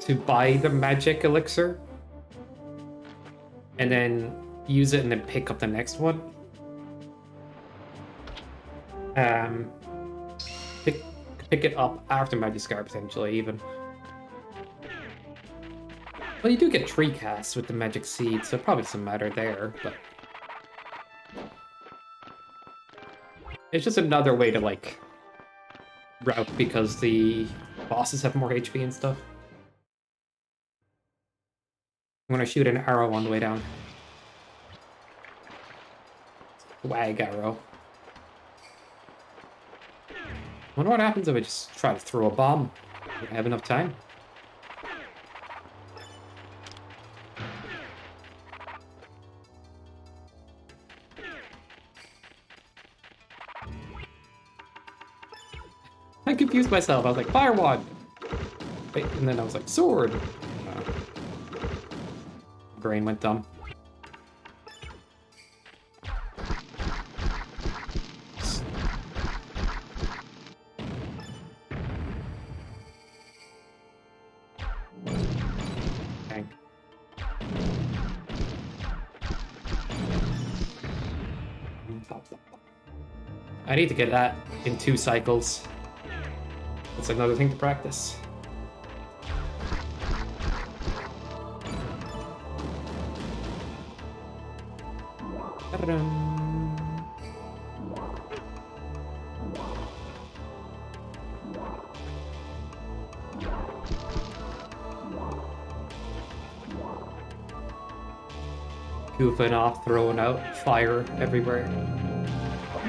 to buy the magic elixir and then use it and then pick up the next one. Pick it up after Magic Scar, potentially, even. Well, you do get 3 casts with the Magic Seed, so it probably doesn't matter there, but... It's just another way to, like, route because the bosses have more HP and stuff. I'm gonna shoot an arrow on the way down. Wag arrow. I wonder what happens if I just try to throw a bomb. Do I have enough time? I confused myself. I was like, fire wand! Wait, and then I was like, sword! Brain went dumb. Dang. I need to get that in 2 cycles. That's another thing to practice. Goofing off, throwing out fire everywhere.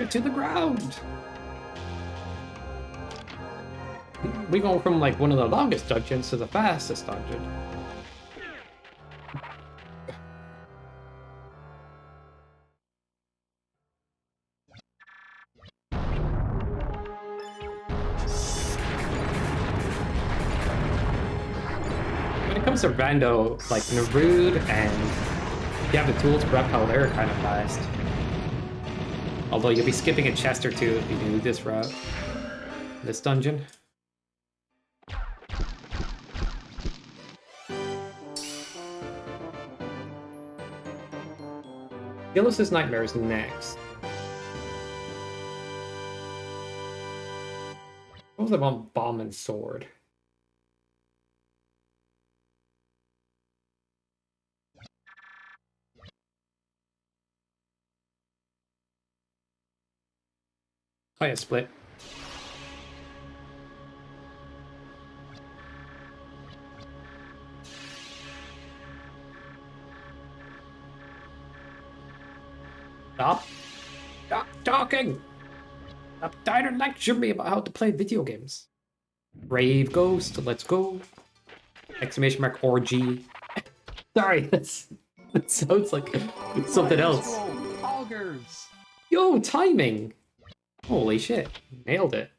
To the ground! We go from like one of the longest dungeons to the fastest dungeon. When it comes to rando, like Narude, and you have the tools to repel, they're kind of fast. Although you'll be skipping a chest or 2 if you do this route. This dungeon. Gillis's Nightmare is next. What was the one? Bomb and Sword. Oh yeah, split. Stop. Stop talking! Stop trying to lecture me about how to play video games. Brave Ghost, let's go. Exclamation mark RG. Sorry, that sounds like something else. Augers. Yo, timing! Holy shit, nailed it.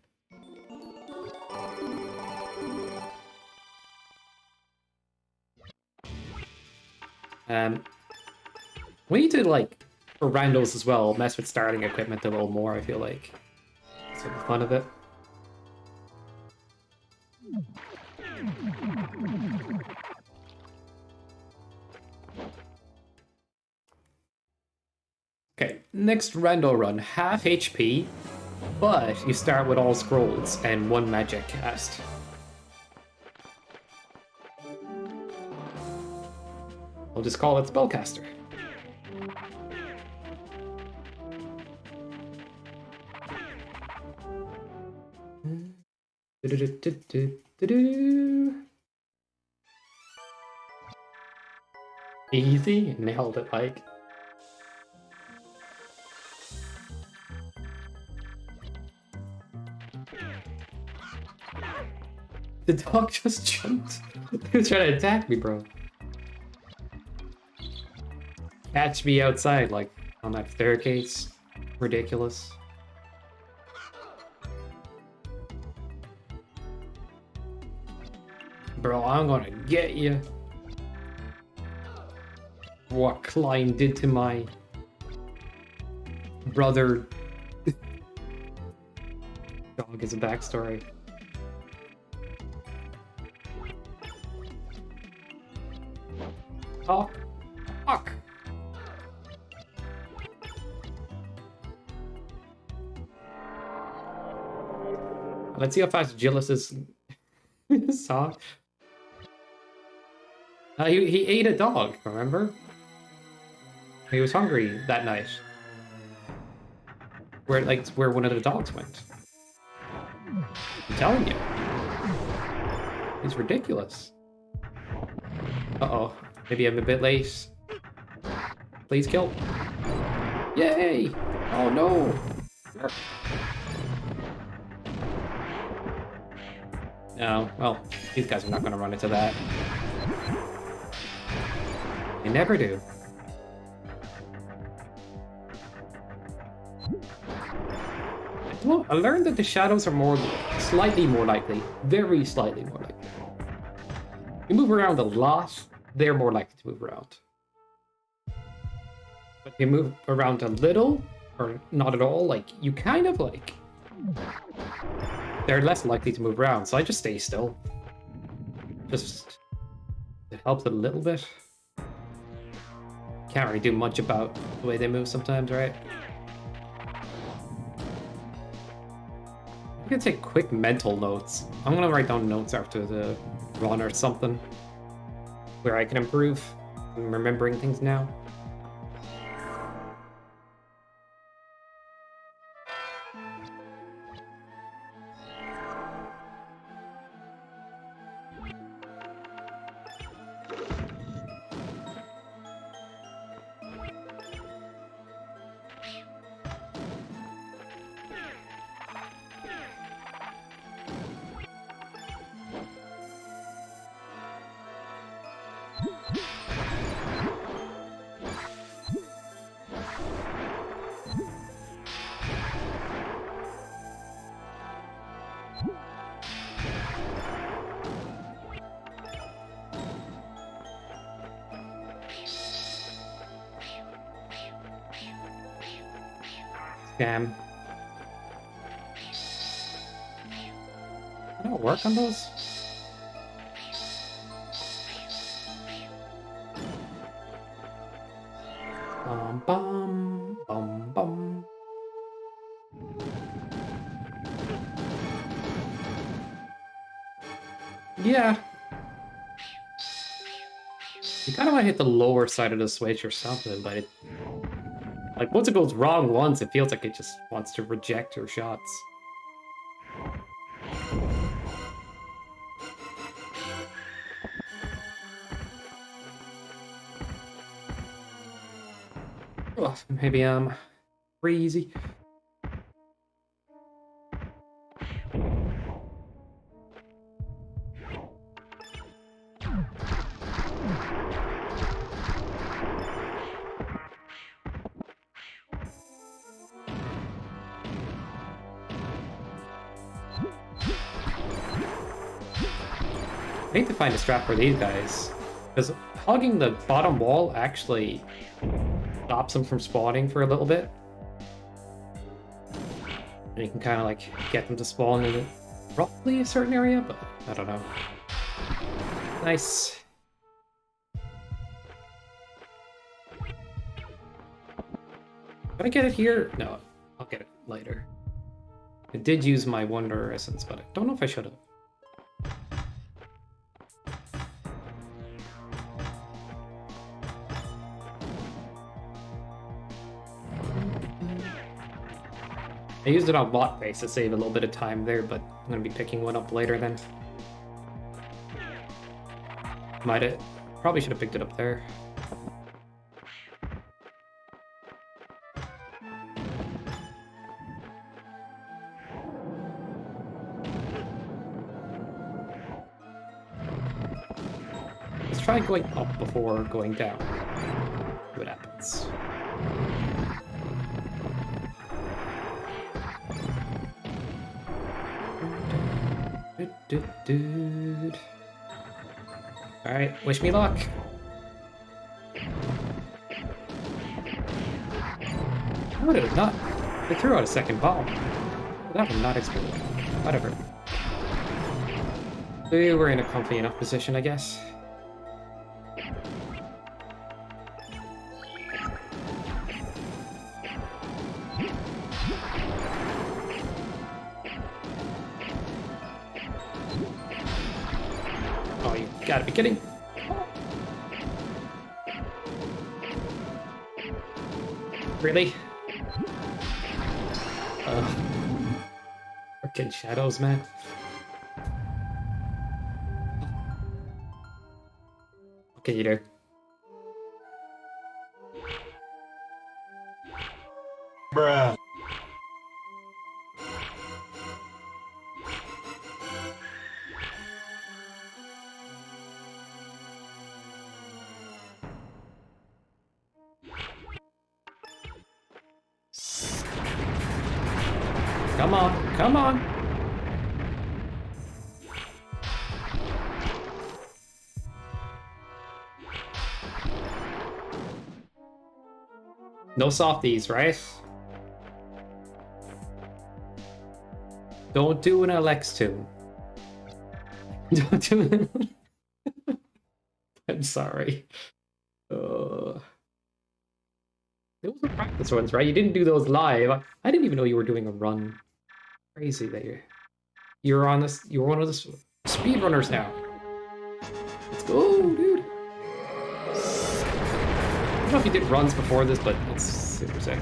We need to, like, for randos as well, mess with starting equipment a little more, I feel like. That's the fun of it. Okay, next rando run, half HP, but you start with all scrolls and 1 magic cast. We'll just call it Spellcaster. Easy, nailed it, like. The dog just jumped. He was trying to attack me, bro. Catch me outside, like, On that staircase. Ridiculous. Bro, I'm gonna get you. What Klein did to my brother. Dog is a backstory. Oh, fuck. Let's see how fast Gillis is. Soft. He ate a dog, remember? He was hungry that night. Where one of the dogs went. I'm telling you. He's ridiculous. Uh-oh. Maybe I'm a bit late. Please kill. Yay! Oh no! No, well, these guys are not gonna run into that. They never do. Well, I learned that the shadows are slightly more likely. Very slightly more likely. You move around a lot, they're more likely to move around. But if you move around a little, or not at all, like, you kind of like... They're less likely to move around, so I just stay still. Just... It helps a little bit. Can't really do much about the way they move sometimes, right? I'm gonna take quick mental notes. I'm gonna write down notes after the run or something. Where I can improve. I'm remembering things now. Scam. Can it work on those? Bum bum bum bum. Yeah. You kind of want to hit the lower side of the switch or something, but it... Like, once it goes wrong once, it feels like it just wants to reject your shots. Oh, maybe I'm crazy. I need to find a strat for these guys, because hugging the bottom wall actually stops them from spawning for a little bit. And you can kind of like get them to spawn in roughly a certain area, but I don't know. Nice. Did I get it here? No, I'll get it later. I did use my Wonder Essence, but I don't know if I should have. I used it on bot base to save a little bit of time there, but I'm going to be picking one up later then. Might have... Probably should have picked it up there. Let's try going up before going down. See what happens. Alright, wish me luck. How would it not? They threw out a second bomb. That would not explode. Whatever. We were in a comfy enough position, I guess. Oh, you gotta be kidding. Really? Freaking shadows, man. What can you do? Bruh. Come on, come on! No softies, right? Don't do an LX tune. Don't do it. I'm sorry. Those were practice runs, right? You didn't do those live. I didn't even know you were doing a run. Crazy that you're on this. You're one of the speedrunners now. Let's go, dude. I don't know if you did runs before this, but it's super sick.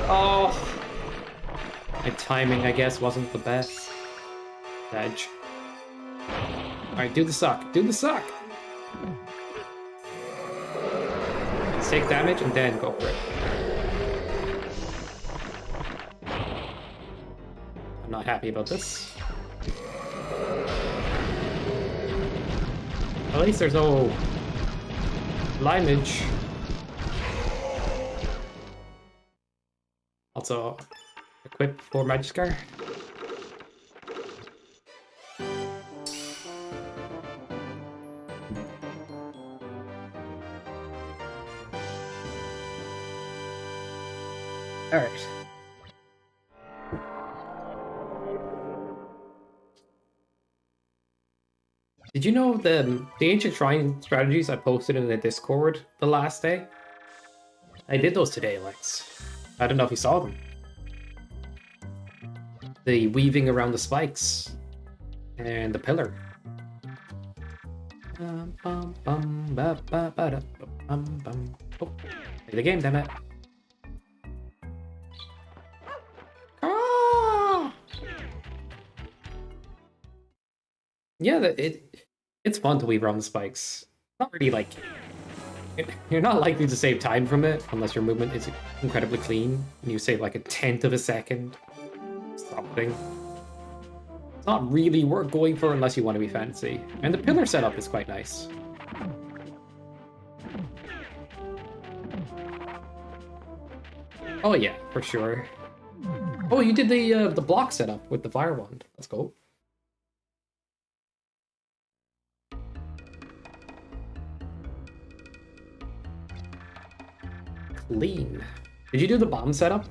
Oh, my timing, I guess, wasn't the best. Edge. All right, do the suck. Do the suck. Let's take damage and then go for it. I'm not happy about this. At least there's no limeage. Also, equip for Magiskar. Alright. Did you know the ancient shrine strategies I posted in the Discord the last day? I did those today, Lex. I don't know if you saw them. The weaving around the spikes and the pillar. Oh, play the game, damn it. Ah! Yeah, it's fun to weave around the spikes. Not really like... You're not likely to save time from it unless your movement is incredibly clean and you save like 1/10 of a second. Something. It's not really worth going for unless you want to be fancy. And the pillar setup is quite nice. Oh yeah, for sure. Oh, you did the block setup with the fire wand. Let's go. Clean. Did you do the bomb setup?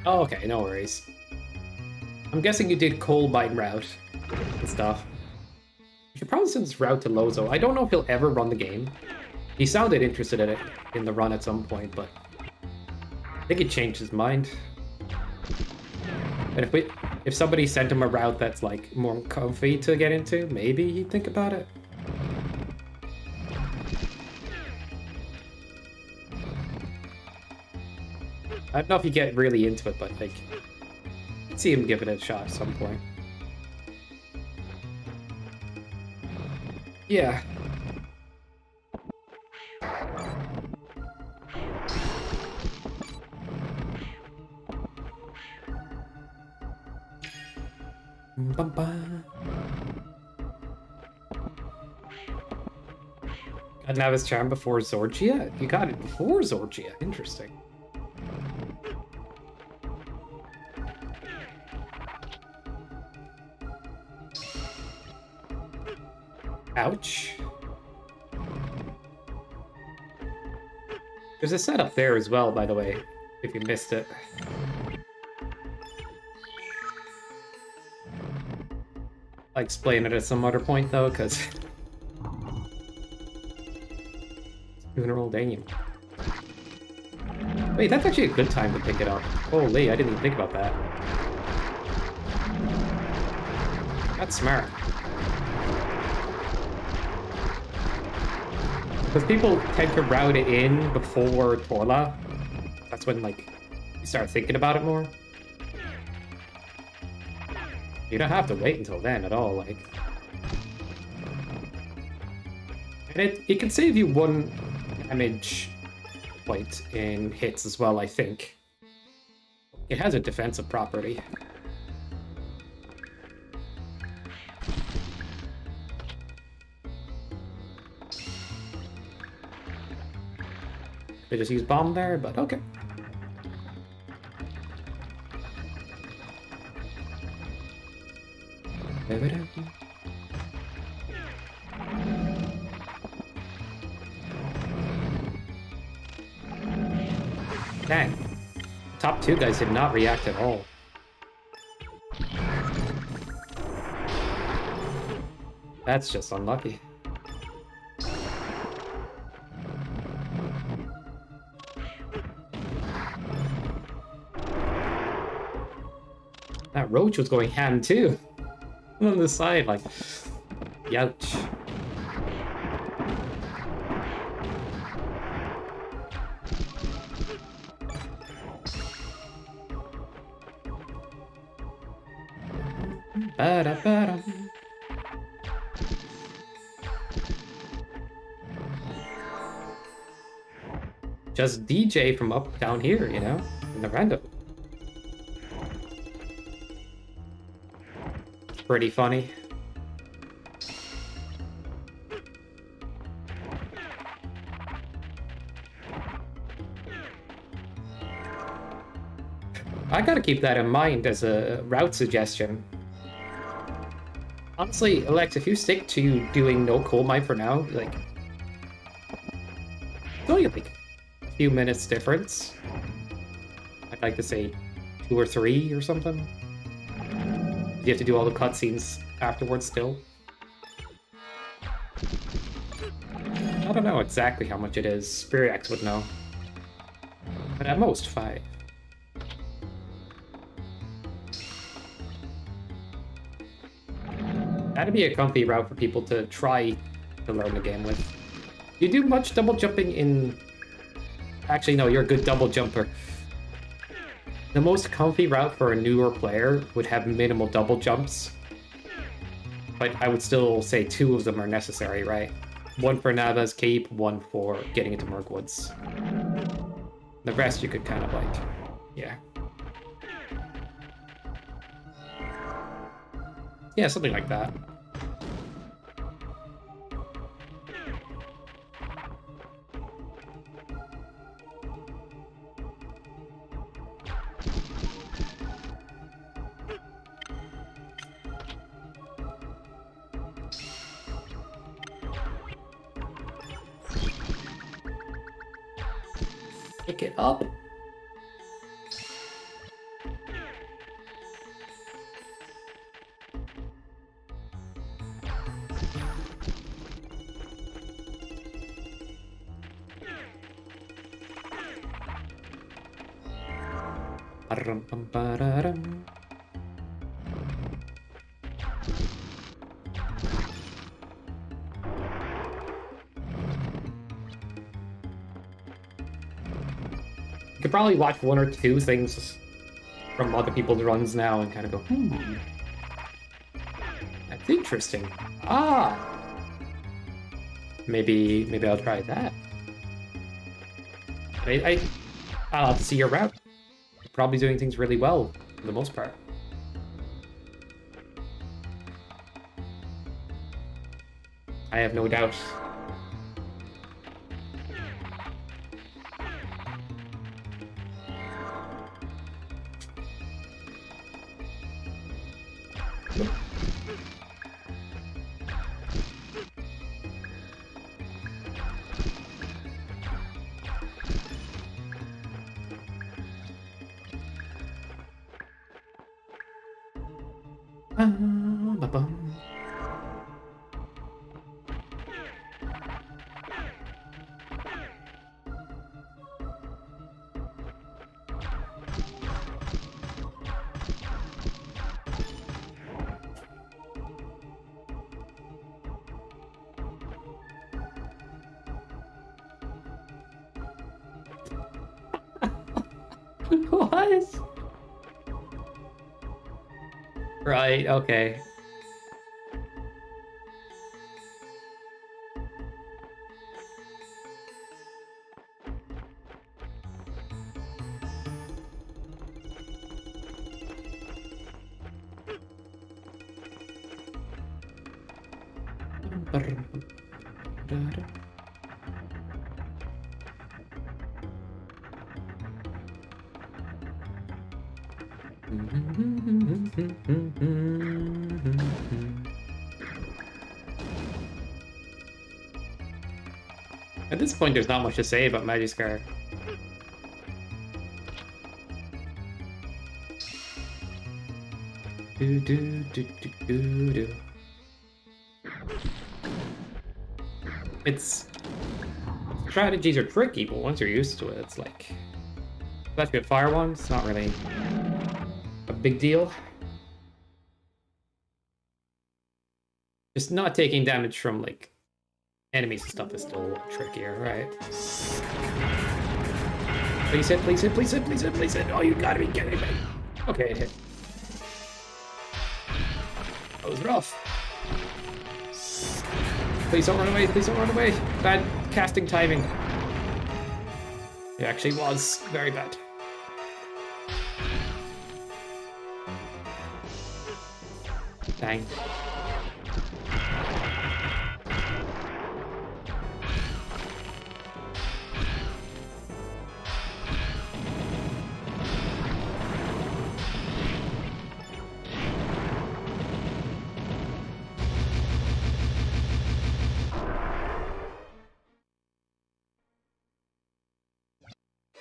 Oh, okay, no worries. I'm guessing you did coal mine route and stuff. You should probably send this route to Lozo. I don't know if he'll ever run the game. He sounded interested in it in the run at some point, but I think he changed his mind. And if somebody sent him a route that's like more comfy to get into, maybe he'd think about it. I don't know if you get really into it, but like, I'd see him give it a shot at some point. Yeah. Ba-dum-bum-bum. Got Navis Charm before Zorgia? You got it before Zorgia. Interesting. Ouch. There's a setup there as well, by the way, if you missed it. I'll explain it at some other point, though, because... doing a roll, dang you. Wait, that's actually a good time to pick it up. Holy, I didn't even think about that. That's smart. Because people tend to route it in before Torla. That's when, like, you start thinking about it more. You don't have to wait until then at all, like. And it can save you 1 damage point in hits as well, I think. It has a defensive property. They just use bomb there, but okay. Dang. The top 2 guys did not react at all. That's just unlucky. That Roach was going ham too. On the side, like, youch. Ba-da-ba-da. Just DJ from up down here, you know, in the random. It's pretty funny. I gotta keep that in mind as a route suggestion. Honestly, Alex, if you stick to doing no coal mine for now, like, it's only like a few minutes difference. I'd like to say 2 or 3 or something. You have to do all the cutscenes afterwards still. I don't know exactly how much it is. Spiriax would know. But at most 5. That'd be a comfy route for people to try to learn the game with. You do much double jumping in... Actually, no, you're a good double jumper. The most comfy route for a newer player would have minimal double jumps. But I would still say 2 of them are necessary, right? 1 for Nava's Cape, 1 for getting into Mirkwoods. The rest you could kind of like... Yeah. Yeah, something like that. Pick it up. Ba-rum-bum-ba-da-dum. You could probably watch 1 or 2 things from other people's runs now and kind of go, that's interesting. Ah! Maybe I'll try that. I'll have to see your route. You're probably doing things really well, for the most part. I have no doubt. What? Right, okay. At this point, there's not much to say about Magiskar. Do do do do do do. Its strategies are tricky, but once you're used to it, it's like, especially with Fire One, it's not really a big deal. Just not taking damage from like enemies and stuff is still a lot trickier, right? Please hit, please hit, please hit, please hit, please hit. Oh, you gotta be kidding me. Okay, it hit. That was rough. Please don't run away, please don't run away. Bad casting timing. It actually was very bad. Dang.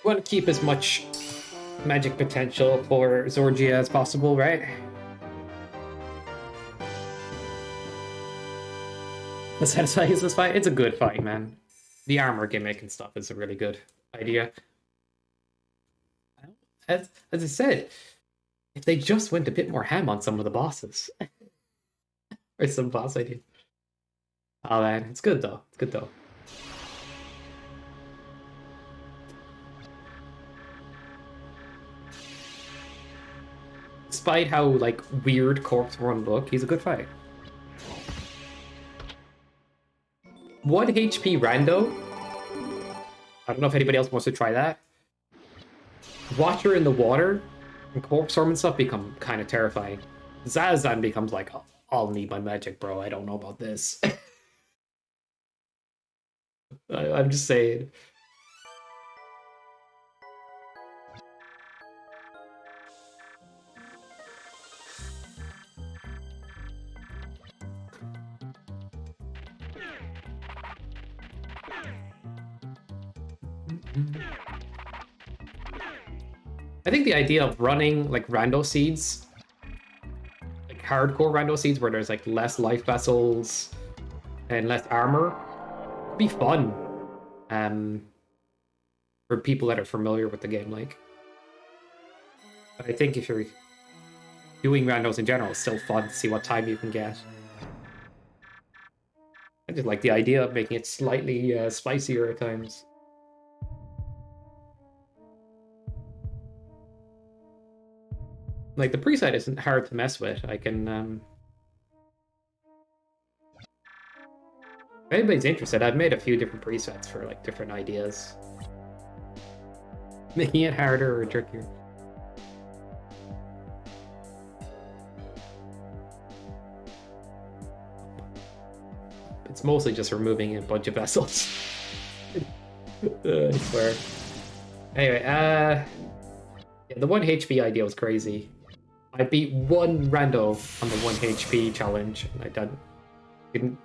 We want to keep as much magic potential for Zorgia as possible, right? The satisfying is this fight? It's a good fight, man. The armor gimmick and stuff is a really good idea. As I said, if they just went a bit more ham on some of the bosses. Or some boss ideas. Oh man, it's good though. It's good though. Despite how like weird Corpse Run look, he's a good fight. 1 HP rando. I don't know if anybody else wants to try that. Watcher in the water and Corpse Storm and stuff become kind of terrifying. Zazan becomes like, I'll need my magic, bro. I don't know about this. I'm just saying. I think the idea of running like rando seeds, like hardcore rando seeds where there's like less life vessels and less armor, would be fun. For people that are familiar with the game, like. But I think if you're doing randos in general, it's still fun to see what time you can get. I just like the idea of making it slightly spicier at times. Like, the preset isn't hard to mess with. I can, if anybody's interested, I've made a few different presets for, like, different ideas. Making it harder or trickier. It's It's mostly just removing a bunch of vessels. I swear. Anyway, yeah, the 1 HP idea was crazy. I beat one rando on the 1 HP challenge, and I didn't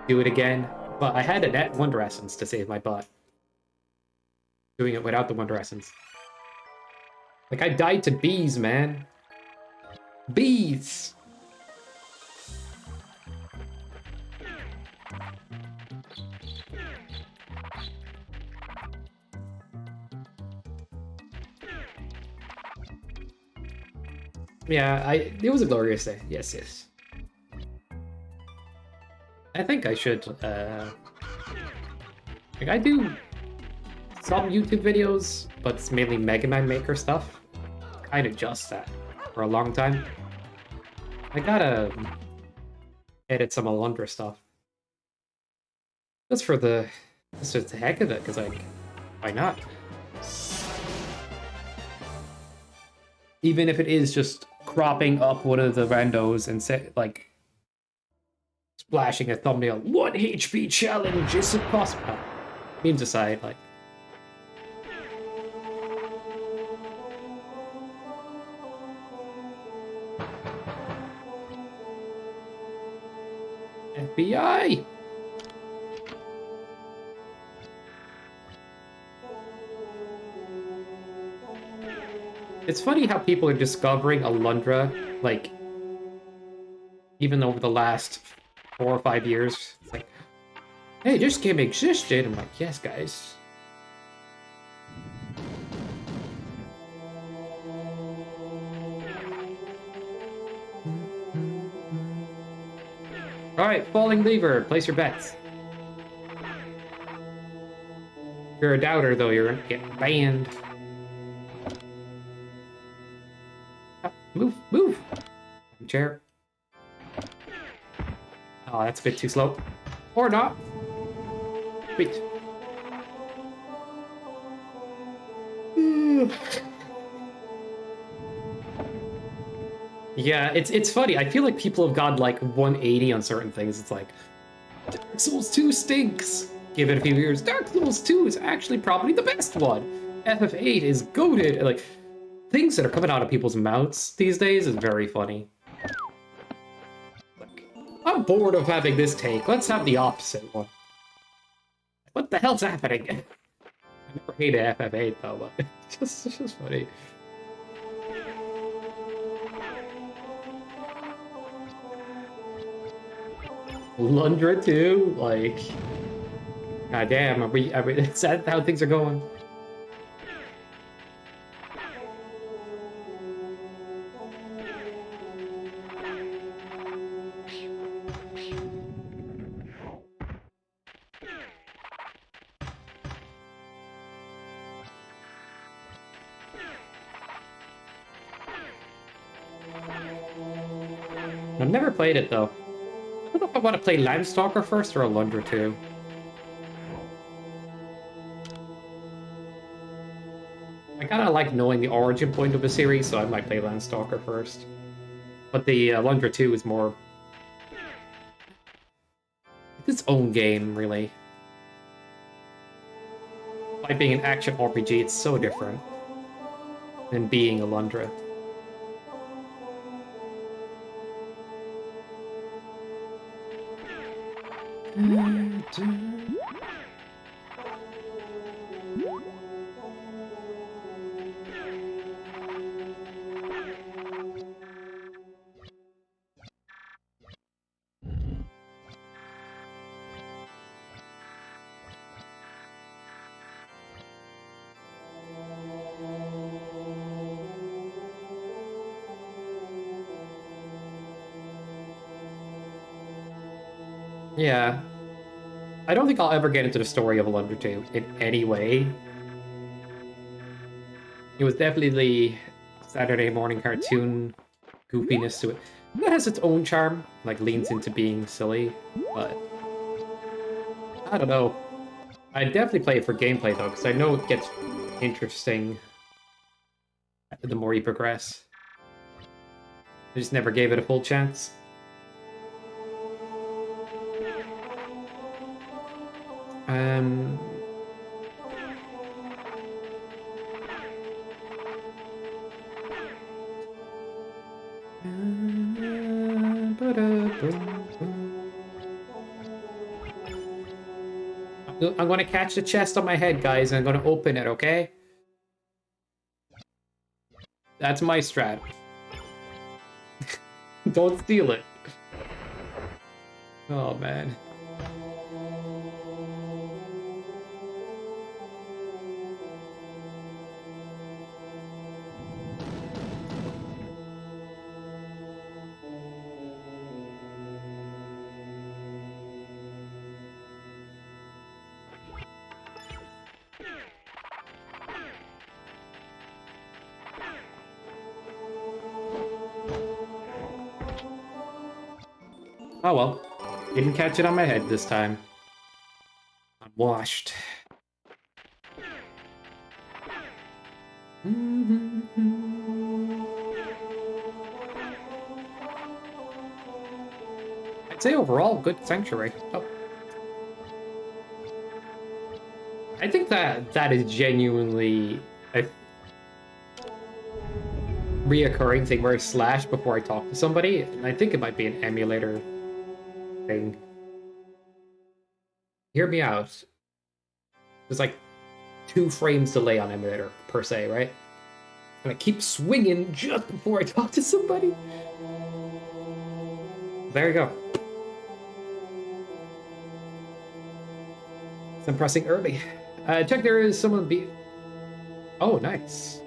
do it again. But I had a net Wonder Essence to save my butt. Doing it without the Wonder Essence. Like, I died to bees, man. Bees! Yeah, it was a glorious day. Yes, yes. I think I should, like, I do some YouTube videos, but it's mainly Mega Man Maker stuff. Kind of just that for a long time. I gotta edit some Alundra stuff. Just for the heck of it, because, like, why not? Even if it is just cropping up one of the randos and like splashing a thumbnail, 1 HP challenge is impossible. Memes aside, like. FBI! It's funny how people are discovering Alundra, like, even over the last 4 or 5 years. It's like, hey, this game existed. I'm like, yes, guys. Alright, falling lever. Place your bets. If you're a doubter, though, you're gonna get banned. Move! Chair. Oh, that's a bit too slow. Or not. Wait. Yeah, it's funny. I feel like people have gone like 180 on certain things. It's like, Dark Souls 2 stinks. Give it a few years. Dark Souls 2 is actually probably the best one. FF8 is goated. Like, things that are coming out of people's mouths these days is very funny. Like, I'm bored of having this take. Let's have the opposite one. What the hell's happening? I never hated FF8 though, but it's just funny. Alundra too? Like, god damn, are we, is that how things are going? I've never played it though. I don't know if I want to play Landstalker first or Alundra 2. I kind of like knowing the origin point of a series, so I might play Landstalker first. But the Alundra 2 is more... it's its own game, really. By being an action RPG, it's so different than being Alundra. Yeah. I don't think I'll ever get into the story of Alundra 2 in any way. It was definitely Saturday morning cartoon goofiness to it. It has its own charm, like leans into being silly, but I don't know. I'd definitely play it for gameplay though, because I know it gets interesting the more you progress. I just never gave it a full chance. Um. I'm gonna catch the chest on my head, guys, and I'm gonna open it, okay? That's my strat. Don't steal it. Oh, man. Oh well. Didn't catch it on my head this time. I'm washed. I'd say overall, good sanctuary. Oh. I think that is genuinely a reoccurring thing where I slash before I talk to somebody. And I think it might be an emulator thing. Hear me out. There's like 2 frames delay on emulator per se, right? And I keep swinging just before I talk to somebody. There you go. So I'm pressing early. Check there is someone be... Oh, nice.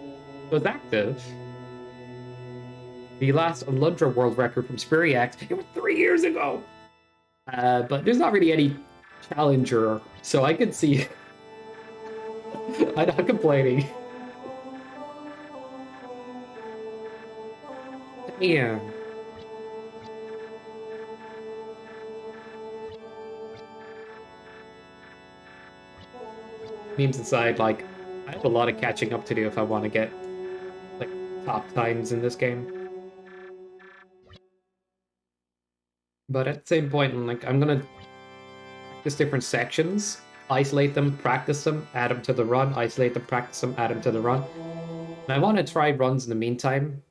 So it's active. The last Alundra world record from Speedrun, it was 3 years ago. But there's not really any challenger, so I can see... I'm not complaining. Damn. Memes aside, like, I have a lot of catching up to do if I want to get, like, top times in this game. But at the same point, like, I'm gonna practice different sections, isolate them, practice them, add them to the run, isolate them, practice them, add them to the run. And I want to try runs in the meantime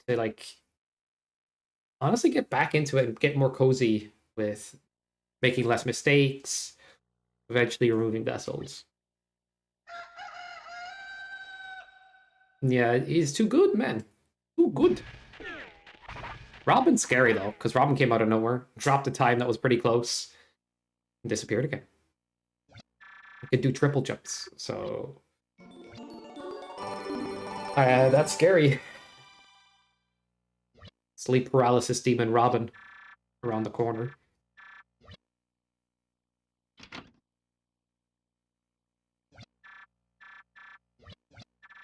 to, like, honestly get back into it and get more cozy with making less mistakes, eventually removing vessels. Yeah, he's too good, man. Too good. Robin's scary, though, because Robin came out of nowhere, dropped a time that was pretty close, and disappeared again. He could do triple jumps, so... that's scary. Sleep paralysis demon Robin around the corner.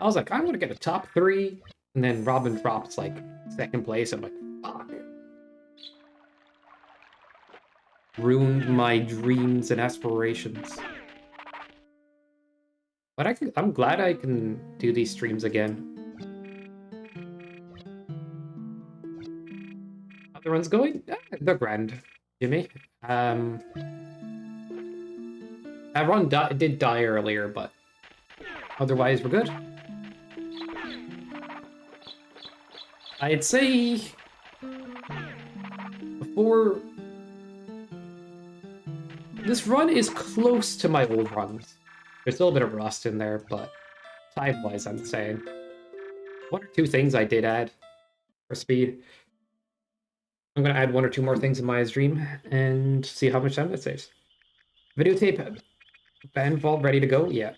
I was like, I'm gonna get a top 3, and then Robin drops like 2nd place. I'm like, fuck. Ruined my dreams and aspirations. But I'm glad I can do these streams again. How the run's going? They're grand, Jimmy. That run did die earlier, but otherwise we're good. I'd say before this run is close to my old runs. There's still a bit of rust in there, but time-wise, I'm saying 1 or 2 things I did add for speed. I'm gonna add 1 or 2 more things in Maya's dream and see how much time that saves. Videotape band vault ready to go? Yeah.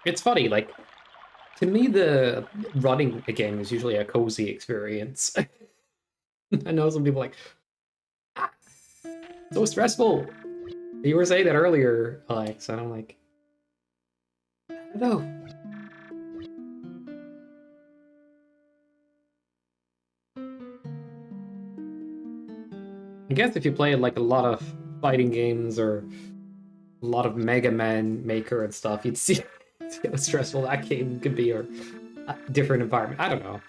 It's funny, like, to me, the running a game is usually a cozy experience. I know some people are like, ah, so stressful. You were saying that earlier, Alex, and I'm like, I don't know. I guess if you play like a lot of fighting games or a lot of Mega Man Maker and stuff, you'd see how stressful that game could be, or different environment. I don't know.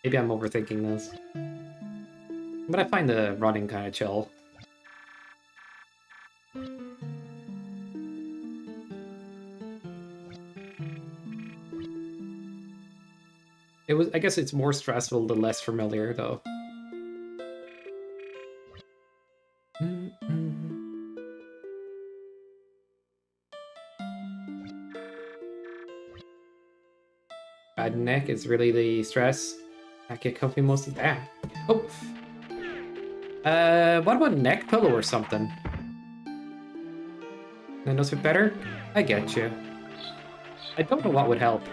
Maybe I'm overthinking this. But I find the running kind of chill. I guess it's more stressful the less familiar, though. Bad neck is really the stress. I get comfy most of the time. Oh! What about neck pillow or something? That knows it better? I get you. I don't know what would help.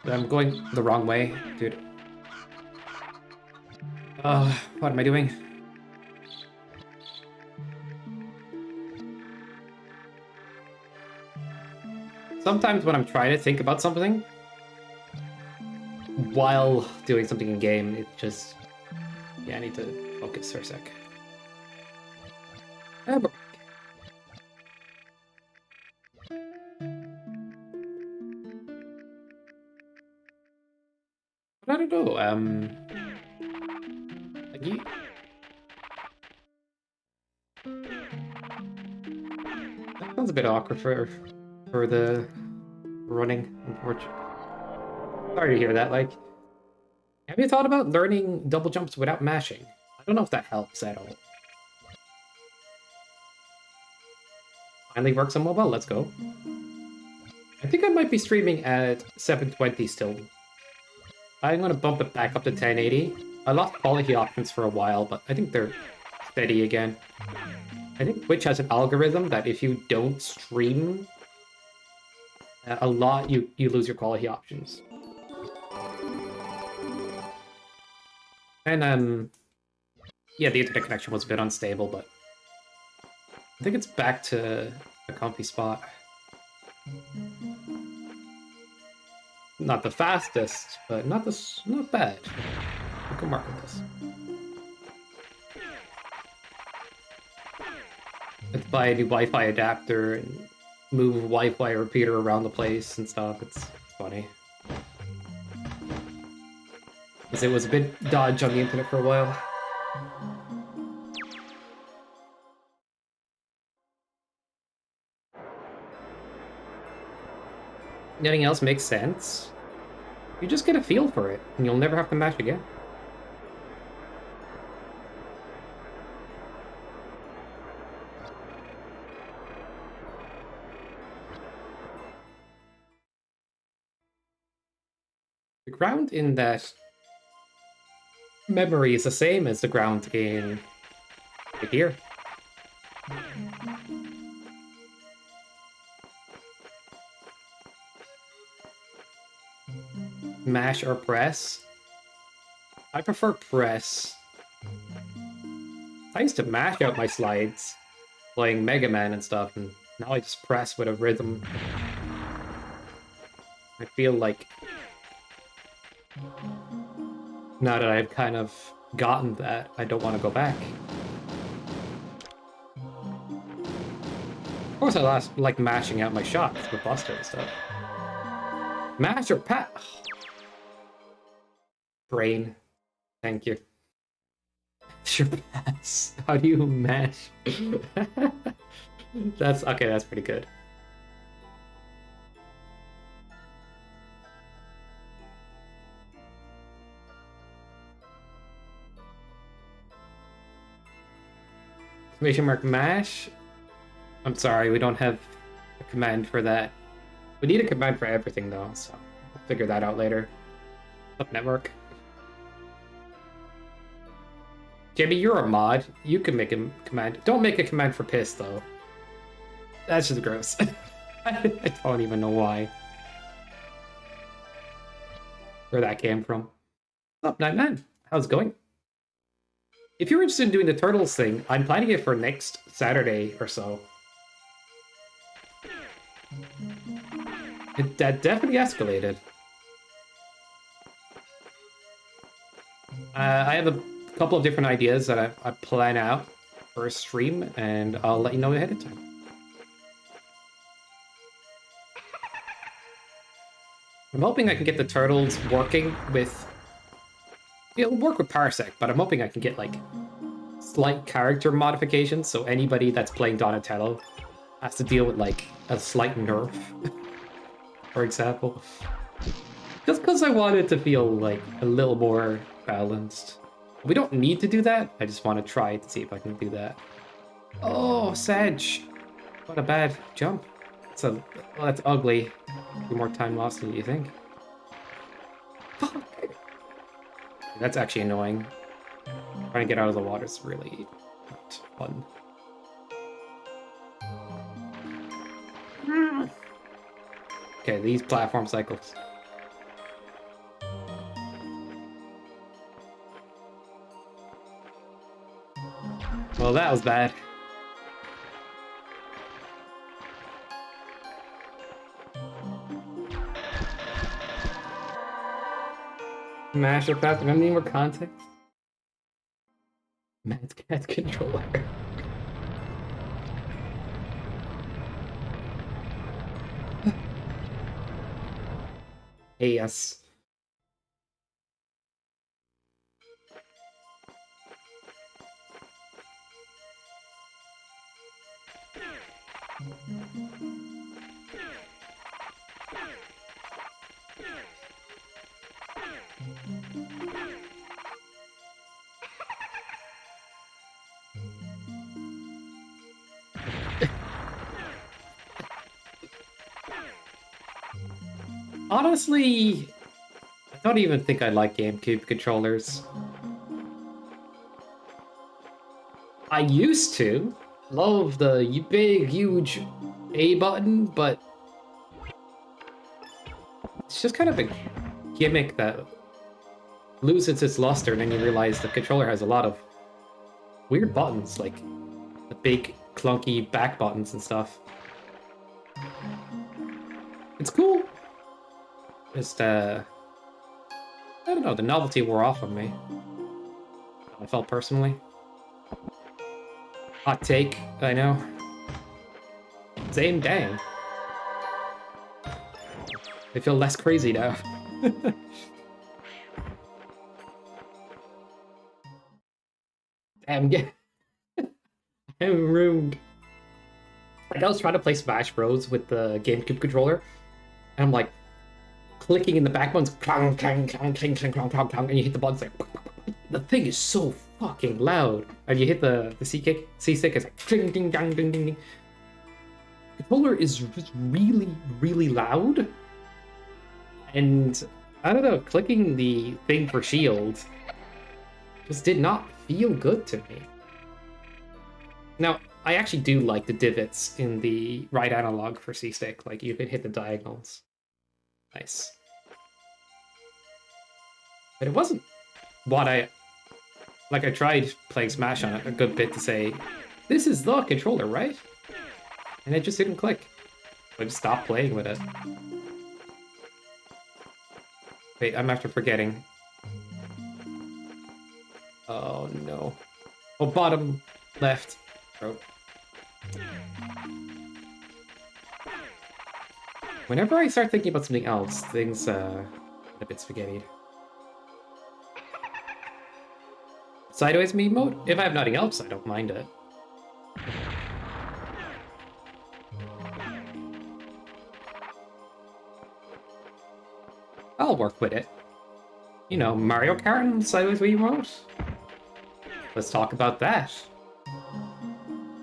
I'm going the wrong way, dude. What am I doing? Sometimes when I'm trying to think about something while doing something in game, it just... Yeah, I need to focus for a sec. But I don't know, like you... That sounds a bit awkward for the running, unfortunately. Sorry to hear that, like... Have you thought about learning double jumps without mashing? I don't know if that helps at all. Finally works on mobile, let's go. I think I might be streaming at 720 still. I'm gonna bump it back up to 1080. I lost quality options for a while, but I think they're steady again. I think Twitch has an algorithm that if you don't stream a lot, you lose your quality options. And yeah, the internet connection was a bit unstable, but I think it's back to a comfy spot. Not the fastest, but not bad. I can work with this. Let's buy a new Wi-Fi adapter and move a Wi-Fi repeater around the place and stuff. It's funny. Because it was a bit dodgy on the internet for a while. Nothing else makes sense. You just get a feel for it, and you'll never have to mash again. The ground in that memory is the same as the ground in here. Mash or press? I prefer press. I used to mash out my slides playing Mega Man and stuff, and now I just press with a rhythm. I feel like now that I've kind of gotten that, I don't want to go back. Of course, I like mashing out my shots with Buster and stuff. Mash or pat? Brain. Thank you. Sure pass. How do you mash? That's okay, that's pretty good. Exclamation mark mash? I'm sorry, we don't have a command for that. We need a command for everything though, so we'll figure that out later. Up network. Jamie, you're a mod. You can make a command. Don't make a command for piss, though. That's just gross. I don't even know why. Where that came from. What's up, Nightman? How's it going? If you're interested in doing the Turtles thing, I'm planning it for next Saturday or so. That definitely escalated. I have a couple of different ideas that I plan out for a stream, and I'll let you know ahead of time. I'm hoping I can get the turtles working with... It'll work with Parsec, but I'm hoping I can get, like, slight character modifications, so anybody that's playing Donatello has to deal with, like, a slight nerf, for example. Just because I want it to feel, like, a little more balanced. We don't need to do that, I just want to try to see if I can do that. Oh, Sedge! What a bad jump. Well, that's ugly. Be more time lost than you think. Fuck! That's actually annoying. Trying to get out of the water is really not fun. Okay, these platform cycles. Well, that was bad. Mash or fast, I need more context. Mad Cat controller. Hey, yes. Honestly, I don't even think I like GameCube controllers. I used to love the big, huge A button, but it's just kind of a gimmick that loses its luster, and then you realize the controller has a lot of weird buttons, like the big, clunky back buttons and stuff. It's cool. Just, I don't know, the novelty wore off on me. I felt personally. Hot take, I know. Same dang. I feel less crazy now. Damn, I'm ruined. Like, I was trying to play Smash Bros. With the GameCube controller, and I'm like, clicking in the back buttons, clang, clang, clang, clang, clang, clang, clang, clang, and you hit the buttons like, the thing is so fucking loud. And you hit the C-stick, it's like, ding, ding, ding, ding, ding, ding. The controller is just really, really loud. And, I don't know, clicking the thing for shield just did not feel good to me. Now, I actually do like the divots in the right analog for C-stick, like you can hit the diagonals. Nice. But it wasn't what I tried playing Smash on it a good bit to say, this is the controller, right? And it just didn't click. So I just stopped playing with it. Wait, I'm after forgetting. Oh no. Oh, bottom left. Oh. Whenever I start thinking about something else, things get a bit spaghetti. Sideways meme mode? If I have nothing else, I don't mind it. I'll work with it. You know, Mario Kart and sideways Wii remote? Let's talk about that.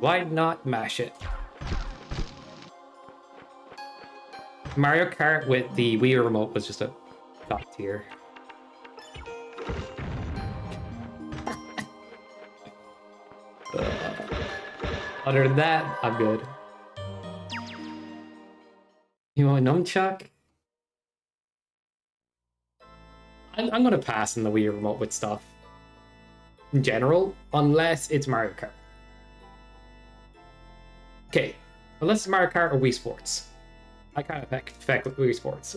Why not mash it? Mario Kart with the Wii remote was just a top tier. Other than that, I'm good. You want a nunchuck? I'm gonna pass in the Wii remote with stuff. In general, unless it's Mario Kart. Okay, unless it's Mario Kart or Wii Sports. I kind of affect Wii Sports.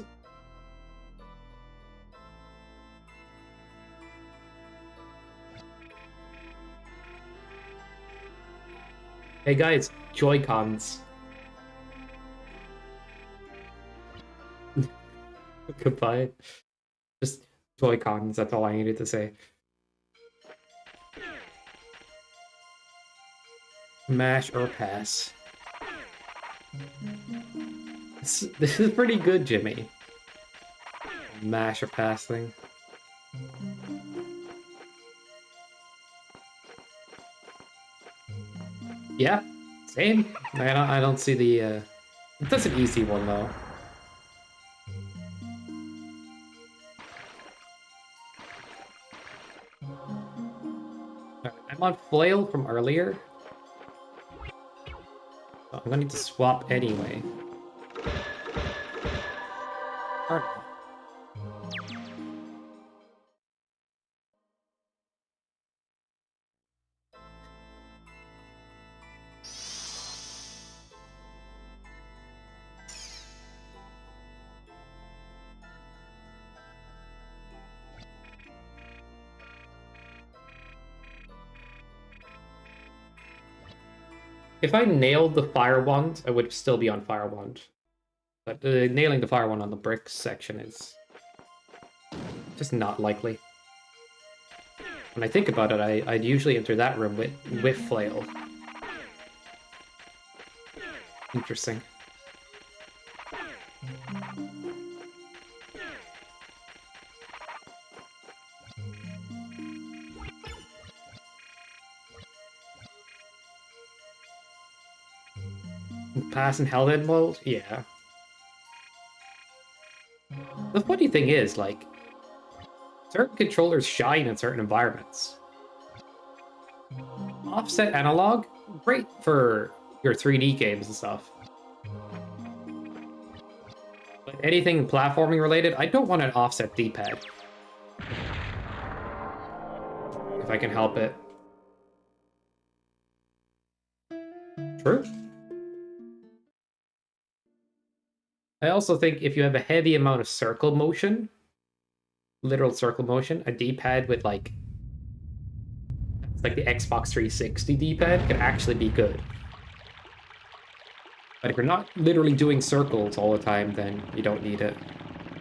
Hey guys, Joy-Cons. Goodbye. Just Joy-Cons, that's all I needed to say. Mash or pass. This is pretty good, Jimmy. Mash or pass thing. Yeah, same. I don't see the. That's an easy one though. Right, I'm on flail from earlier. Oh, I'm gonna need to swap anyway. Darn. If I nailed the fire wand, I would still be on fire wand. But nailing the fire wand on the brick section is just not likely. When I think about it, I'd usually enter that room with flail. Interesting. Pass in Hellhead mode? Yeah. The funny thing is, like, certain controllers shine in certain environments. Offset analog, great for your 3D games and stuff. But anything platforming related, I don't want an offset D-pad. If I can help it. True. I also think if you have a heavy amount of circle motion, literal circle motion, a D-pad with like the Xbox 360 D-pad can actually be good. But if you're not literally doing circles all the time, then you don't need it.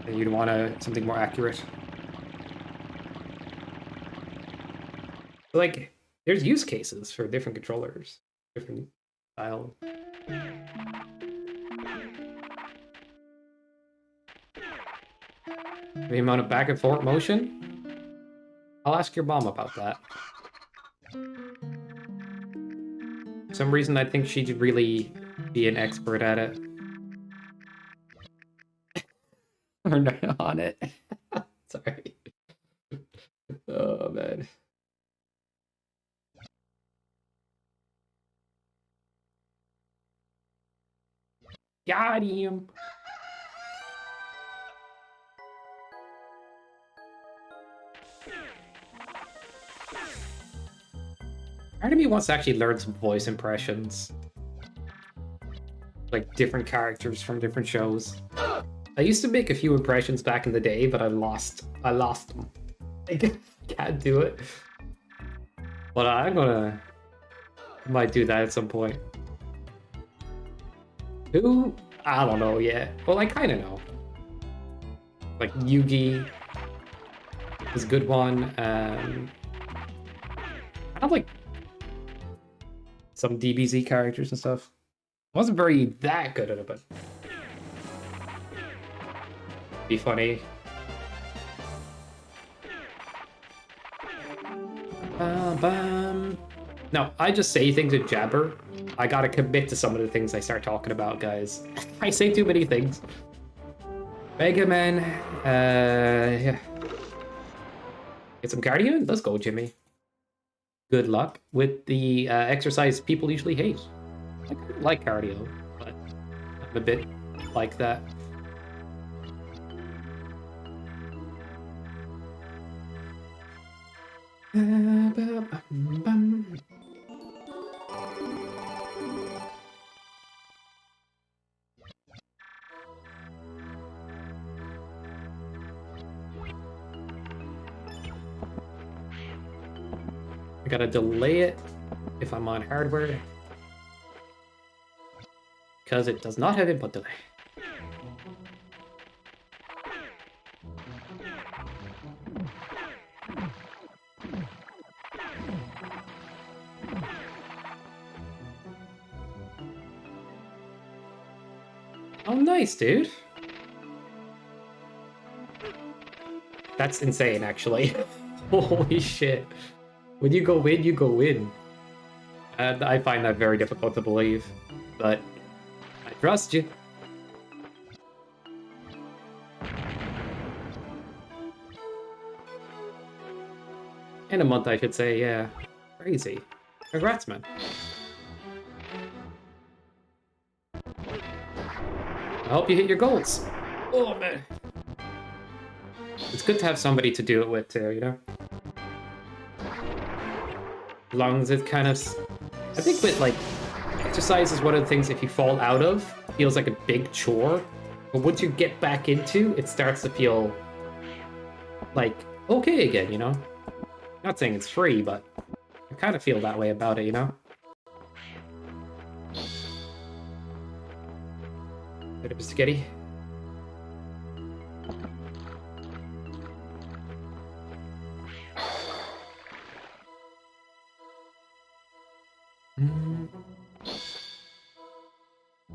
And you'd want something more accurate. Like, there's use cases for different controllers, different style. The amount of back and forth motion? I'll ask your mom about that. For some reason, I think she'd really be an expert at it. Or not on it. Sorry. Oh, man. Got him. Part of me wants to actually learn some voice impressions. Like different characters from different shows. I used to make a few impressions back in the day, but I lost them. I can't do it. But I might do that at some point. Who? I don't know yet. Well, I kind of know. Like Yugi is a good one. I have like some DBZ characters and stuff. I wasn't very that good at it, but be funny. No, I just say things in jabber. I gotta commit to some of the things I start talking about, guys. I say too many things. Mega Man, yeah. Get some cardio? Let's go, Jimmy. Good luck with the exercise people usually hate. I like cardio, but I'm a bit like that. I gotta delay it if I'm on hardware, because it does not have input delay. Oh, nice, dude. That's insane, actually. Holy shit. When you go in, you go in. And I find that very difficult to believe. But I trust you. In a month, I should say, yeah. Crazy. Congrats, man. I hope you hit your goals. Oh, man. It's good to have somebody to do it with, too, you know? As long as it kind of... I think with, like, exercise is one of the things if you fall out of, feels like a big chore. But once you get back into, it starts to feel like okay again, you know? Not saying it's free, but I kind of feel that way about it, you know? Bit of a skitty.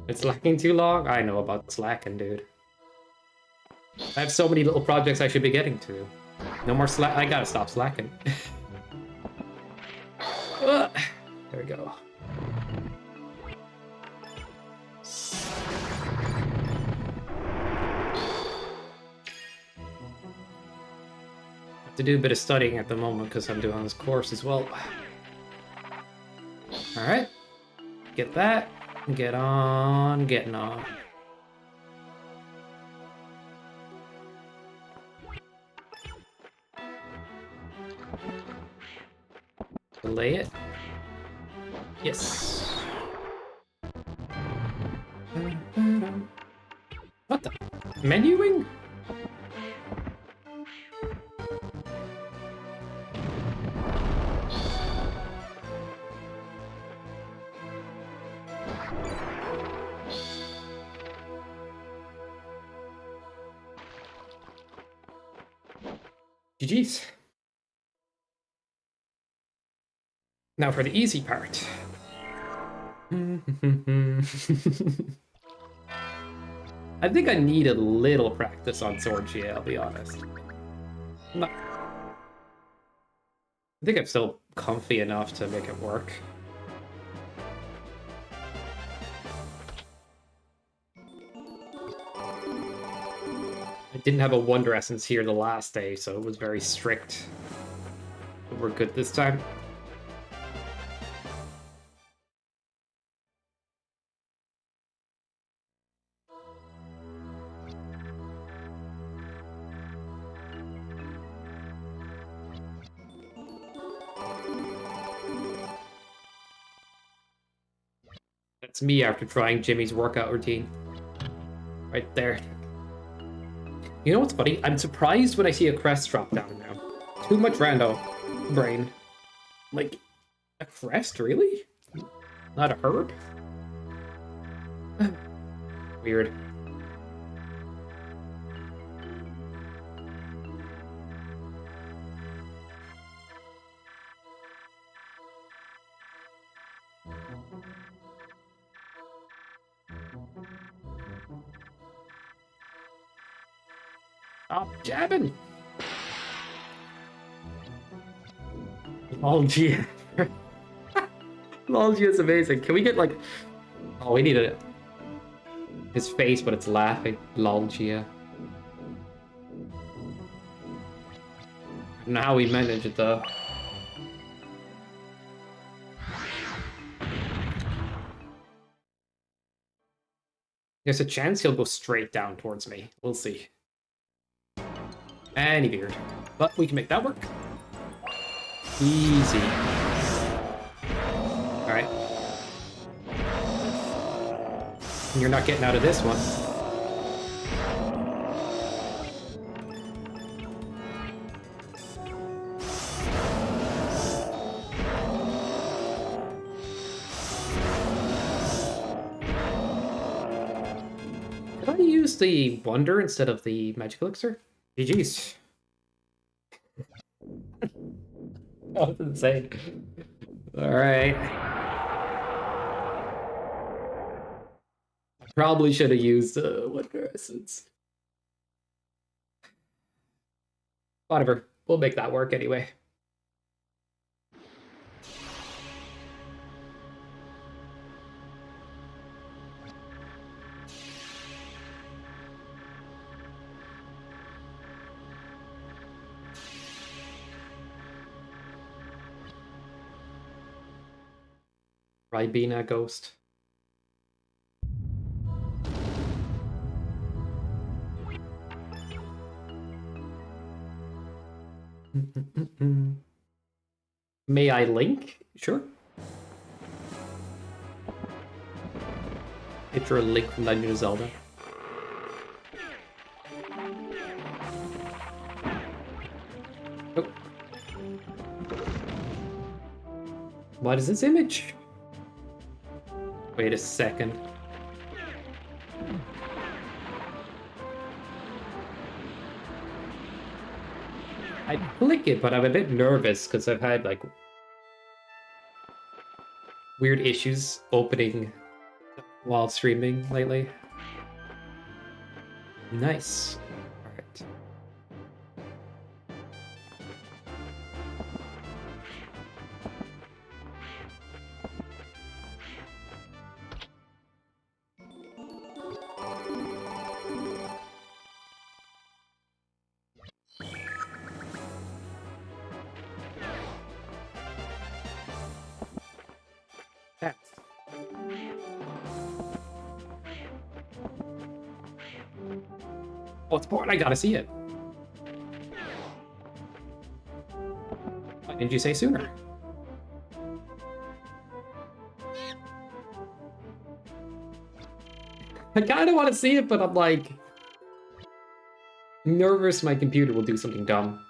It's lacking too long? I know about slacking, dude. I have so many little projects I should be getting to. No more slack. I gotta stop slacking. There we go. Have to do a bit of studying at the moment because I'm doing this course as well. Alright. Get that. Get on. Getting on. Delay it. Yes. What the? Menuing? GG's. Now for the easy part. I think I need a little practice on Sword GA, I'll be honest. I think I'm still comfy enough to make it work. I didn't have a Wonder Essence here the last day, so it was very strict. But we're good this time. That's me after trying Jimmy's workout routine. Right there. You know what's funny? I'm surprised when I see a crest drop down now. Too much rando brain. Like, a crest, really? Not a herb? Weird. Stop jabbing! Lolgia. Lolgia is amazing. Can we get like... Oh, we need his face, but it's laughing. Lolgia. I don't know how we manage it, though. There's a chance he'll go straight down towards me. We'll see. And he veered. But we can make that work. Easy. Alright. You're not getting out of this one. Did I use the Wonder instead of the Magic Elixir? GG's. That was insane. Alright. Probably should have used Wonder Essence. Whatever. We'll make that work anyway. Ribena Ghost. May I link? Sure. Picture a link from Legend of Zelda. Oh. What is this image? Wait a second. I click it, but I'm a bit nervous because I've had like weird issues opening while streaming lately. Nice. All right. That. Oh, it's important. I gotta see it. Why didn't you say sooner? I kind of want to see it, but I'm like nervous my computer will do something dumb.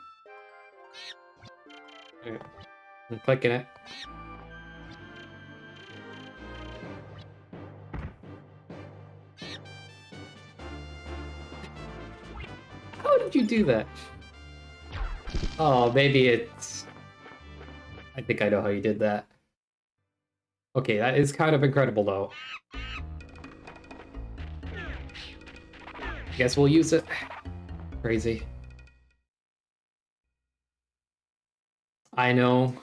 Okay. I'm clicking it. How did you do that? Oh, maybe it's... I think I know how you did that. Okay, that is kind of incredible, though. I guess we'll use it. Crazy. I know.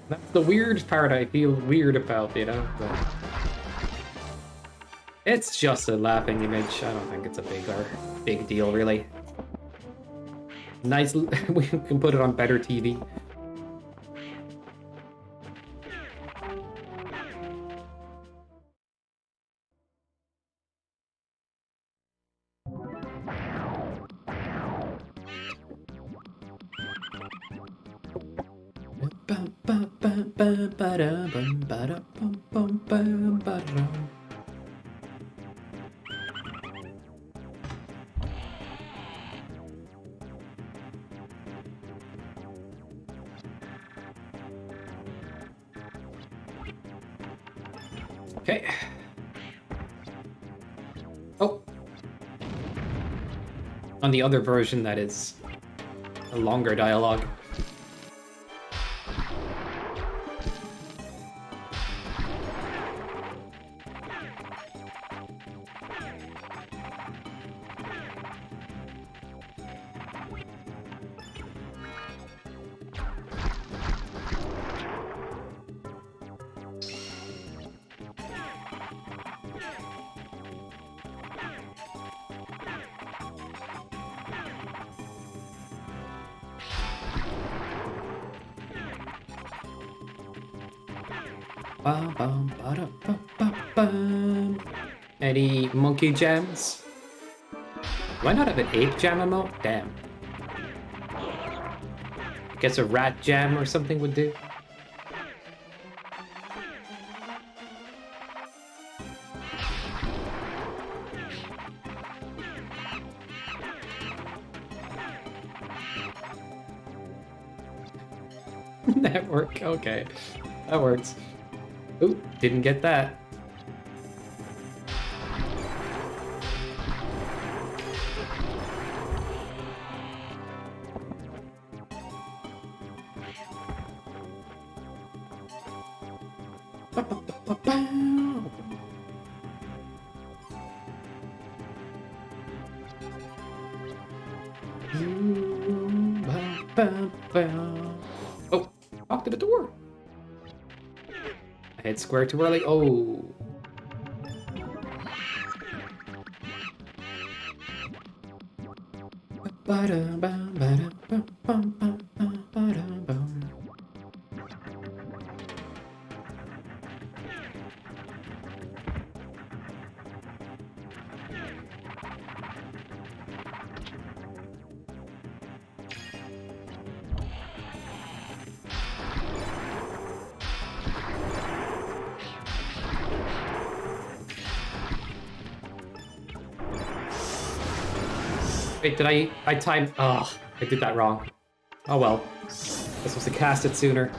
That's the weird part I feel weird about, you know? But it's just a laughing image. I don't think it's a big deal, really. Nice. We can put it on better TV. Okay. Oh. On the other version, that is a longer dialogue. Any monkey jams? Why not have an ape jam emote? Damn. Guess a rat jam or something would do. Network, okay. That works. Ooh, didn't get that. Oh, walked to the door. I hit square too early. Oh. Wait, did I timed? Oh, I did that wrong. Oh well. I was supposed to cast it sooner.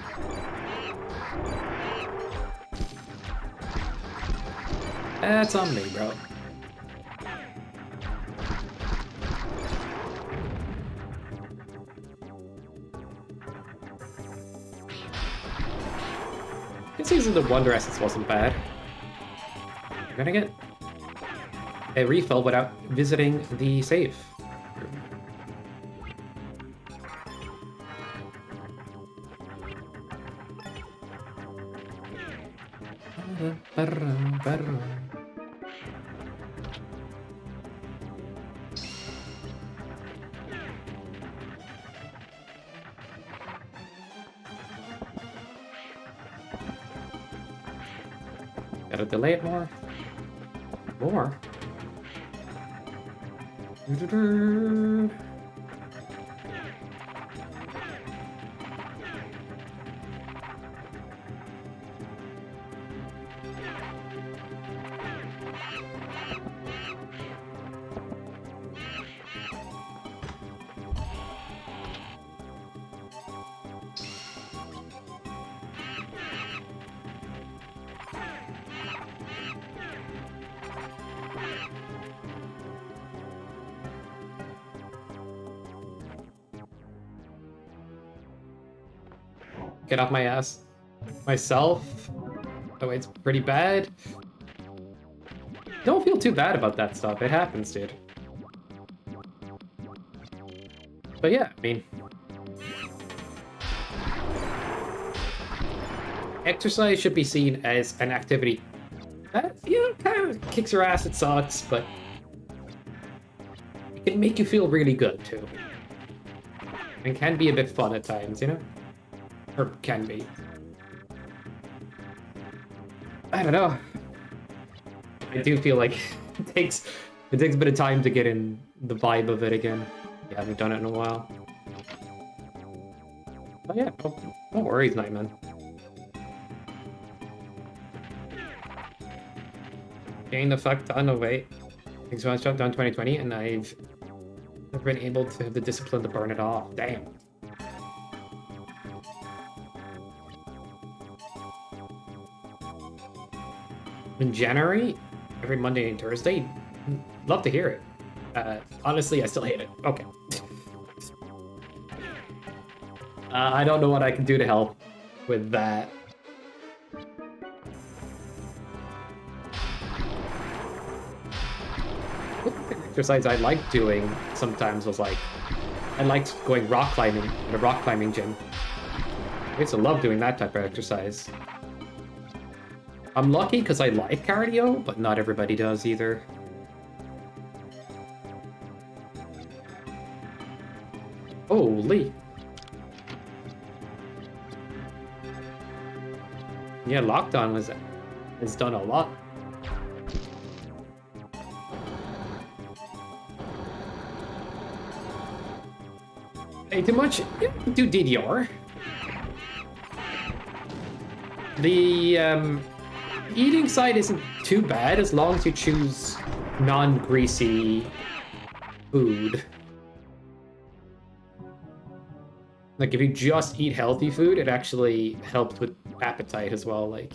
That's on me, bro. Guess using the Wonder Essence wasn't bad. We're gonna get a refill without visiting the save. Gotta delay it more. More. Get off my ass. Myself? Oh, it's pretty bad. Don't feel too bad about that stuff. It happens, dude. But yeah, I mean... exercise should be seen as an activity that, you know, kind of kicks your ass, it sucks, but... it can make you feel really good, too. And can be a bit fun at times, you know? Or can be. I don't know. I do feel like it takes a bit of time to get in the vibe of it again. Yeah, I haven't done it in a while. But yeah, no worries, Nightman. Gained a fuck ton of weight. Things one shot down 2020, and I've never been able to have the discipline to burn it off. Damn. In January, every Monday and Thursday. Love to hear it. Honestly, I still hate it. Okay. I don't know what I can do to help with that. Exercise I liked doing sometimes was like, I liked going rock climbing at a rock climbing gym. I used to love doing that type of exercise. I'm lucky because I like cardio, but not everybody does either. Holy. Yeah, lockdown has done a lot. Hey, too much? Do DDR. The eating side isn't too bad as long as you choose non-greasy food. Like, if you just eat healthy food, it actually helps with appetite as well, like...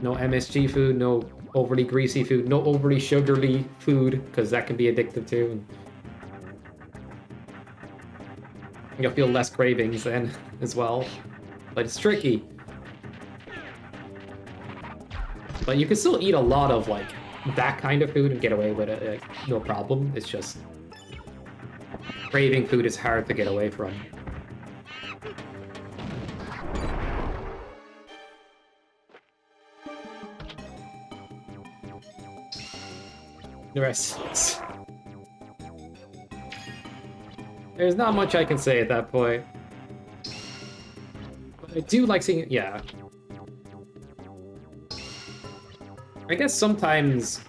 No MSG food, no overly greasy food, no overly sugary food, because that can be addictive too. You'll feel less cravings then, as well. But it's tricky. But you can still eat a lot of, like, that kind of food and get away with it, like, no problem. It's just craving food is hard to get away from. The rest sucks. There's not much I can say at that point. But I do like seeing it, yeah. I guess sometimes,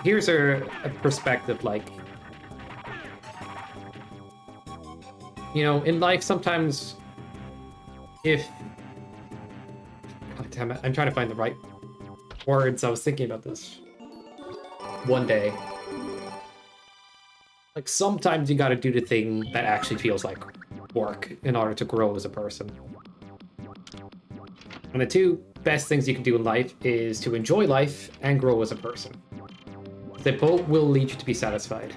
here's a perspective, like, you know, in life sometimes, if... God damn it, I'm trying to find the right words. I was thinking about this one day. Like, sometimes you gotta do the thing that actually feels like work in order to grow as a person. And the two best things you can do in life is to enjoy life and grow as a person. They both will lead you to be satisfied.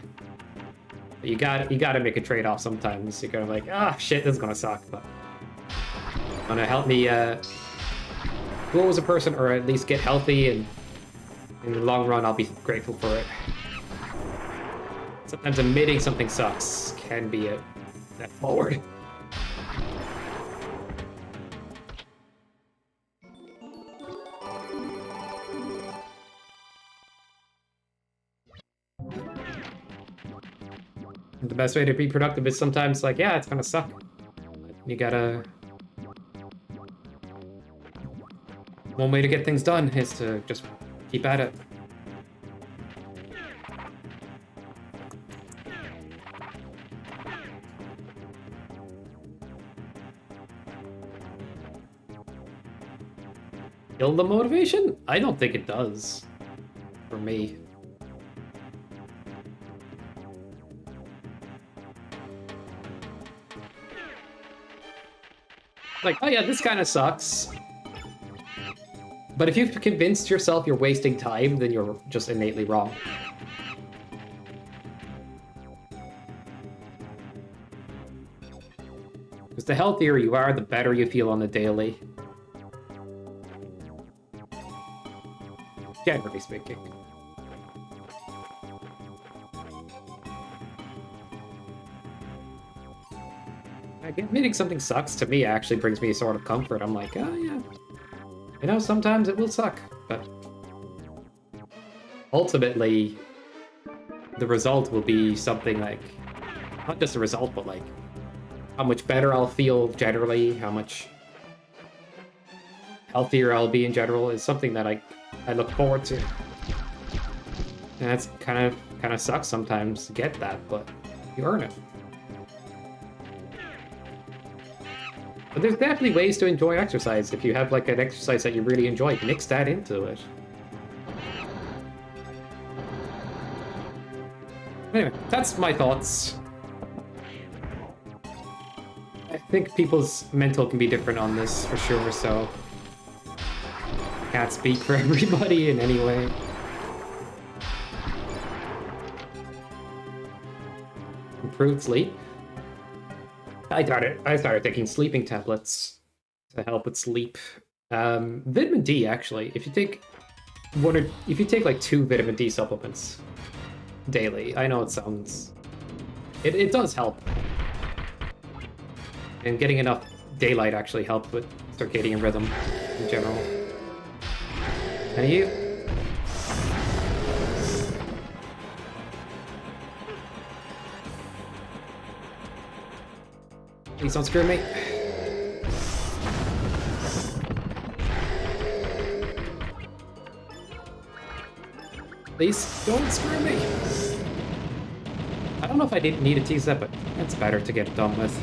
But you gotta make a trade-off sometimes. You're gonna like, ah, shit, this is gonna suck, but gonna help me grow as a person, or at least get healthy, and in the long run, I'll be grateful for it. Sometimes admitting something sucks can be a step forward. The best way to be productive is sometimes like, yeah, it's gonna suck. You gotta... One way to get things done is to just keep at it. Kill the motivation? I don't think it does. For me. Like, oh yeah, this kind of sucks. But if you've convinced yourself you're wasting time, then you're just innately wrong. Because the healthier you are, the better you feel on the daily. Generally speaking. Admitting something sucks, to me, actually brings me a sort of comfort. I'm like, oh yeah. You know, sometimes it will suck, but ultimately, the result will be something like, not just the result, but like, how much better I'll feel generally, how much healthier I'll be in general is something that I look forward to. And that's kind of sucks sometimes to get that, but you earn it. But there's definitely ways to enjoy exercise. If you have like an exercise that you really enjoy, mix that into it. Anyway, that's my thoughts. I think people's mental can be different on this for sure, so can't speak for everybody in any way. Improved sleep? I started taking sleeping tablets to help with sleep. Vitamin D, actually. If you take like 2 vitamin D supplements daily, I know it sounds... It does help. And getting enough daylight actually helps with circadian rhythm in general. And you? Please don't screw me. Please don't screw me. I don't know if I didn't need to tease that, but it's better to get it done with.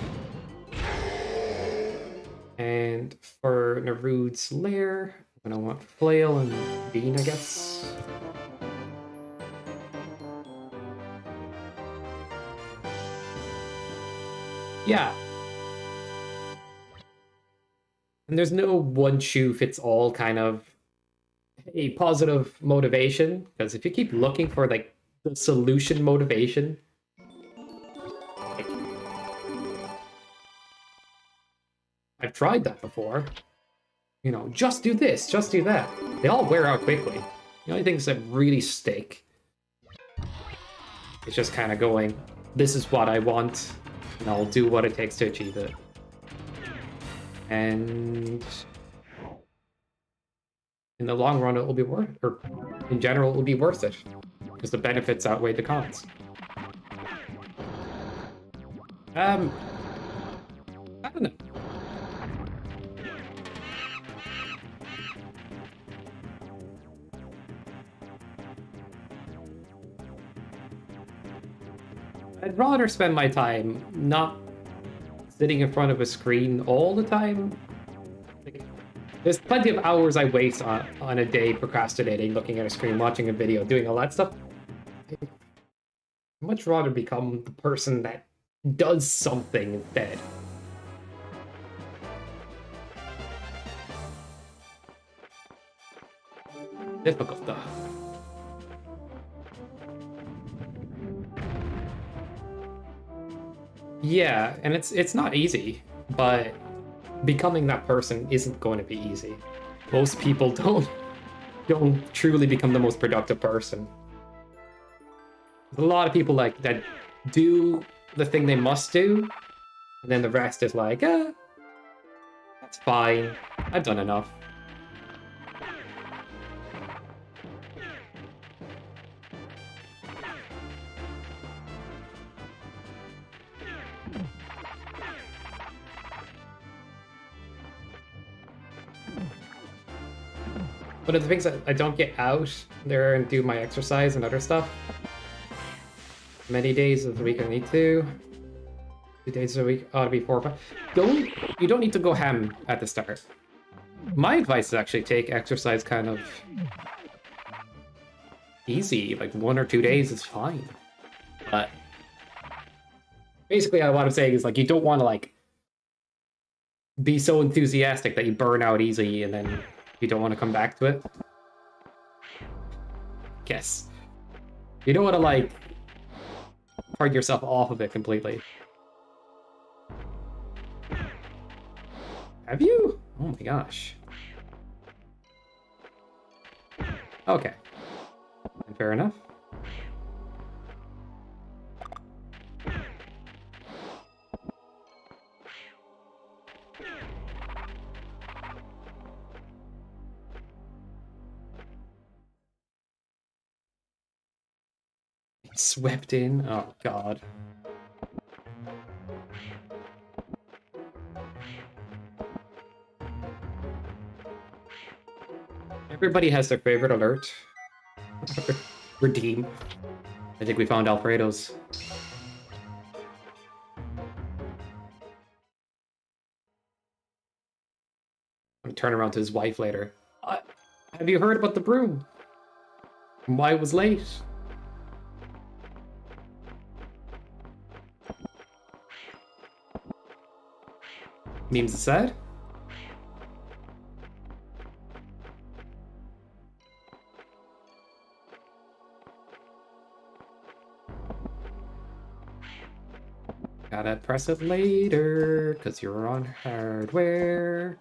And for Narud's lair, I'm gonna want Flail and Bean, I guess. Yeah. And there's no one shoe fits all kind of a positive motivation, because if you keep looking for like the solution motivation, like, I've tried that before. You know, just do this, just do that. They all wear out quickly. The only things that really stick is just kind of going, this is what I want, and I'll do what it takes to achieve it. And in the long run, it will be worth it. Or in general, it will be worth it. Because the benefits outweigh the cons. I don't know. I'd rather spend my time not sitting in front of a screen all the time. Like, there's plenty of hours I waste on a day procrastinating, looking at a screen, watching a video, doing all that stuff. I'd much rather become the person that does something instead. Difficult though. Yeah, and it's not easy, but becoming that person isn't going to be easy. Most people don't truly become the most productive person. There's a lot of people like that do the thing they must do, and then the rest is like, that's fine. I've done enough. One of the things that I don't get out there and do my exercise and other stuff. Many days of the week I need to. 2 days a week ought to be 4 or 5. You don't need to go ham at the start. My advice is actually take exercise kind of easy, like 1 or 2 days is fine. But basically what I'm saying is like you don't want to like be so enthusiastic that you burn out easy and then you don't want to come back to it. Guess. You don't want to like part yourself off of it completely. Have you? Oh my gosh. Okay. Fair enough. Swept in? Oh god. Everybody has their favorite alert. Redeem. I think we found Alfredo's. I'm gonna turn around to his wife later. Have you heard about the broom? Why it was late? Memes aside? Gotta press it later, cause you're on hardware.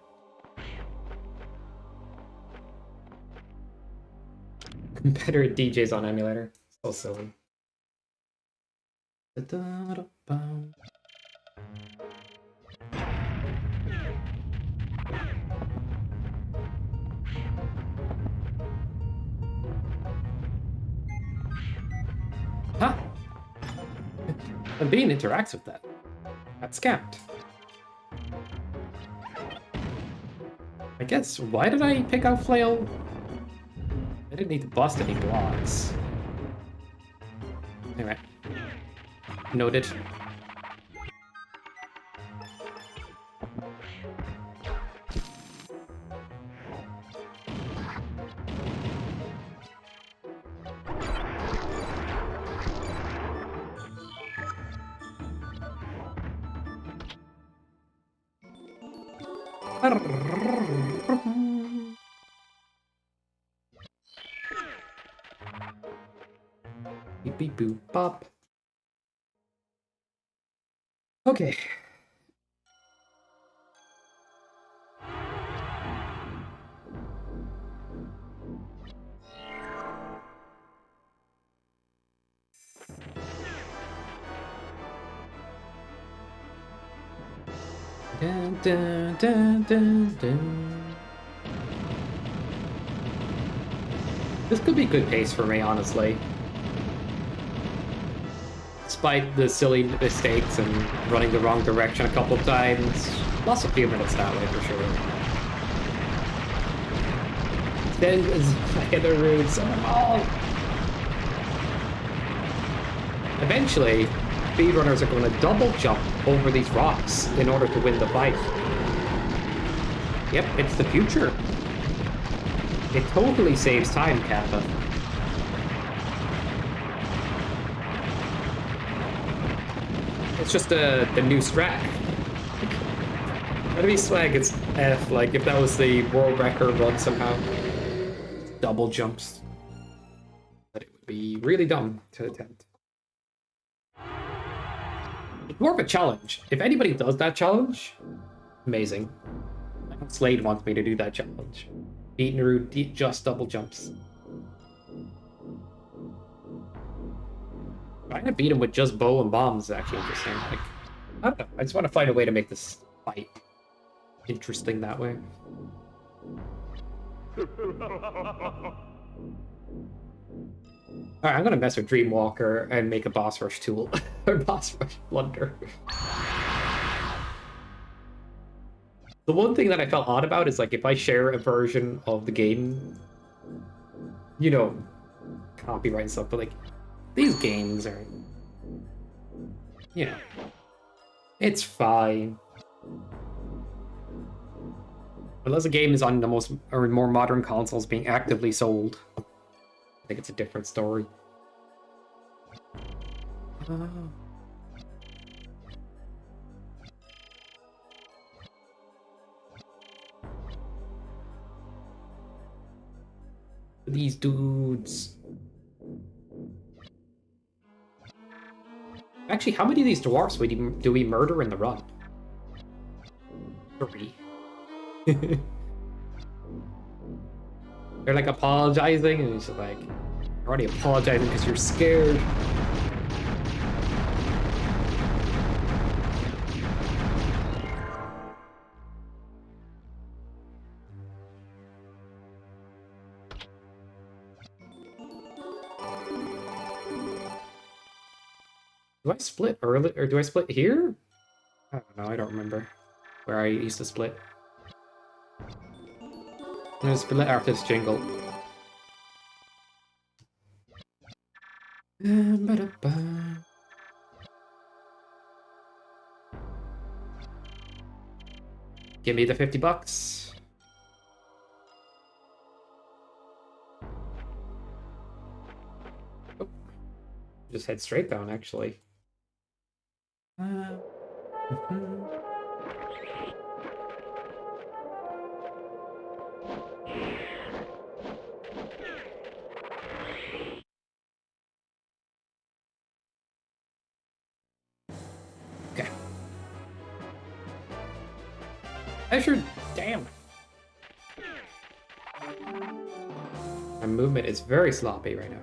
Competitor DJs on emulator. So silly. Huh? And Bean interacts with that. Got scammed. I guess, why did I pick out Flail? I didn't need to bust any blocks. Anyway. Noted. Beep beep boop bop. Okay. Dun, dun, dun, dun, dun. This could be good pace for me, honestly. Despite the silly mistakes and running the wrong direction a couple of times, lost a few minutes that way for sure. Then I get the roots on them all. Eventually, speedrunners are going to double jump over these rocks in order to win the fight. Yep, it's the future. It totally saves time, Kappa. It's just the new strat. That'd be swag, it's F, like if that was the world record run somehow. Double jumps. But it would be really dumb to attempt. It's more of a challenge. If anybody does that challenge, amazing. Slade wants me to do that challenge. Beat Naru just double jumps. Trying to beat him with just bow and bombs is actually interesting. Like, I don't know. I just want to find a way to make this fight interesting that way. Alright, I'm gonna mess with Dreamwalker and make a boss rush tool. Or boss rush blunder. The one thing that I felt odd about is like if I share a version of the game, you know, copyright and stuff, but like these games are, you know, it's fine. Unless a game is on the most or more modern consoles being actively sold, I think it's a different story. These dudes. Actually, how many of these dwarfs do we murder in the run? 3. They're like apologizing, and he's like, you're already apologizing because you're scared. Do I split early, or do I split here? I don't know, I don't remember where I used to split. I'm gonna split after this jingle. Give me the $50. Oh, just head straight down, actually. Okay. Measured. Damn. My movement is very sloppy right now.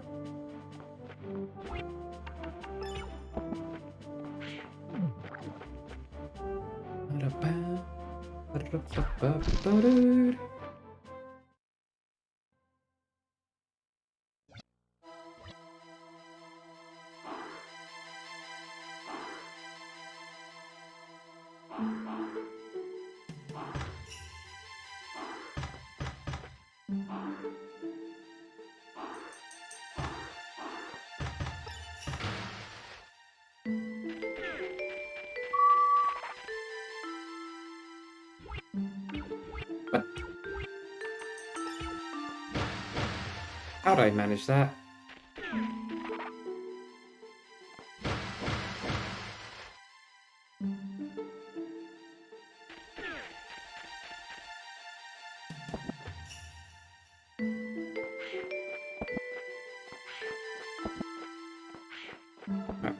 How'd I manage that?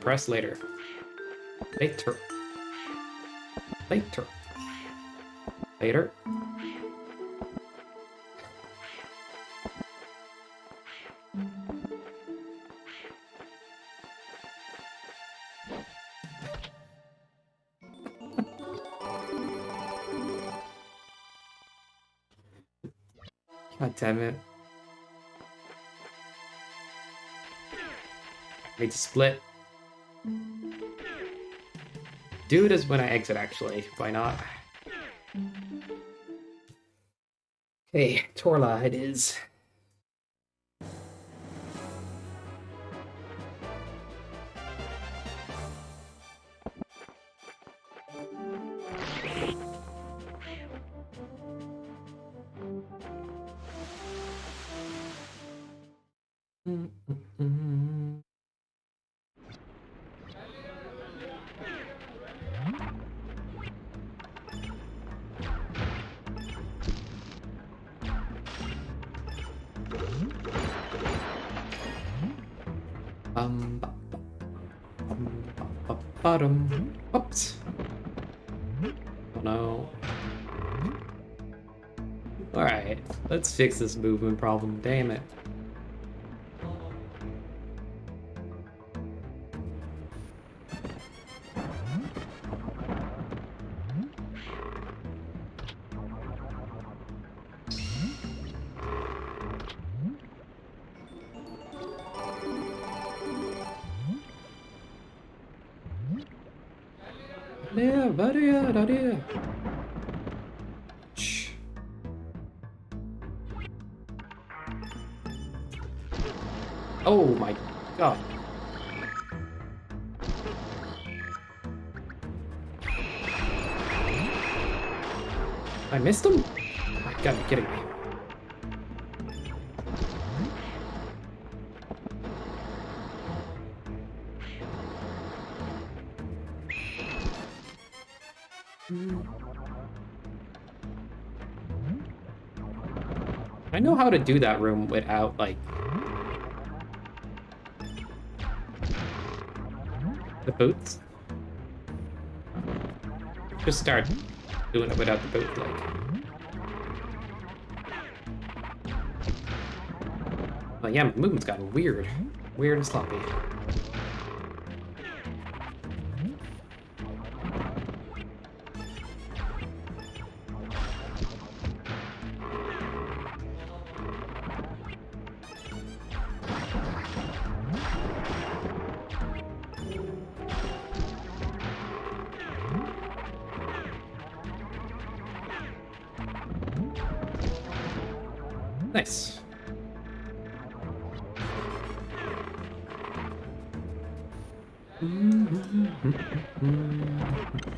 Press later. Later. Later. Later. God damn it. Need to split. Do it as when I exit, actually. Why not? Okay, Torla it is. Bottom. Oops. Oh no. Alright, let's fix this movement problem. Damn it. Yeah, buddy, buddy. Shh. Oh my god. I missed him? You gotta be kidding me. I know how to do that room without, like, the boots. Just start doing it without the boot, like. Well, yeah, my movement's gotten weird. Weird and sloppy. Nice.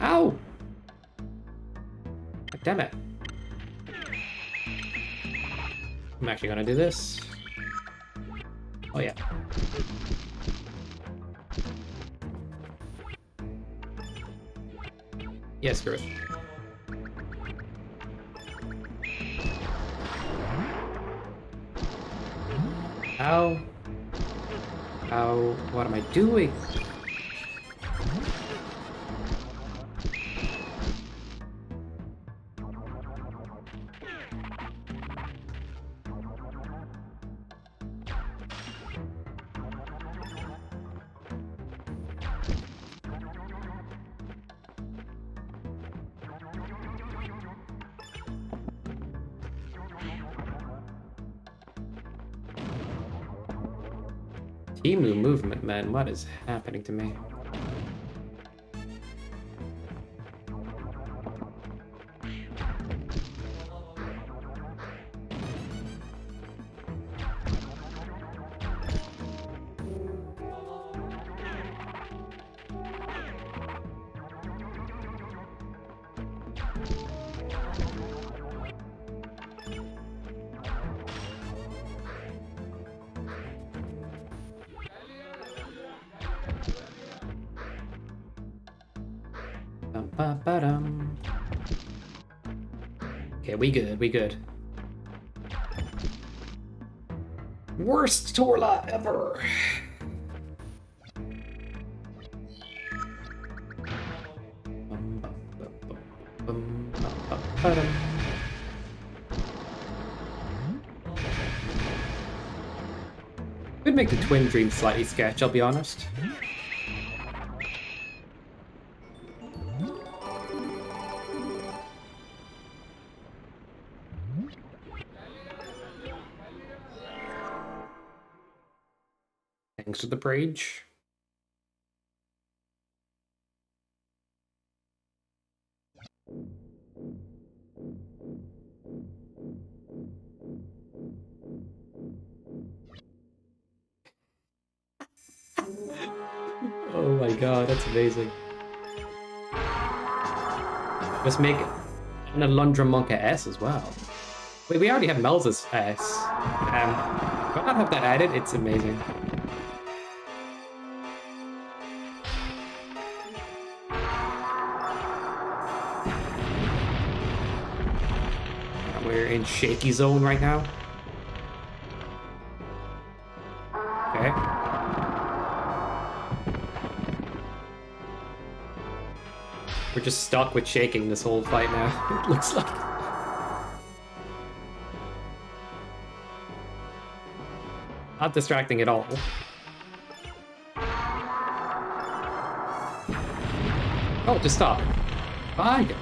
Ow! God damn it. I'm actually gonna do this. Oh yeah. Yeah, screw it. Ow. Ow. What am I doing? Emu movement, man. What is happening to me? Ba-ba-dum. Okay, we good, we good. Worst Torla ever! Could make the twin dream slightly sketch, I'll be honest. Thanks for the bridge. Oh my god, that's amazing. Let's make an Alundra Monka S as well. Wait, we already have Mel's S. Why not have that added? It's amazing. We're in shaky zone right now. Okay. We're just stuck with shaking this whole fight now, it looks like. Not distracting at all. Oh, just stop. Bye, guy.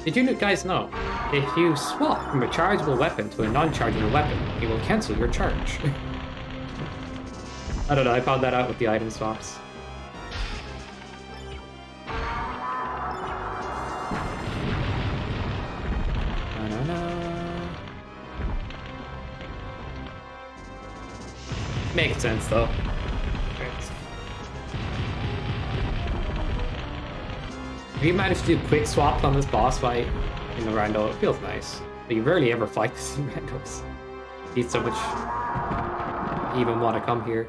Did you guys know? If you swap from a chargeable weapon to a non-chargeable weapon, it will cancel your charge. I don't know, I found that out with the item swaps. Makes sense though. If you manage to do quick swaps on this boss fight in the rando, it feels nice. But you rarely ever fight this in randos. Need so much even want to come here.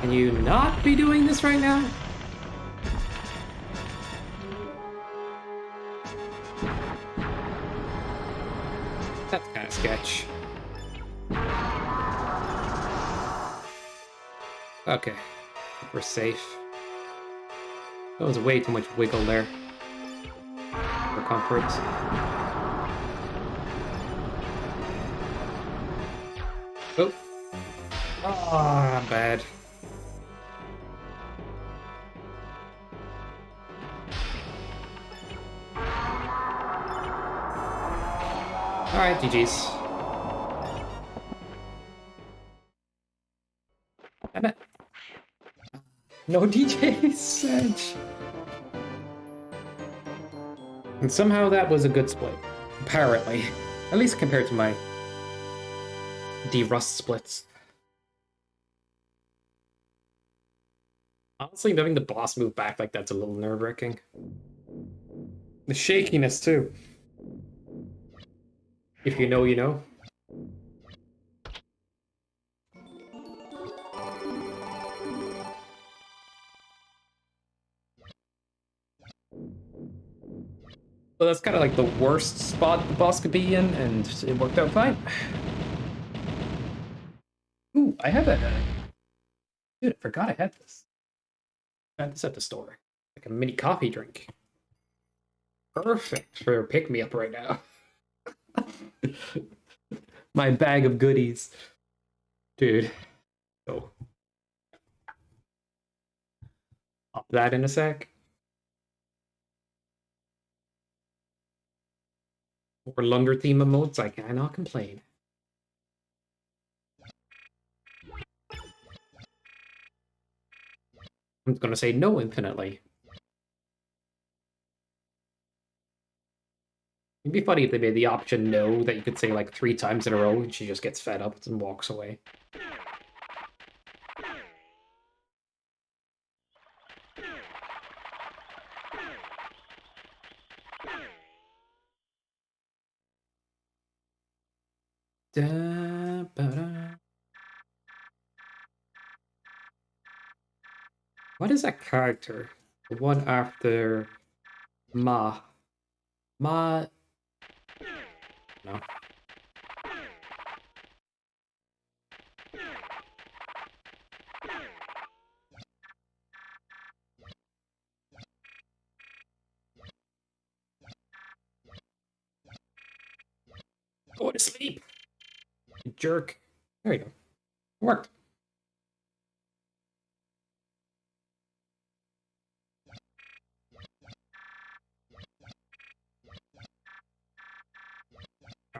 Can you not be doing this right now? That's kind of sketch. Okay, we're safe. That was way too much wiggle there for comfort. Oh, ah, bad. All right, GG's. Damn it. No DJs, Sedge. And somehow that was a good split. Apparently. At least compared to my D-Rust splits. Honestly, knowing the boss move back like that's a little nerve-wracking. The shakiness, too. If you know, you know. So that's kind of like the worst spot the boss could be in, and it worked out fine. Ooh, I have that. Dude, I forgot I had this. I had this at the store. Like a mini coffee drink. Perfect for a pick-me-up right now. My bag of goodies. Dude. Oh. Pop that in a sec. For Lunder theme emotes, I cannot complain. I'm gonna say no infinitely. It'd be funny if they made the option no that you could say like 3 times in a row and she just gets fed up and walks away. Da, ba, da. What is that character? The one after Ma. Ma. No. Go to sleep. You jerk. There you go. Worked.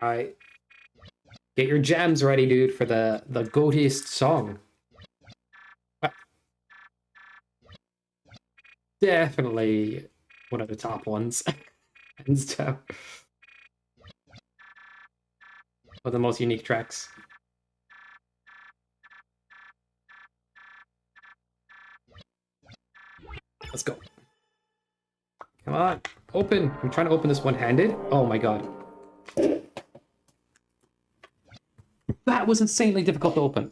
Alright. Get your jams ready, dude, for the goatiest song. Definitely one of the top ones. Hands down. One of the most unique tracks. Let's go. Come on. Open. I'm trying to open this one-handed. Oh my god. That was insanely difficult to open.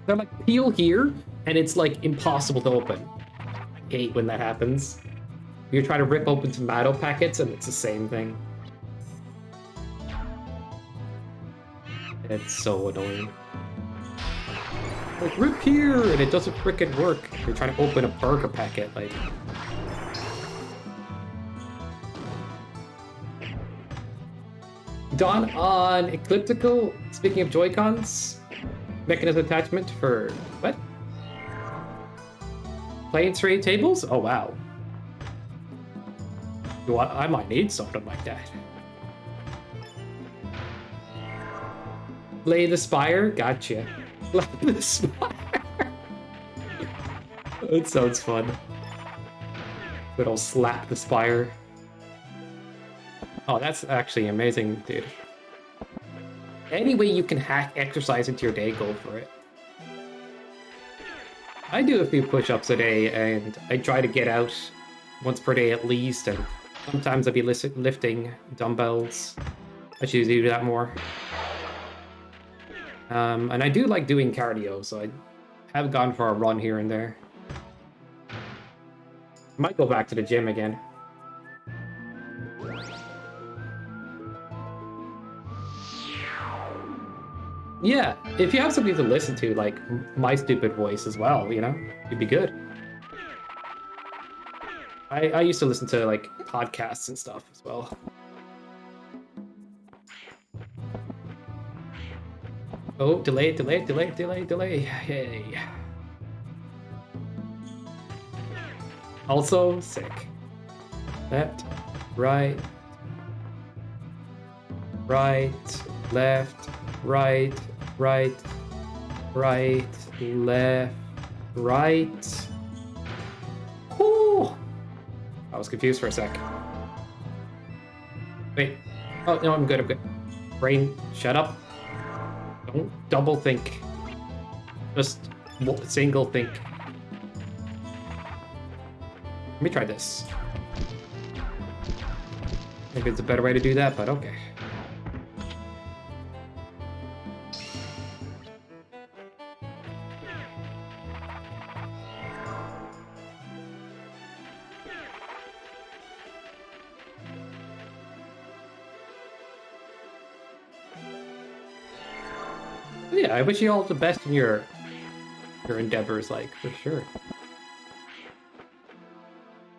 They're like, peel here, and it's like impossible to open. I hate when that happens. You're trying to rip open tomato packets, and it's the same thing. It's so annoying. Like, rip here, and it doesn't frickin' work. You're trying to open a burger packet, like... Done on Ecliptical, speaking of Joy-Cons, mechanism attachment for... what? Playing straight tables? Oh, wow. I might need something like that. Lay the Spire? Gotcha. Lay the Spire. That sounds fun. Good old slap the Spire. Oh, that's actually amazing, dude. Any way you can hack exercise into your day, go for it. I do a few push-ups a day, and I try to get out once per day at least, and sometimes I'll be lifting dumbbells. I should do that more. And I do like doing cardio, so I have gone for a run here and there. I might go back to the gym again. Yeah, if you have something to listen to, like my stupid voice as well, you know, you'd be good. I used to listen to like podcasts and stuff as well. Oh, delay. Yay. Also sick. Left, right, left, right, left, right. Whew. I was confused for a sec. Wait. Oh, no, I'm good. Brain, shut up. Don't double think. Just single think. Let me try this. Maybe it's a better way to do that, but okay. Yeah, I wish you all the best in your endeavors, like, for sure.